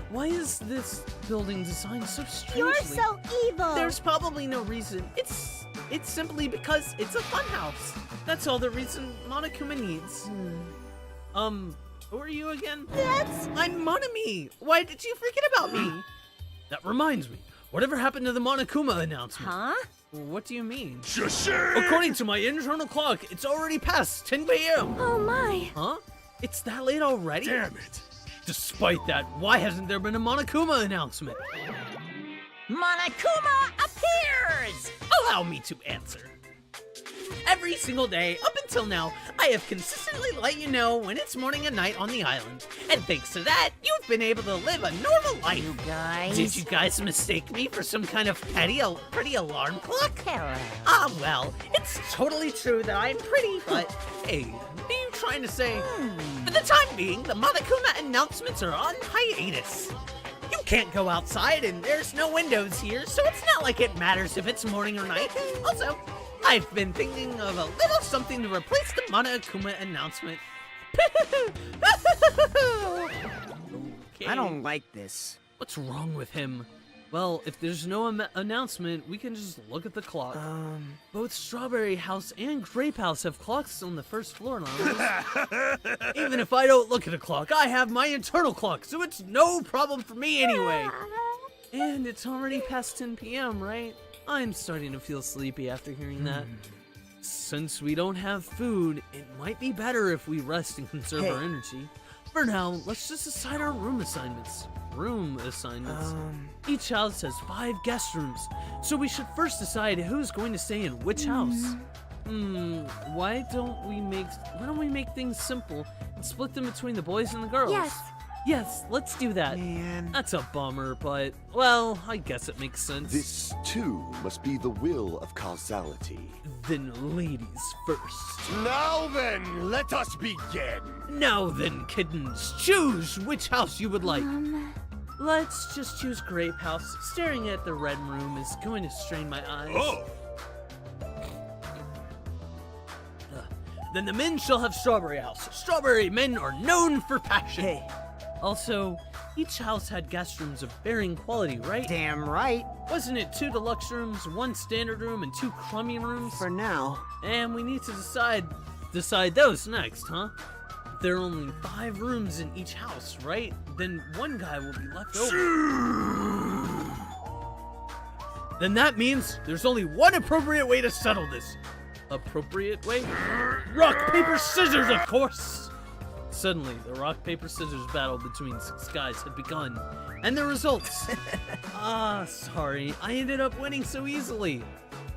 Why is this building designed so strangely? you're so evil. There's probably no reason. It's simply because it's a funhouse. That's all the reason Monokuma needs. Who are you again? I'm Monami. Why did you forget about me? That reminds me. Whatever happened to the Monokuma announcement? Huh? What do you mean? Shashir! According to my internal clock, it's already past 10 p.m. Oh my. Huh? It's that late already? Damn it! Despite that, why hasn't there been a Monokuma announcement? Monokuma appears! Allow me to answer. Every single day, up until now, I have consistently let you know when it's morning and night on the island. And thanks to that, you've been able to live a normal life. You guys. Did you guys mistake me for some kind of pretty alarm clock? Hello. Ah, well, it's totally true that I'm pretty, but hey, what are you trying to say? For the time being, the Monokuma announcements are on hiatus. You can't go outside, and there's no windows here, so it's not like it matters if it's morning or night. Also, I've been thinking of a little something to replace the Mana Akuma announcement. Okay. I don't like this. What's wrong with him? Well, if there's no announcement, we can just look at the clock. Both Strawberry House and Grape House have clocks on the first floor now. Even if I don't look at a clock, I have my internal clock, so it's no problem for me anyway. And it's already past 10 p.m., right? I'm starting to feel sleepy after hearing that. Since we don't have food, it might be better if we rest and conserve our energy. For now, let's just decide our room assignments. Each house has 5 guest rooms, so we should first decide who's going to stay in which house. Why don't we make things simple and split them between the boys and the girls? Yes, let's do that. Man. That's a bummer, but, well, I guess it makes sense. This, too, must be the will of causality. Then ladies first. Now then, let us begin! Now then, kittens, choose which house you would like. Let's just choose Grape House. Staring at the red room is going to strain my eyes. Oh! Then the men shall have Strawberry House. Strawberry men are known for passion. Hey. Also, each house had guest rooms of varying quality, right? Damn right. Wasn't it 2 deluxe rooms, 1 standard room, and 2 crummy rooms? For now. And we need to decide those next, huh? There are only 5 rooms in each house, right? Then 1 guy will be left over. Then that means there's only 1 appropriate way to settle this. Appropriate way? Rock, paper, scissors, of course! Suddenly, the rock, paper, scissors battle between 6 guys had begun, and the results. Sorry, I ended up winning so easily.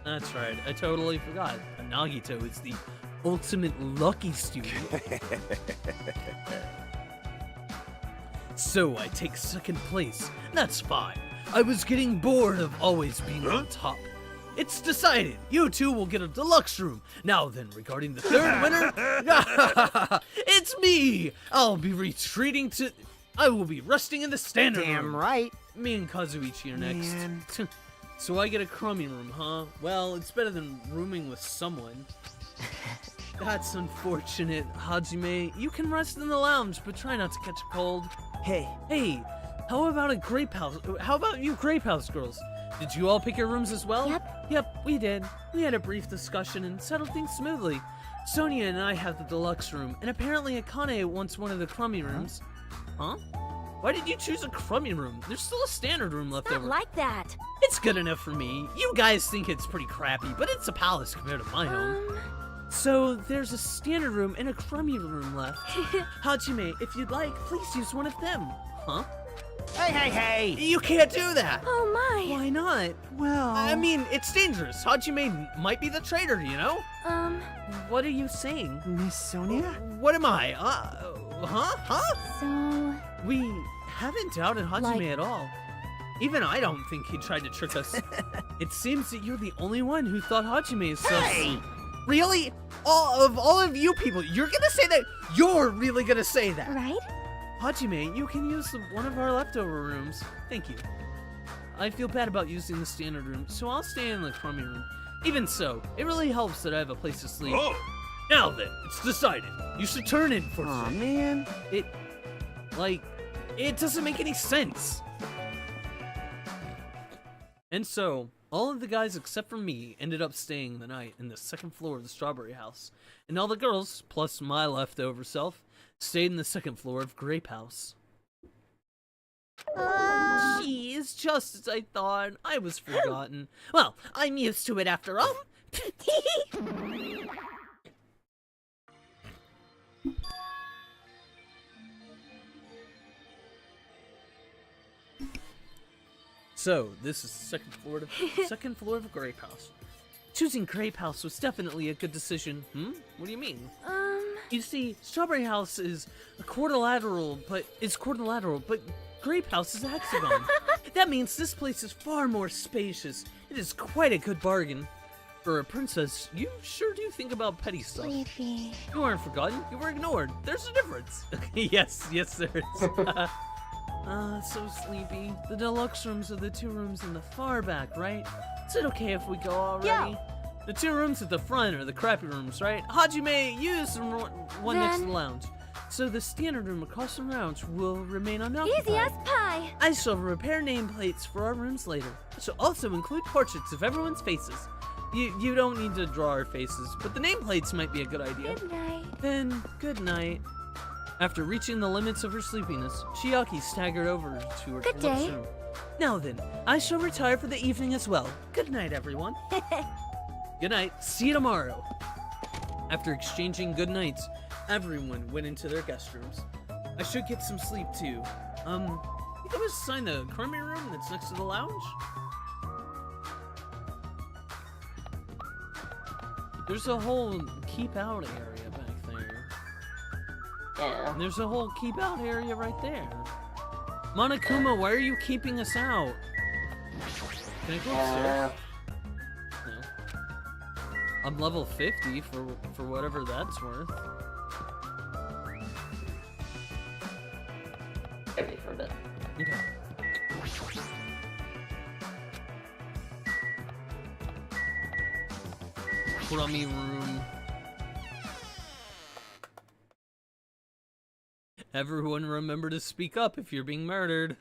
That's right, I totally forgot. Nagito is the ultimate lucky student. So I take 2nd place. That's fine. I was getting bored of always being on top. It's decided. You 2 will get a deluxe room. Now then, regarding the 3rd winner, it's me. I will be resting in the standard room. Damn right. Me and Kazuichi are next. Man. So I get a crummy room, huh? Well, it's better than rooming with someone. That's unfortunate, Hajime. You can rest in the lounge, but try not to catch a cold. Hey. Hey, how about a Grape House? How about you Grape House girls? Did you all pick your rooms as well? Yep, we did. We had a brief discussion and settled things smoothly. Sonia and I have the deluxe room, and apparently Akane wants one of the crummy rooms. Huh? Why did you choose a crummy room? There's still a standard room left over. Not like that. It's good enough for me. You guys think it's pretty crappy, but it's a palace compared to my home. So there's a standard room and a crummy room left. Hajime, if you'd like, please use one of them. Huh? Hey! You can't do that! Oh my. Why not? Well... I mean, it's dangerous. Hajime might be the traitor, you know? What are you saying? Miss Sonia? What am I? Huh? So... We haven't doubted Hajime at all. Even I don't think he tried to trick us. It seems that you're the only one who thought Hajime is so... Hey! Really? All of you people, you're gonna say that? You're really gonna say that? Right? Hajime, you can use one of our leftover rooms. Thank you. I feel bad about using the standard room, so I'll stay in the crummy room. Even so, it really helps that I have a place to sleep. Oh! Now then, it's decided. You should turn in for Aw, man. It doesn't make any sense. And so, all of the guys except for me ended up staying the night in the 2nd floor of the Strawberry House. And all the girls, plus my leftover self, stayed in the 2nd floor of Grape House. Jeez, just as I thought. I was forgotten. Well, I'm used to it after all. So, this is the 2nd floor of Grape House. Choosing Grape House was definitely a good decision. What do you mean? You see, Strawberry House is quadrilateral, but Grape House is a hexagon. That means this place is far more spacious. It is quite a good bargain. For a princess, you sure do think about petty stuff. Sleepy. You weren't forgotten, you were ignored. There's a difference. Yes, there is. So sleepy. The deluxe rooms are the 2 rooms in the far back, right? Is it okay if we go already? Yeah. The 2 rooms at the front are the crappy rooms, right? Hajime, use the one next to the Then- lounge. So the standard room across from the lounge will remain unoccupied. Easy as pie. I shall repair nameplates for our rooms later. I shall also include portraits of everyone's faces. You don't need to draw our faces, but the nameplates might be a good idea. Good night. Then, good night. After reaching the limits of her sleepiness, Chiaki staggered over to her Good deluxe day. room. Now then, I shall retire for the evening as well. Good night, everyone. Good night. See you tomorrow. After exchanging good nights, everyone went into their guest rooms. I should get some sleep too. I think I was assigned the crummy room that's next to the lounge. There's a whole keep out area back there. Yeah. And there's a whole keep out area right there. Monokuma, why are you keeping us out? Can I go upstairs? No. I'm level 50 for whatever that's worth. Could be for a bit. Okay. Crummy room. Everyone remember to speak up if you're being murdered.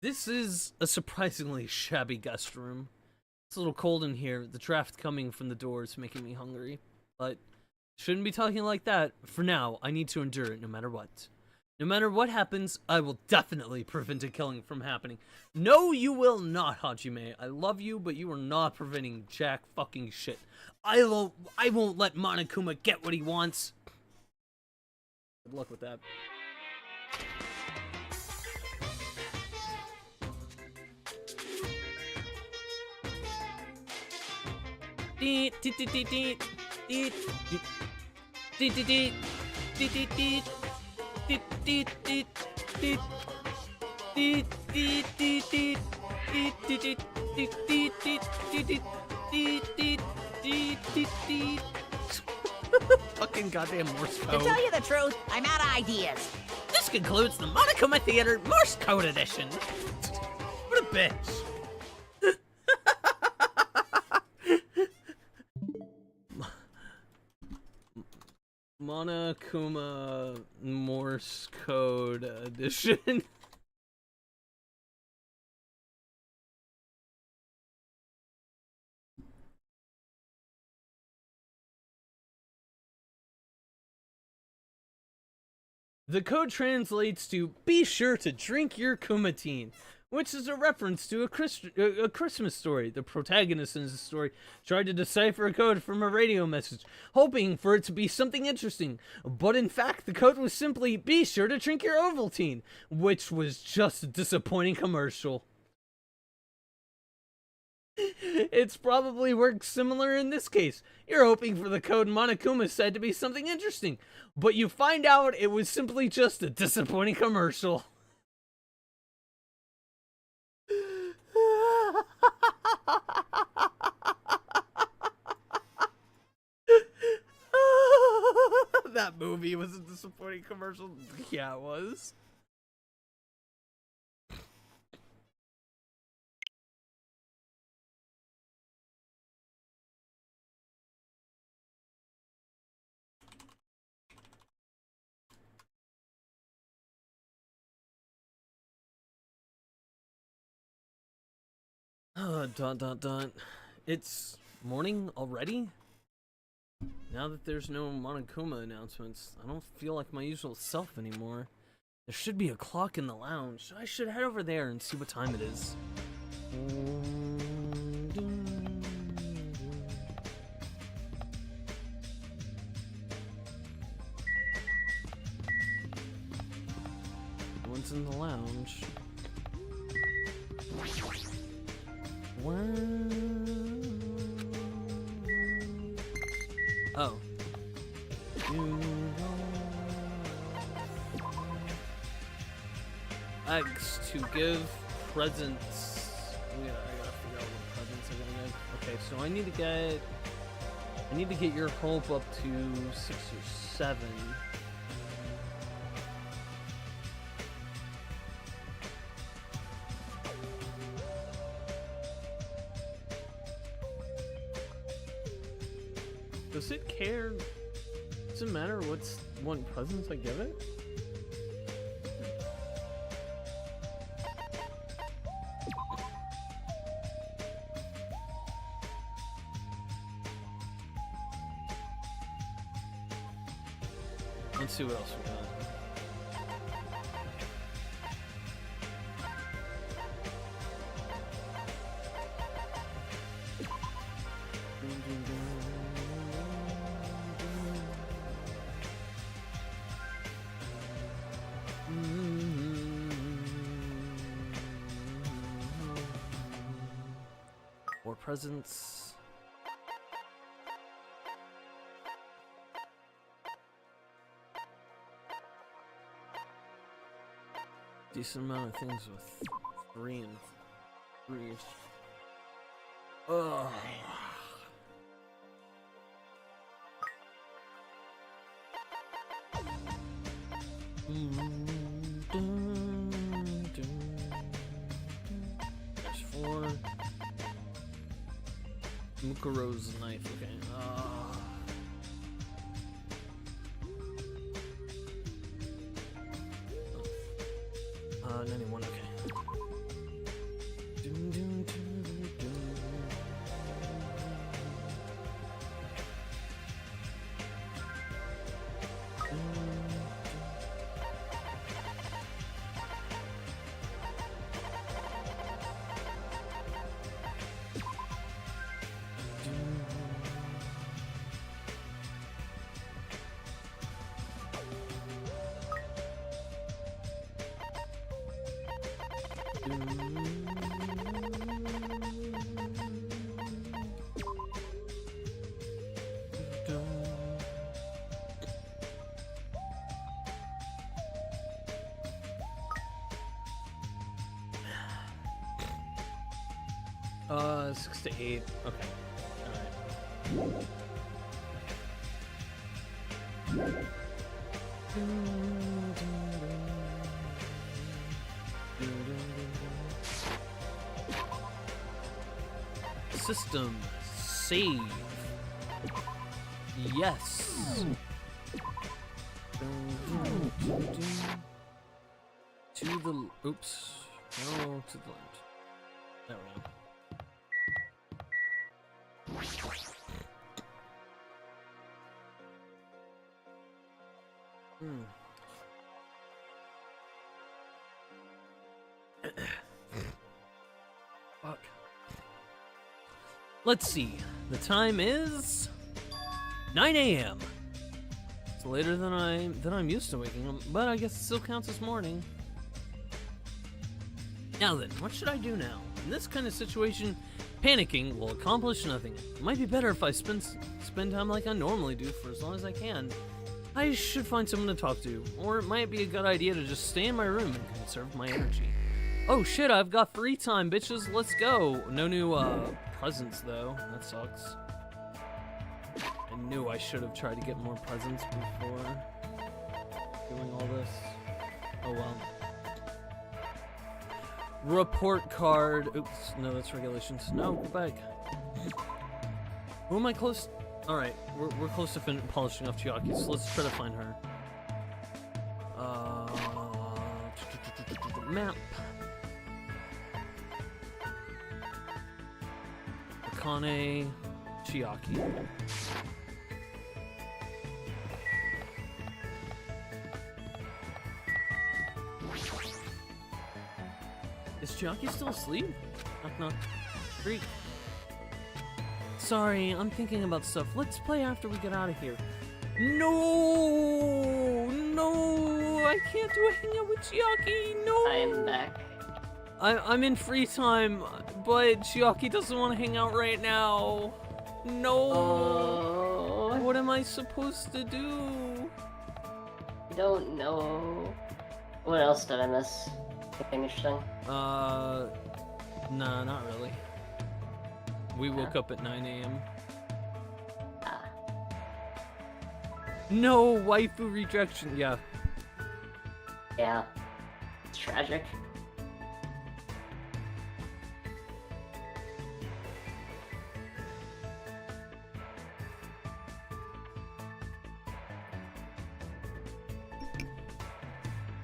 This is a surprisingly shabby guest room. It's a little cold in here. The draft coming from the door is making me hungry. But shouldn't be talking like that. For now, I need to endure it no matter what. No matter what happens, I will definitely prevent a killing from happening. No, you will not, Hajime. I love you, but you are not preventing jack fucking shit. I won't let Monokuma get what he wants. Good luck with that. Deet, deet, deet, deet, deet, deet, deet, deet, deet, deet, deet, deet. Deet, deet, deet, deet. Deet, deet, deet, deet. Deet, deet, deet, deet, deet, deet, deet, deet, deet, deet, deet, deet. Fucking goddamn Morse To code. tell you the truth, I'm out of ideas. This concludes the Monokuma Theater Morse Code Edition. What a bitch. Monokuma Morse Code Edition. The code translates to "Be sure to drink your Kumatine," which is a reference to a Christmas story. The protagonist in the story tried to decipher a code from a radio message, hoping for it to be something interesting. But in fact, the code was simply "Be sure to drink your Ovaltine," which was just a disappointing commercial. It's probably worked similar in this case. You're hoping for the code Monokuma said to be something interesting, but you find out it was simply just a disappointing commercial. That movie was a disappointing commercial. Yeah, it was. Dun. It's morning already? Now that there's no Monokuma announcements, I don't feel like my usual self anymore. There should be a clock in the lounge. I should head over there and see what time it is. One's in the lounge. Oh. X to give presents. I gotta figure out what presents I'm gonna give. Okay, so I need to get your hope up to 6 or 7. Does it care? Does it matter what presents I give it? Let's see what else we got. More presents. Decent amount of things with 3 and 3. Ugh. There's 4. Mukuro's knife, okay. 91, okay. Uh, 6 to 8. Okay. Alright. System save. Yes. To the oops. No, to the left. There we go. Fuck. Let's see. The time is 9 a.m. It's later than I'm used to waking up, but I guess it still counts as morning. Now then, what should I do now? In this kind of situation, panicking will accomplish nothing. It might be better if I spend time like I normally do for as long as I can. I should find someone to talk to, or it might be a good idea to just stay in my room and conserve my energy. Oh shit, I've got free time, bitches, let's go! No new, presents, though. That sucks. I knew I should have tried to get more presents before doing all this. Oh well. Report card. Oops, no, that's regulations. No, go back. Who am I close? Alright, we're close to polishing off Chiaki, so let's try to find her. Map. Akane, Chiaki. Is Chiaki still asleep? Knock knock. Freak. Sorry, I'm thinking about stuff. Let's play after we get out of here. No! No! I can't do a hangout with Chiaki! No! I am back. I'm in free time, but Chiaki doesn't want to hang out right now. No! Oh. What am I supposed to do? I don't know. What else did I miss? Anything interesting? Nah, not really. We woke up at 9 a.m. Ah. No, waifu rejection. Yeah. Yeah. It's tragic.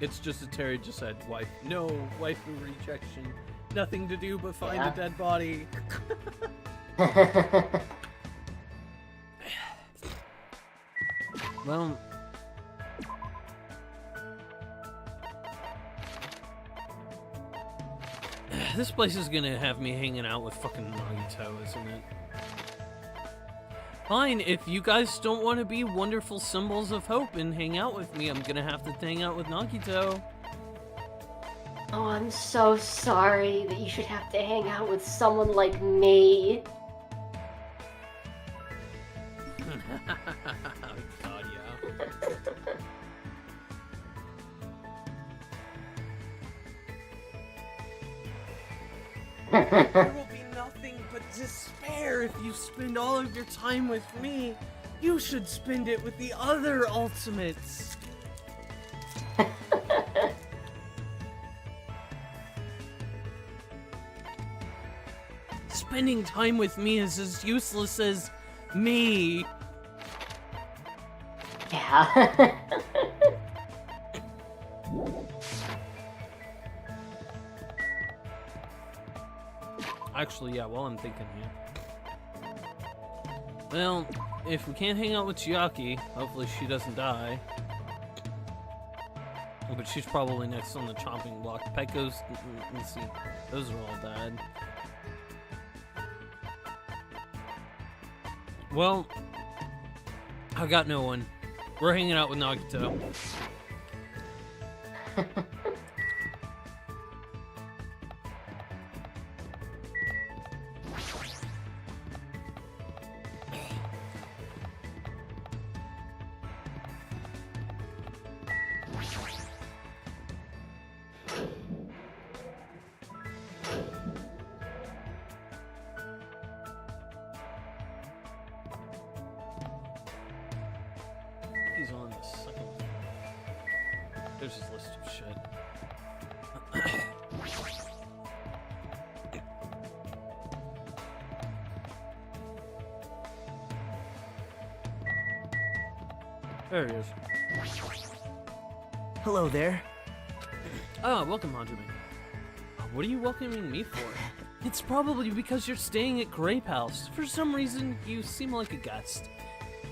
It's just that Terry just said, wife, no, waifu rejection. Nothing to do but find Yeah. a dead body. Well... This place is gonna have me hanging out with fucking Nagito, isn't it? Fine, if you guys don't want to be wonderful symbols of hope and hang out with me, I'm gonna have to hang out with Nagito. Oh, I'm so sorry that you should have to hang out with someone like me. Oh, God, yeah. There will be nothing but despair if you spend all of your time with me. You should spend it with the other ultimates. Spending time with me is as useless as me. Yeah. Actually, yeah, while I'm thinking here. Well, if we can't hang out with Chiaki, hopefully she doesn't die. Oh, but she's probably next on the chopping block. Pekko's, let's see, those are all dead. Well, I got no one. We're hanging out with Nagito. He's on the second. There's his list of shit. There he is. Hello there. Oh, welcome, Hajime. What are you welcoming me for? It's probably because you're staying at Grape House. For some reason, you seem like a guest.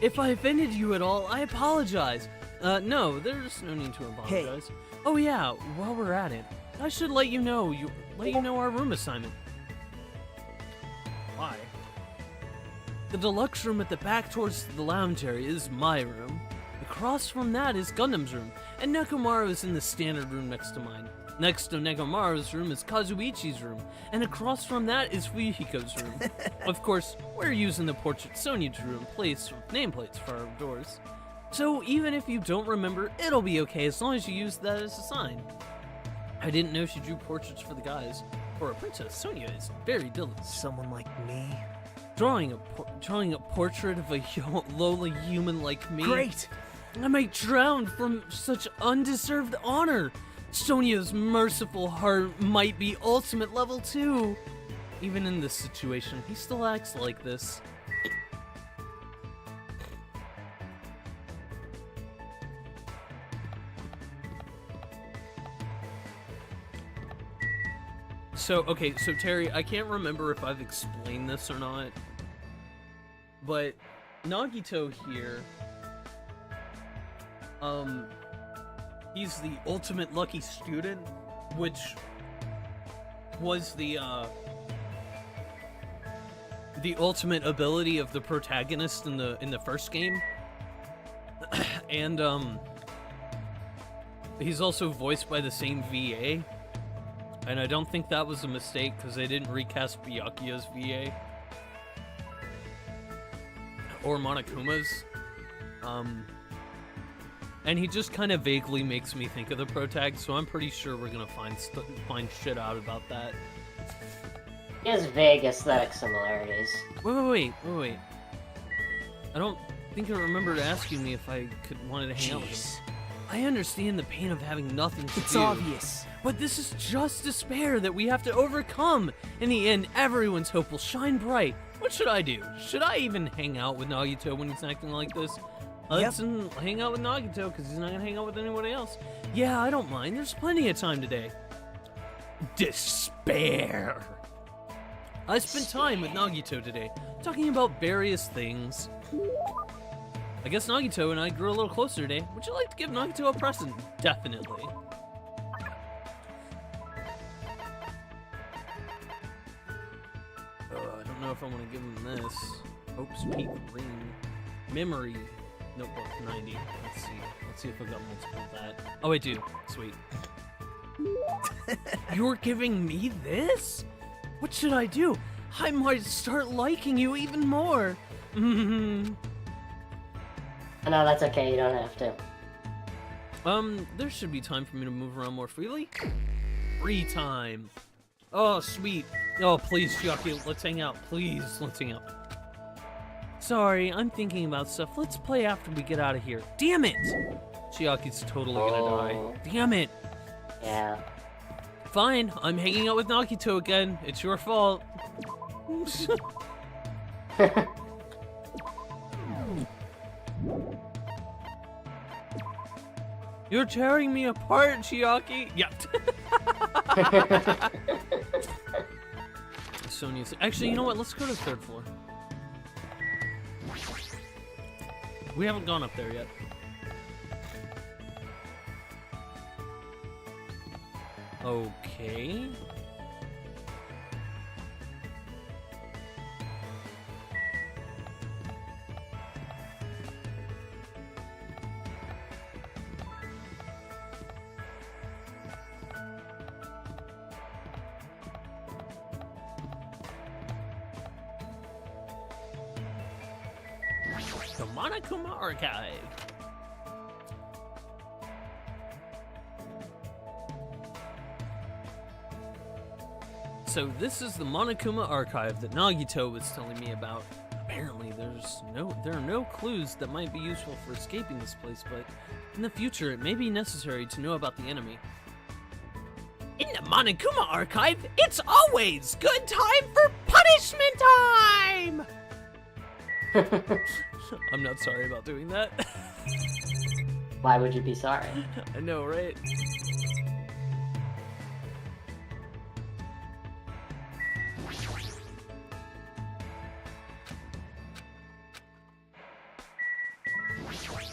If I offended you at all, I apologize. No, there's no need to apologize. Hey. Oh yeah, while we're at it, I should let you know our room assignment. Why? The deluxe room at the back towards the lounge area is my room. Across from that is Gundam's room, and Nekomaru is in the standard room next to mine. Next to Nekomaru's room is Kazuichi's room, and across from that is Fuyuhiko's room. Of course, we're using the portrait Sonya's room place with nameplates for our doors. So even if you don't remember, it'll be okay as long as you use that as a sign. I didn't know she drew portraits for the guys. For a princess, Sonya is very diligent. Someone like me? Drawing a portrait of a lowly human like me. Great! I might drown from such undeserved honor. Sonya's merciful heart might be ultimate level 2. Even in this situation, he still acts like this. So Terry, I can't remember if I've explained this or not, but Nagito here, he's the ultimate lucky student, which was the ultimate ability of the protagonist in the first game. And he's also voiced by the same VA. And I don't think that was a mistake, because they didn't recast Byakuya's VA. Or Monokuma's. And he just kind of vaguely makes me think of the protag, so I'm pretty sure we're gonna find shit out about that. He has vague aesthetic similarities. Wait. I don't think I remembered asking me if I wanted to hang out with him. I understand the pain of having nothing to do. It's obvious. But this is just despair that we have to overcome. In the end, everyone's hope will shine bright. What should I do? Should I even hang out with Nagito when he's acting like this? Let's hang out with Nagito, because he's not going to hang out with anybody else. Yeah, I don't mind. There's plenty of time today. Despair. I spent time with Nagito today, talking about various things. I guess Nagito and I grew a little closer today. Would you like to give Nagito a present? Definitely. I don't know if I want to give him this. Hope's Peak Ring. Memory Notebook 90. Let's see. Let's see if I've got multiple of that. Oh, I do. Sweet. You're giving me this? What should I do? I might start liking you even more. No, that's okay. You don't have to. There should be time for me to move around more freely. Free time. Oh, sweet. Oh, please, Chiaki, let's hang out. Please, let's hang out. Sorry, I'm thinking about stuff. Let's play after we get out of here. Damn it! Chiaki's totally gonna die. Damn it! Yeah. Fine, I'm hanging out with Nagito again. It's your fault. You're tearing me apart, Chiaki. Yep. Sonya's. Actually, you know what? Let's go to the 3rd floor. We haven't gone up there yet. Okay. The Monokuma Archive. So this is the Monokuma Archive that Nagito was telling me about. Apparently there are no clues that might be useful for escaping this place, but in the future it may be necessary to know about the enemy. In the Monokuma Archive, it's always good time for punishment time! I'm not sorry about doing that. Why would you be sorry? I know, right?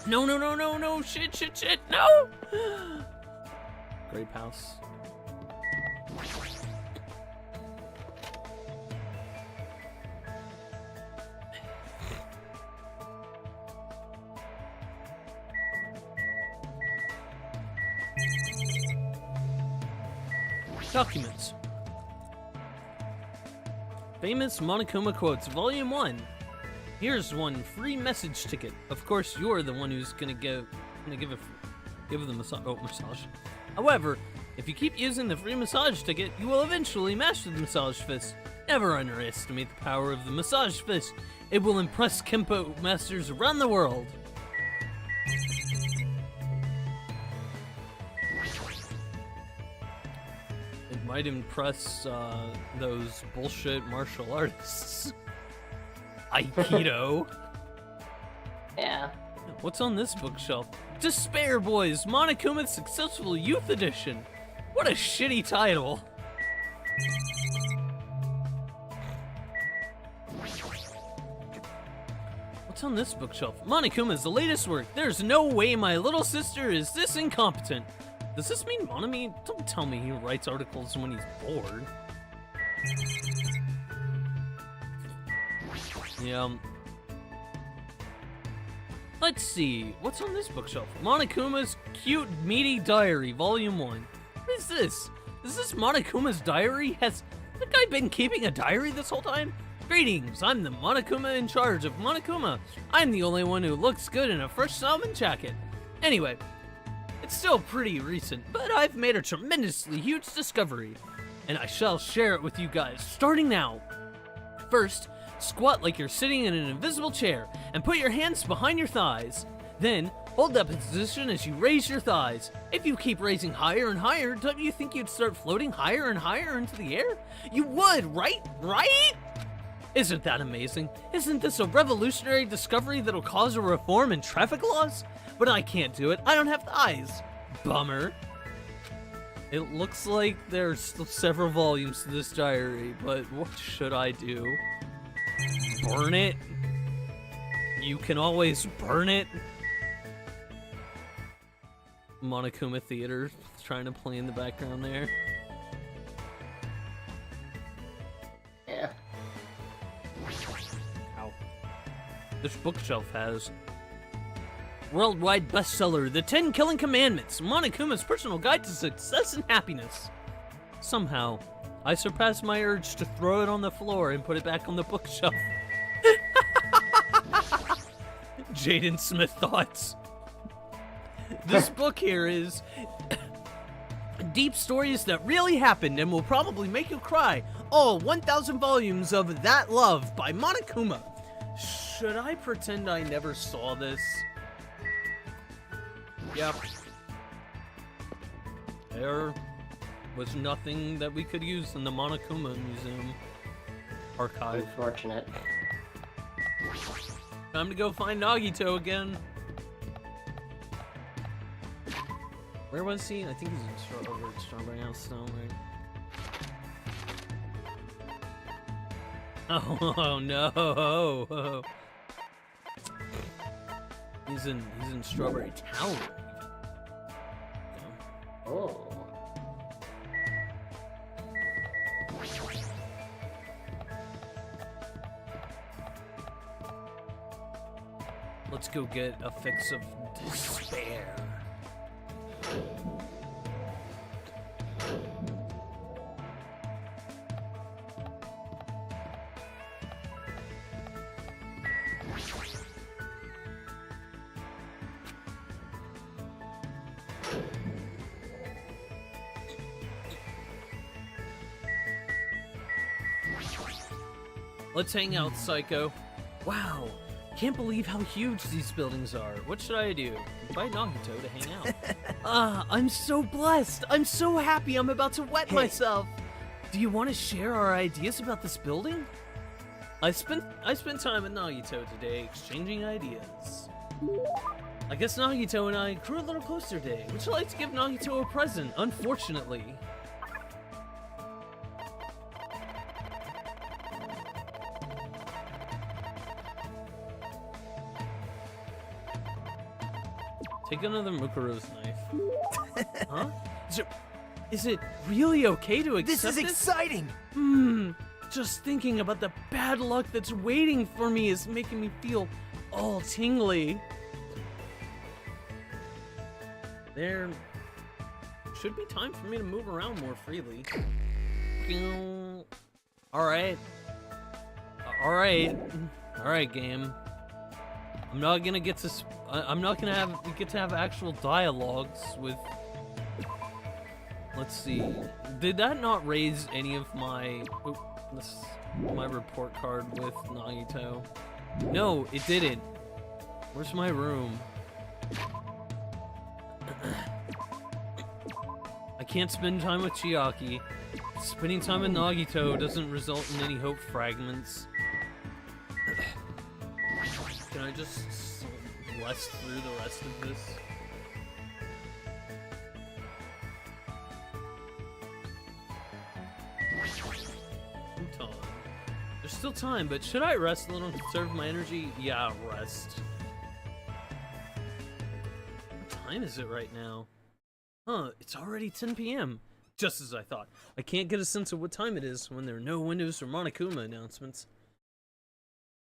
No, shit, no! Grape House. Documents. Famous Monokuma Quotes, Volume 1. Here's one free message ticket. Of course, you're the one who's gonna give the massage. However, if you keep using the free massage ticket, you will eventually master the massage fist. Never underestimate the power of the massage fist. It will impress Kempo masters around the world. It might impress those bullshit martial artists. Aikido. Yeah. What's on this bookshelf? Despair Boys, Monokuma's Successful Youth Edition. What a shitty title. What's on this bookshelf? Monokuma's the latest work. There's no way my little sister is this incompetent. Does this mean Monami? Don't tell me he writes articles when he's bored. Yeah. Let's see. What's on this bookshelf? Monokuma's Cute Meaty Diary, Volume 1. What is this? Is this Monokuma's diary? Has the guy been keeping a diary this whole time? Greetings, I'm the Monokuma in charge of Monokuma. I'm the only one who looks good in a fresh salmon jacket. Anyway, it's still pretty recent, but I've made a tremendously huge discovery, and I shall share it with you guys, starting now. First, squat like you're sitting in an invisible chair, and put your hands behind your thighs. Then, hold that position as you raise your thighs. If you keep raising higher and higher, don't you think you'd start floating higher and higher into the air? You would, right? Right? Isn't that amazing? Isn't this a revolutionary discovery that'll cause a reform in traffic laws? But I can't do it. I don't have eyes. Bummer. It looks like there's still several volumes to this diary, but what should I do? Burn it? You can always burn it? Monokuma Theater trying to play in the background there. Yeah. Ow. This bookshelf has worldwide bestseller, The 10 Killing Commandments, Monokuma's personal guide to success and happiness. Somehow, I surpassed my urge to throw it on the floor and put it back on the bookshelf. Jaden Smith thoughts. This book here is deep stories that really happened and will probably make you cry. All 1,000 volumes of That Love by Monokuma. Should I pretend I never saw this? Yep. There was nothing that we could use in the Monokuma Museum archive. Unfortunate. Time to go find Nagito again. Where was he? I think he's in over at Strawberry House still, right? Oh no! He's in Strawberry Tower. Oh. Let's go get a fix of despair. Let's hang out, Psycho. Wow, can't believe how huge these buildings are. What should I do? Invite Nagito to hang out. I'm so blessed. I'm so happy I'm about to wet myself. Do you want to share our ideas about this building? I spent time with Nagito today, exchanging ideas. I guess Nagito and I grew a little closer today. Would you like to give Nagito a present? Unfortunately. Take another Mukuro's knife. Huh? Is it really okay to accept This is exciting! Just thinking about the bad luck that's waiting for me is making me feel all tingly. There should be time for me to move around more freely. Alright. Alright, game. I'm not gonna get to get to have actual dialogues with. Let's see. Did that not raise any of my my report card with Nagito? No, it didn't. Where's my room? I can't spend time with Chiaki. Spending time with Nagito doesn't result in any hope fragments. Can I just blast through the rest of this? Time. There's still time, but should I rest a little and conserve my energy? Yeah, rest. What time is it right now? Huh, it's already 10 p.m. Just as I thought. I can't get a sense of what time it is when there are no Windows or Monokuma announcements.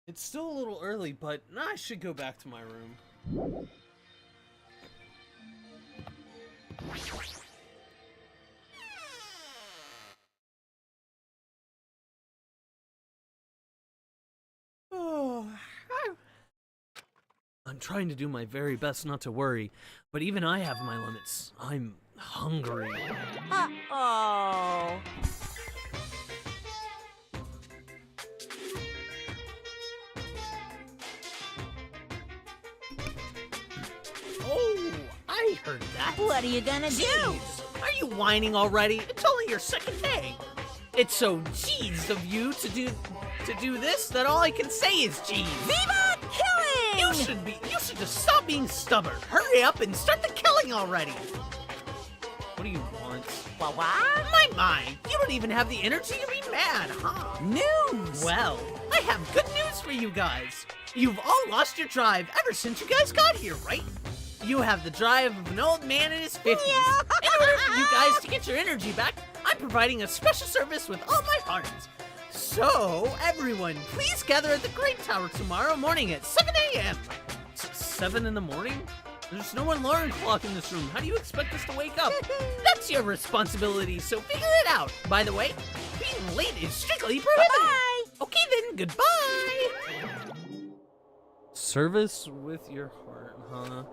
It's still a little early, but I should go back to my room. I'm trying to do my very best not to worry, but even I have my limits. I'm hungry. Uh-oh. Oh, I heard that. What are you gonna do? Jeez, are you whining already? It's only your second day. It's so jeez of you to do To do this, then all I can say is geez. Viva killing! You should just stop being stubborn. Hurry up and start the killing already. What do you want? What? My, you don't even have the energy to be mad, huh? News! Well, I have good news for you guys. You've all lost your drive ever since you guys got here, right? You have the drive of an old man in his 50s. In order for you guys to get your energy back, I'm providing a special service with all my heart. So, everyone, please gather at the Great Tower tomorrow morning at 7 a.m. 7 in the morning? There's no alarm clock in this room. How do you expect us to wake up? That's your responsibility, so figure it out. By the way, being late is strictly prohibited. Bye. Okay then, goodbye. Service with your heart, huh?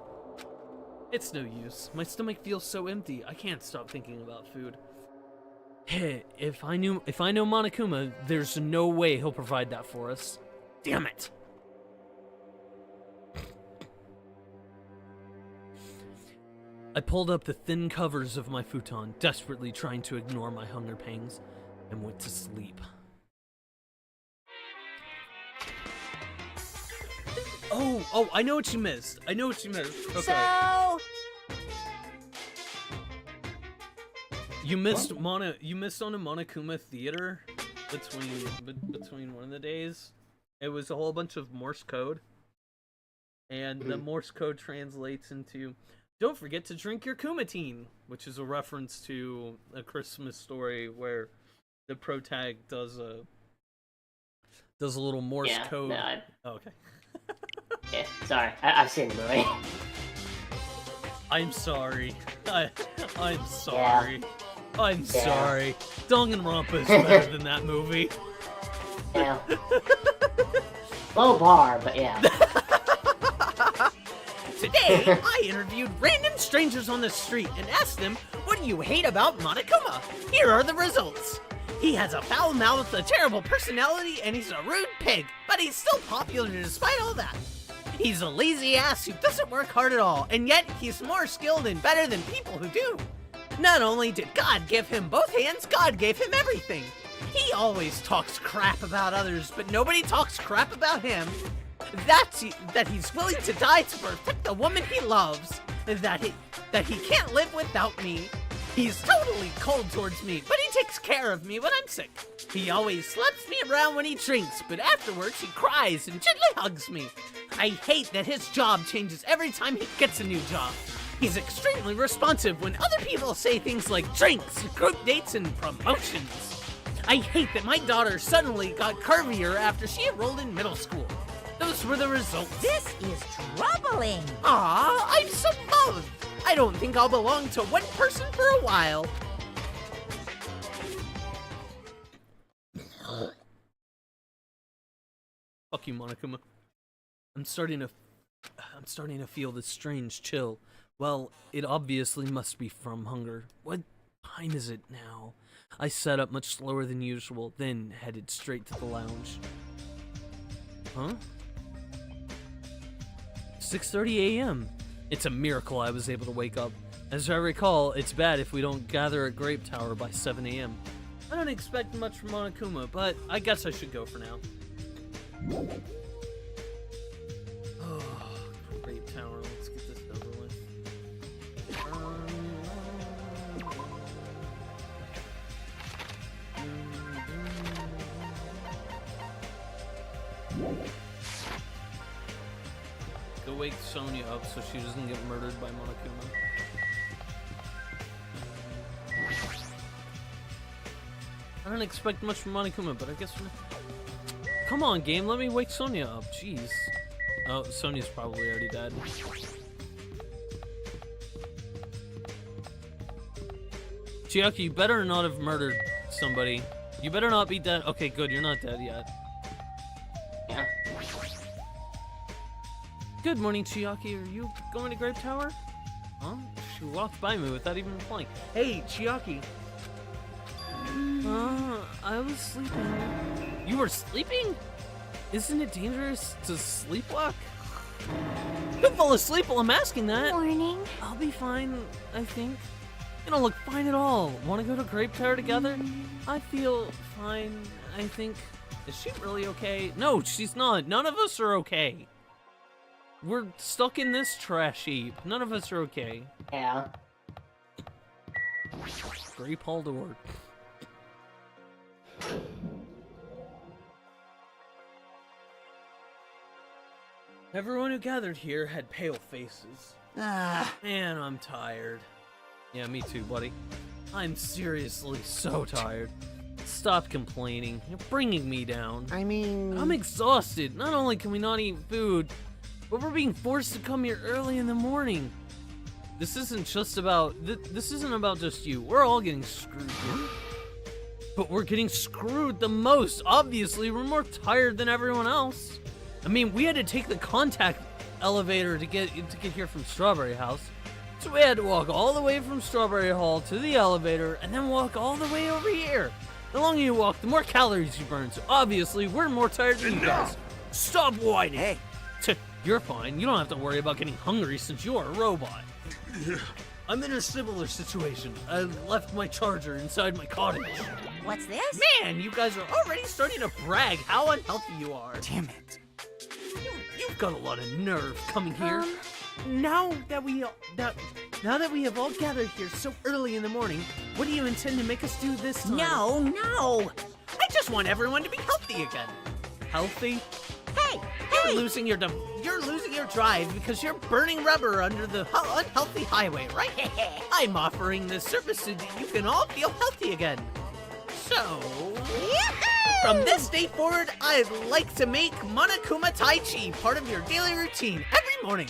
It's no use. My stomach feels so empty. I can't stop thinking about food. Hey, if I know Monokuma, there's no way he'll provide that for us. Damn it. I pulled up the thin covers of my futon, desperately trying to ignore my hunger pangs, and went to sleep. Oh, I know what you missed. Okay. So, You missed on a Monokuma theater between one of the days. It was a whole bunch of Morse code. And the Morse code translates into don't forget to drink your Kumatine, which is a reference to A Christmas Story where the protag does a little Morse code. No, Okay. yeah, sorry. I've seen the movie. I'm sorry. I'm sorry. I'm Yeah. sorry. Danganronpa is better than that movie. Yeah. Low bar, but yeah. Today, I interviewed random strangers on the street and asked them, what do you hate about Monokuma? Here are the results. He has a foul mouth, a terrible personality, and he's a rude pig, but he's still popular despite all that. He's a lazy ass who doesn't work hard at all, and yet he's more skilled and better than people who do. Not only did God give him both hands, God gave him everything. He always talks crap about others, but nobody talks crap about him. That he's willing to die to protect the woman he loves. That he can't live without me. He's totally cold towards me, but he takes care of me when I'm sick. He always slaps me around when he drinks, but afterwards he cries and gently hugs me. I hate that his job changes every time he gets a new job. He's extremely responsive when other people say things like drinks, group dates, and promotions. I hate that my daughter suddenly got curvier after she enrolled in middle school. Those were the results. this is troubling. Aw, I'm so bummed. I don't think I'll belong to one person for a while. Fuck you, Monokuma. I'm starting to feel this strange chill. Well, it obviously must be from hunger. What time is it now? I sat up much slower than usual, then headed straight to the lounge. Huh? 6:30 a.m. It's a miracle I was able to wake up. As I recall, it's bad if we don't gather at Grape Tower by 7 a.m. I don't expect much from Monokuma, but I guess I should go for now. Oh, Grape Tower, let's get this over with. Go wake Sonya up so she doesn't get murdered by Monokuma. I don't expect much from Monokuma, but I guess come on, game, let me wake Sonya up. Jeez. Oh, Sonya's probably already dead. Chiaki, you better not have murdered somebody. You better not be dead. Okay, good, you're not dead yet. Yeah. Good morning, Chiaki. Are you going to Grape Tower? Huh? She walked by me without even replying. Hey, Chiaki. I was sleeping. You were sleeping? Isn't it dangerous to sleepwalk? You'll fall asleep while I'm asking that. Morning. I'll be fine, I think. You don't look fine at all. Want to go to Grape Tower together? I feel fine, I think. Is she really okay? No, she's not. None of us are okay. We're stuck in this trash heap. None of us are okay. Yeah. Grape Hall door. Everyone who gathered here had pale faces. Man, I'm tired. Yeah, me too, buddy. I'm seriously so tired. Stop complaining. You're bringing me down. I mean... I'm exhausted. Not only can we not eat food, but we're being forced to come here early in the morning. This isn't just about... This isn't about just you. We're all getting screwed here. But we're getting screwed the most. Obviously, we're more tired than everyone else. I mean, we had to take the contact elevator to get here from Strawberry House. So we had to walk all the way from Strawberry Hall to the elevator, and then walk all the way over here. The longer you walk, the more calories you burn. So obviously, we're more tired than you guys. Stop whining. Hey. You're fine. You don't have to worry about getting hungry since you're a robot. I'm in a similar situation. I left my charger inside my cottage. What's this? Man, you guys are already starting to brag how unhealthy you are. Damn it. You've got a lot of nerve coming here. Now that we have all gathered here so early in the morning, what do you intend to make us do this time? No. I just want everyone to be healthy again. Healthy? Hey, You're losing your drive because you're burning rubber under the unhealthy highway, right? I'm offering this service so that you can all feel healthy again. So, from this day forward, I'd like to make Monokuma Tai Chi part of your daily routine every morning.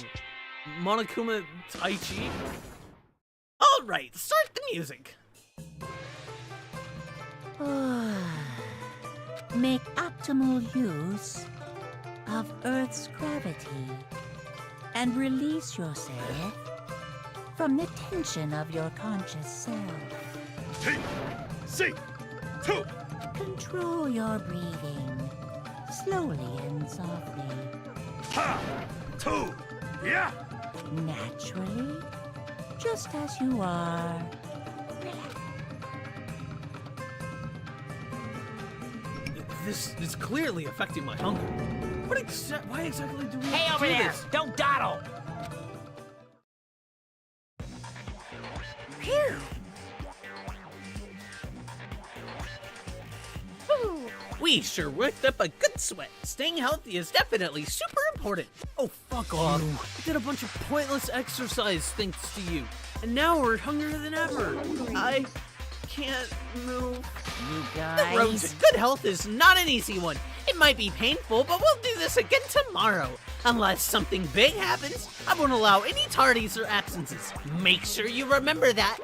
Monokuma Tai Chi? All right, start the music. Make optimal use of Earth's gravity and release yourself from the tension of your conscious self. T, C, 2. Control your breathing slowly and softly. Ha, 2. Yeah. Naturally, just as you are. This is clearly affecting my hunger. Why exactly do we have to do this? Don't dawdle! Here! We sure worked up a good sweat. Staying healthy is definitely super important. Oh, fuck off. I did a bunch of pointless exercise thanks to you. And now we're hungrier than ever. I can't move. You The road to good health is not an easy one. It might be painful, but we'll do this again tomorrow. Unless something big happens, I won't allow any tardies or absences. Make sure you remember that.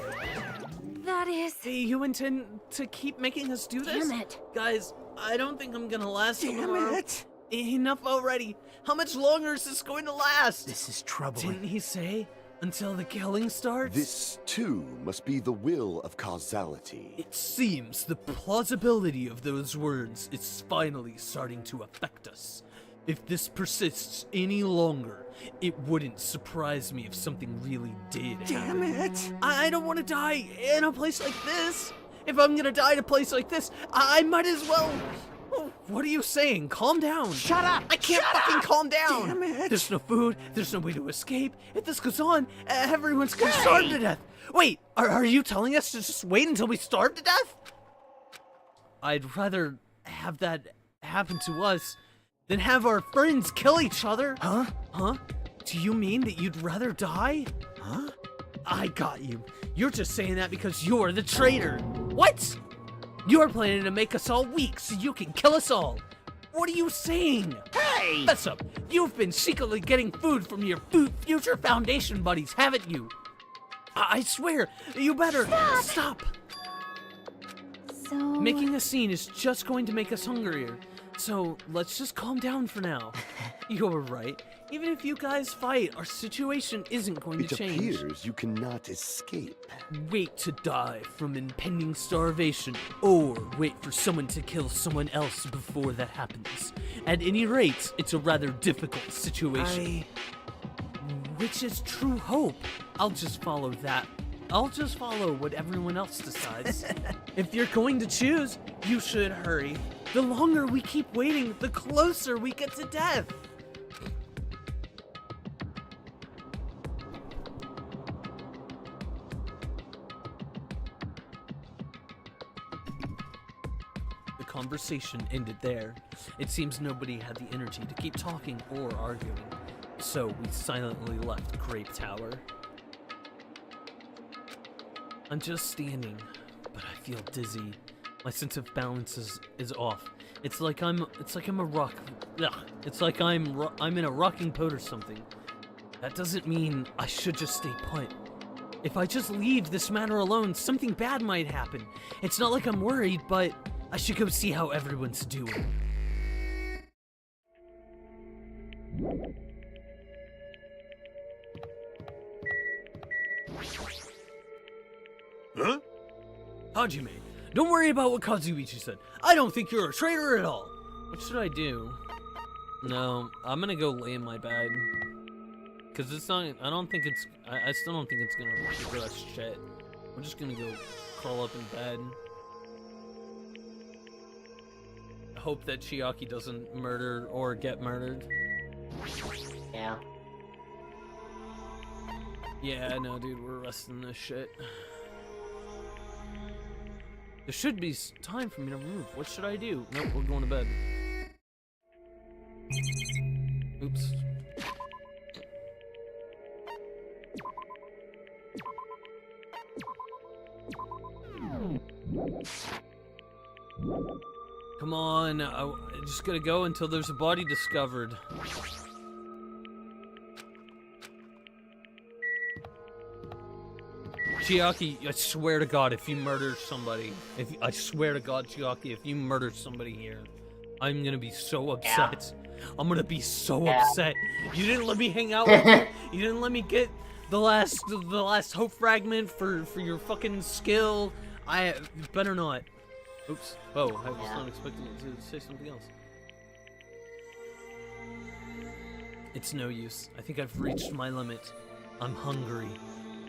That is... You intend to keep making us do this? Damn it. Guys, I don't think I'm gonna last Damn tomorrow. it. Enough already. How much longer is this going to last? This is trouble. Didn't he say until the killing starts? This, too, must be the will of causality. It seems the plausibility of those words is finally starting to affect us. If this persists any longer, it wouldn't surprise me if something really did Damn happen. it. I don't want to die in a place like this. If I'm gonna die in a place like this, I might as well... Oh, what are you saying? Calm down. Shut up. I can't fucking calm down. Damn it. There's no food. There's no way to escape. If this goes on, everyone's gonna starve to death. Wait, are you telling us to just wait until we starve to death? I'd rather have that happen to us than have our friends kill each other. Huh? Huh? Do you mean that you'd rather die? Huh? I got you. You're just saying that because you're the traitor. What? You're planning to make us all weak so you can kill us all. What are you saying? Hey! Fess up. You've been secretly getting food from your future Foundation buddies, haven't you? I swear, you better stop. So... Making a scene is just going to make us hungrier. So let's just calm down for now. You're right. Even if you guys fight, our situation isn't going to It change. appears you cannot escape. Wait to die from impending starvation, or wait for someone to kill someone else before that happens. At any rate, it's a rather difficult situation. Which is true hope. I'll just follow that I'll just follow what everyone else decides. If you're going to choose, you should hurry. The longer we keep waiting, the closer we get to death. The conversation ended there. It seems nobody had the energy to keep talking or arguing, so we silently left Grape Tower. I'm just standing, but I feel dizzy. My sense of balance is off. It's like I'm a rock. Ugh. It's like I'm in a rocking boat or something. That doesn't mean I should just stay put. If I just leave this matter alone, something bad might happen. It's not like I'm worried, but I should go see how everyone's doing. Huh? Hajime, don't worry about what Kazuichi said. I don't think you're a traitor at all. What should I do? No, I'm gonna go lay in my bed. Cause it's not, I still don't think it's gonna regress shit. I'm just gonna go crawl up in bed. Hope that Chiaki doesn't murder or get murdered. Yeah. Yeah, no, dude, we're resting this shit. There should be time for me to move. What should I do? Nope, we're going to bed. Oops. Come on, I just gotta go until there's a body discovered. Chiaki, I swear to God, if you murder somebody, I swear to God, Chiaki, if you murder somebody here, I'm gonna be so upset. Yeah. I'm gonna be so upset. You didn't let me hang out with you. You didn't let me get the last hope fragment for your fucking skill. I better not. Oops. Oh, I was not expecting it to say something else. It's no use. I think I've reached my limit. I'm hungry.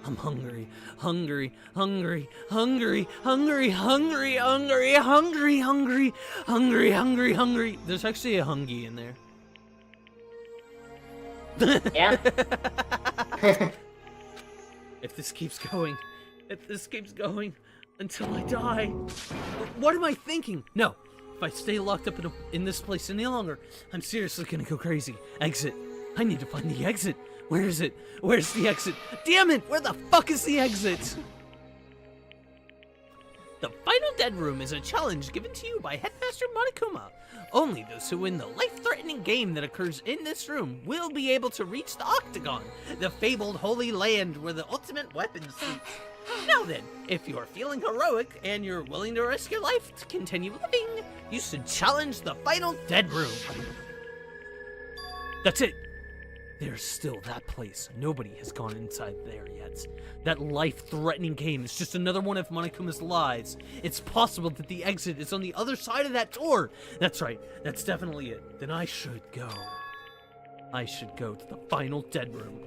I'm hungry, hungry, hungry, hungry, hungry, hungry, hungry, hungry, hungry, hungry, hungry, hungry. There's actually a hungy in there. Yeah. If this keeps going until I die, what am I thinking? No, if I stay locked up in this place any longer, I'm seriously gonna go crazy. Exit. I need to find the exit. Where is it? Where's the exit? Damn it! Where the fuck is the exit? The Final Dead Room is a challenge given to you by Headmaster Monokuma. Only those who win the life-threatening game that occurs in this room will be able to reach the Octagon, the fabled holy land where the ultimate weapons sleep. Now then, if you're feeling heroic and you're willing to risk your life to continue living, you should challenge the Final Dead Room. That's it. There's still that place. Nobody has gone inside there yet. That life-threatening game is just another one of Monokuma's lies. It's possible that the exit is on the other side of that door. That's right. That's definitely it. Then I should go. I should go to the Final Dead Room.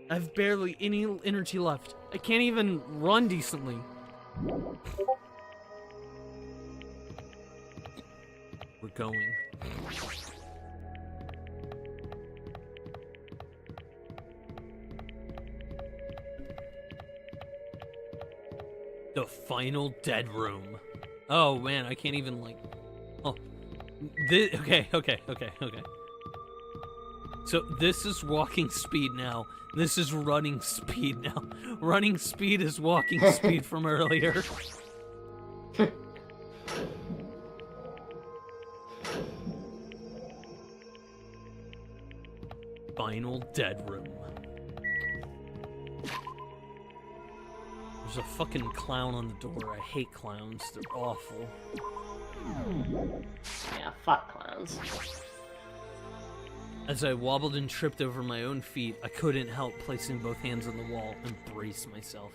I have barely any energy left. I can't even run decently. We're going. The Final Dead Room. Oh man, I can't even like. Oh, okay. So this is walking speed now. This is running speed now. Running speed is walking speed from earlier. Final Dead Room. There's a fucking clown on the door. I hate clowns. They're awful. Yeah, fuck clowns. As I wobbled and tripped over my own feet, I couldn't help placing both hands on the wall and brace myself.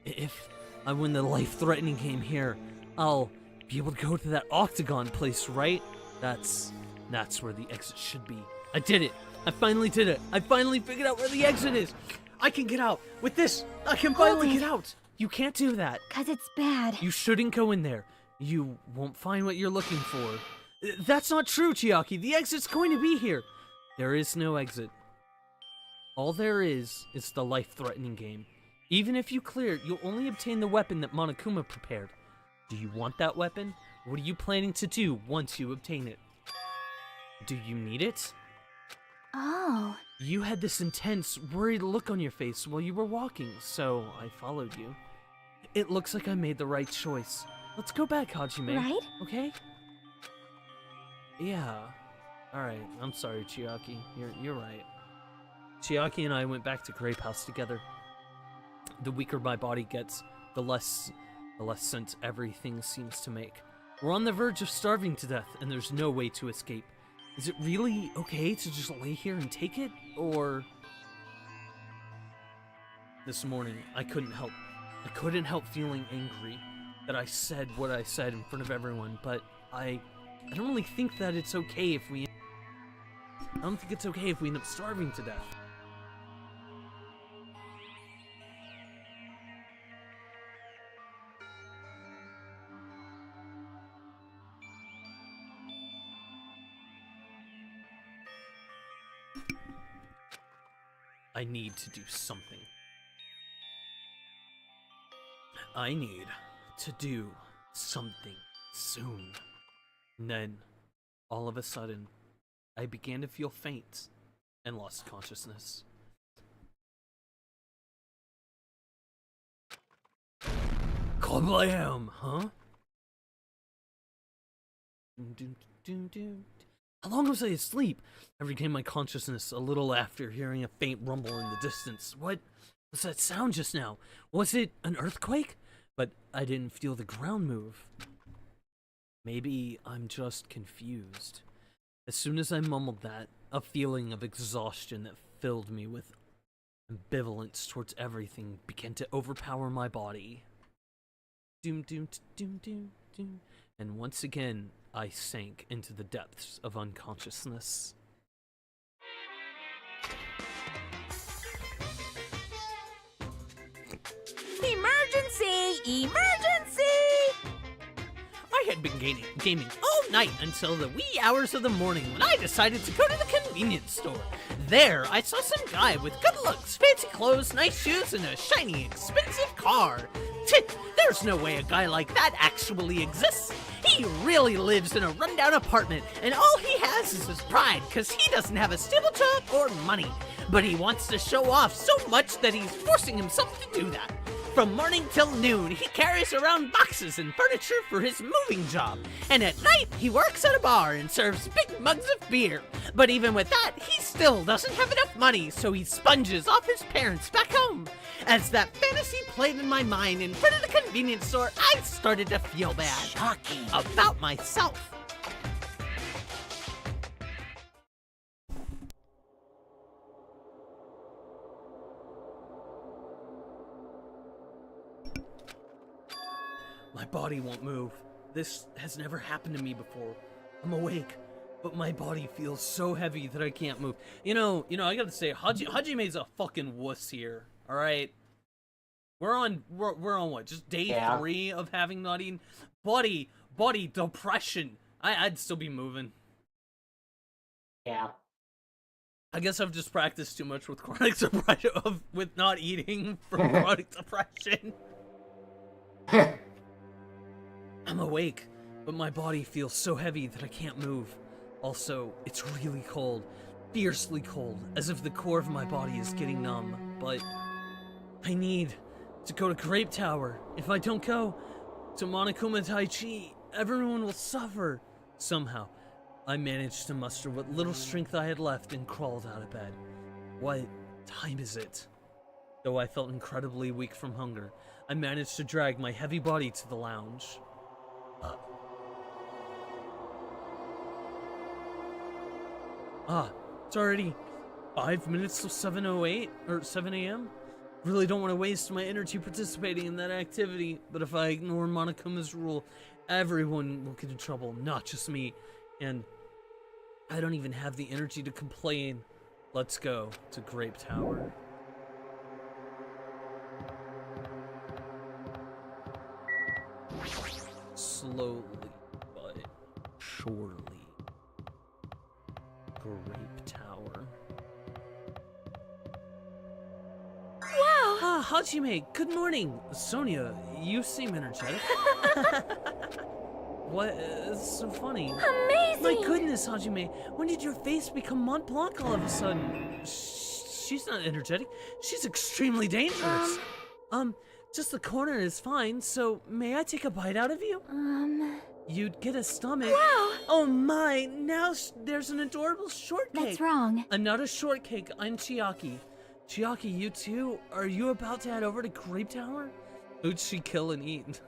If I win the life-threatening game here, I'll be able to go to that Octagon place, right? That's where the exit should be. I did it! I finally did it! I finally figured out where the exit is! I can get out. With this, I can finally get out. You can't do that. 'Cause it's bad. You shouldn't go in there. You won't find what you're looking for. That's not true, Chiaki. The exit's going to be here. There is no exit. All there is the life-threatening game. Even if you clear it, you'll only obtain the weapon that Monokuma prepared. Do you want that weapon? What are you planning to do once you obtain it? Do you need it? Oh. You had this intense, worried look on your face while you were walking, so I followed you. It looks like I made the right choice. Let's go back, Hajime. Right? Okay? Yeah. Alright, I'm sorry, Chiaki. You're right. Chiaki and I went back to Grape House together. The weaker my body gets, the less sense everything seems to make. We're on the verge of starving to death, and there's no way to escape. Is it really okay to just lay here and take it, or... This morning, I couldn't help feeling angry that I said what I said in front of everyone, but I don't really think that it's okay if we... I don't think it's okay if we end up starving to death. I need to do something. I need to do something soon. And then, all of a sudden, I began to feel faint and lost consciousness. Kablam, huh? How long was I asleep? I regained my consciousness a little after hearing a faint rumble in the distance. What was that sound just now? Was it an earthquake? But I didn't feel the ground move. Maybe I'm just confused. As soon as I mumbled that, a feeling of exhaustion that filled me with ambivalence towards everything began to overpower my body. Doom, doom, doom, doom, doom. And once again, I sank into the depths of unconsciousness. Emergency! Emergency! I had been gaming all night until the wee hours of the morning when I decided to go to the convenience store. There, I saw some guy with good looks, fancy clothes, nice shoes, and a shiny, expensive car. There's no way a guy like that actually exists. He really lives in a rundown apartment, and all he has is his pride, because he doesn't have a stable job or money. But he wants to show off so much that he's forcing himself to do that. From morning till noon, he carries around boxes and furniture for his moving job. And at night, he works at a bar and serves big mugs of beer. But even with that, he still doesn't have enough money, so he sponges off his parents back home. As that fantasy played in my mind in front of the convenience store, I started to feel bad. Shocking. About myself. My body won't move. This has never happened to me before. I'm awake, but my body feels so heavy that I can't move. You know, I gotta say, Hajime's a fucking wuss here. All right, we're on what? Just day 3 of having not eaten. Body depression. I'd still be moving. Yeah. I guess I've just practiced too much with chronic depression with not eating from chronic depression. I'm awake, but my body feels so heavy that I can't move. Also, it's really cold, fiercely cold, as if the core of my body is getting numb. But I need to go to Grape Tower. If I don't go to Monokuma Taichi, everyone will suffer. Somehow, I managed to muster what little strength I had left and crawled out of bed. What time is it? Though I felt incredibly weak from hunger, I managed to drag my heavy body to the lounge. It's already 5 minutes till 7:08 or 7 a.m. Really don't want to waste my energy participating in that activity, but if I ignore Monokuma's rule, everyone will get in trouble, not just me. And I don't even have the energy to complain. Let's go to Grape Tower. slowly but surely. Grape Tower. Wow! Ah, Hajime, good morning. Sonia, you seem energetic. What is so funny? Amazing! My goodness, Hajime, when did your face become Mont Blanc all of a sudden? She's not energetic. She's extremely dangerous. Just the corner is fine, so may I take a bite out of you? You'd get a stomach. Wow! Oh my, now there's an adorable shortcake. That's wrong. Another shortcake, I'm Chiaki. Chiaki, you too? Are you about to head over to Grape Tower? Who'd she kill and eat?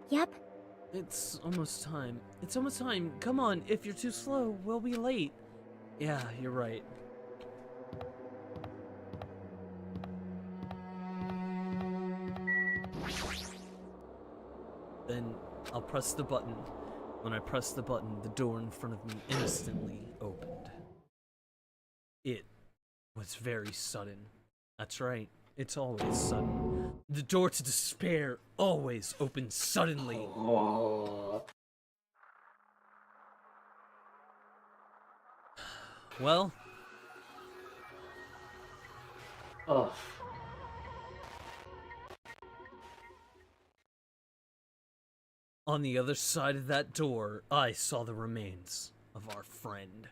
Yep. It's almost time. It's almost time. Come on, if you're too slow, we'll be late. Yeah, you're right. Then I'll press the button. When I press the button, the door in front of me instantly opened. It was very sudden. That's right, it's always sudden. The door to despair always opens suddenly. Oh. Well, Oh. on the other side of that door, I saw the remains of our friend.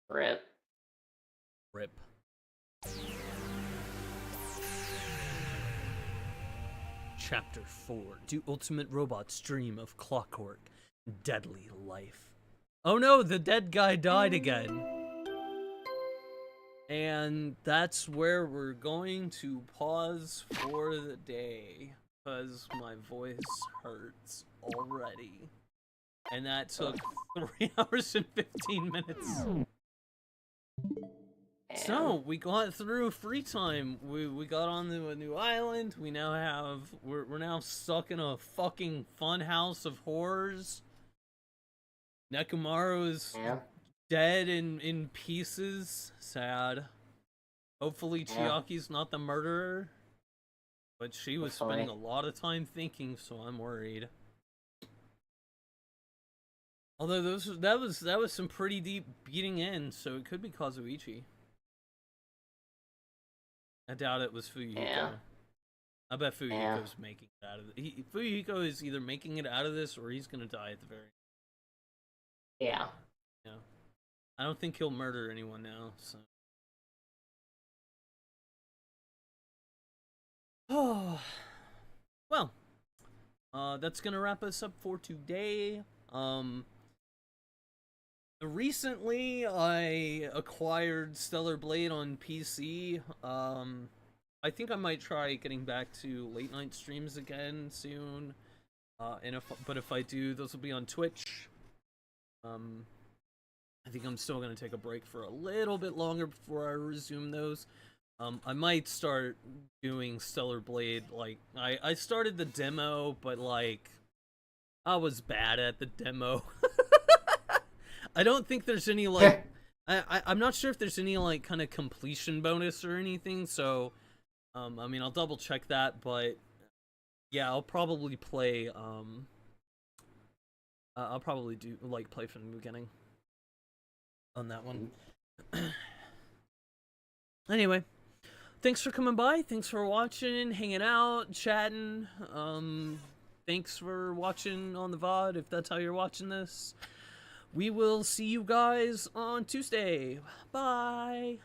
Rip. Rip. Chapter 4. Do ultimate robots dream of clockwork, deadly life? Oh no, the dead guy died again. And that's where we're going to pause for the day, because my voice hurts already. And that took 3 hours and 15 minutes. So, we got through free time. We got onto a new island. We now have... We're now stuck in a fucking fun house of horrors. Nekomaru is dead in pieces. Sad. Hopefully Chiaki's not the murderer. But she was spending a lot of time thinking, so I'm worried. Although that was some pretty deep beating in, so it could be Kazuichi. I doubt it was Fuyuhiko. Yeah. I bet Fuyuhiko's making it out of it. Fuyuhiko is either making it out of this or he's gonna die at the very end. Yeah. Yeah. I don't think he'll murder anyone now, so. Oh. Well. That's gonna wrap us up for today. Recently, I acquired Stellar Blade on PC. I think I might try getting back to late night streams again soon. But if I do, those will be on Twitch. I think I'm still gonna take a break for a little bit longer before I resume those. I might start doing Stellar Blade. Like, I started the demo, but like, I was bad at the demo. I don't think there's any, like, I'm not sure if there's any, like, kind of completion bonus or anything, so, I mean, I'll double check that, but, yeah, I'll probably play, I'll probably do, like, play from the beginning on that one. Anyway, thanks for coming by, thanks for watching, hanging out, chatting, thanks for watching on the VOD, if that's how you're watching this. We will see you guys on Tuesday. Bye.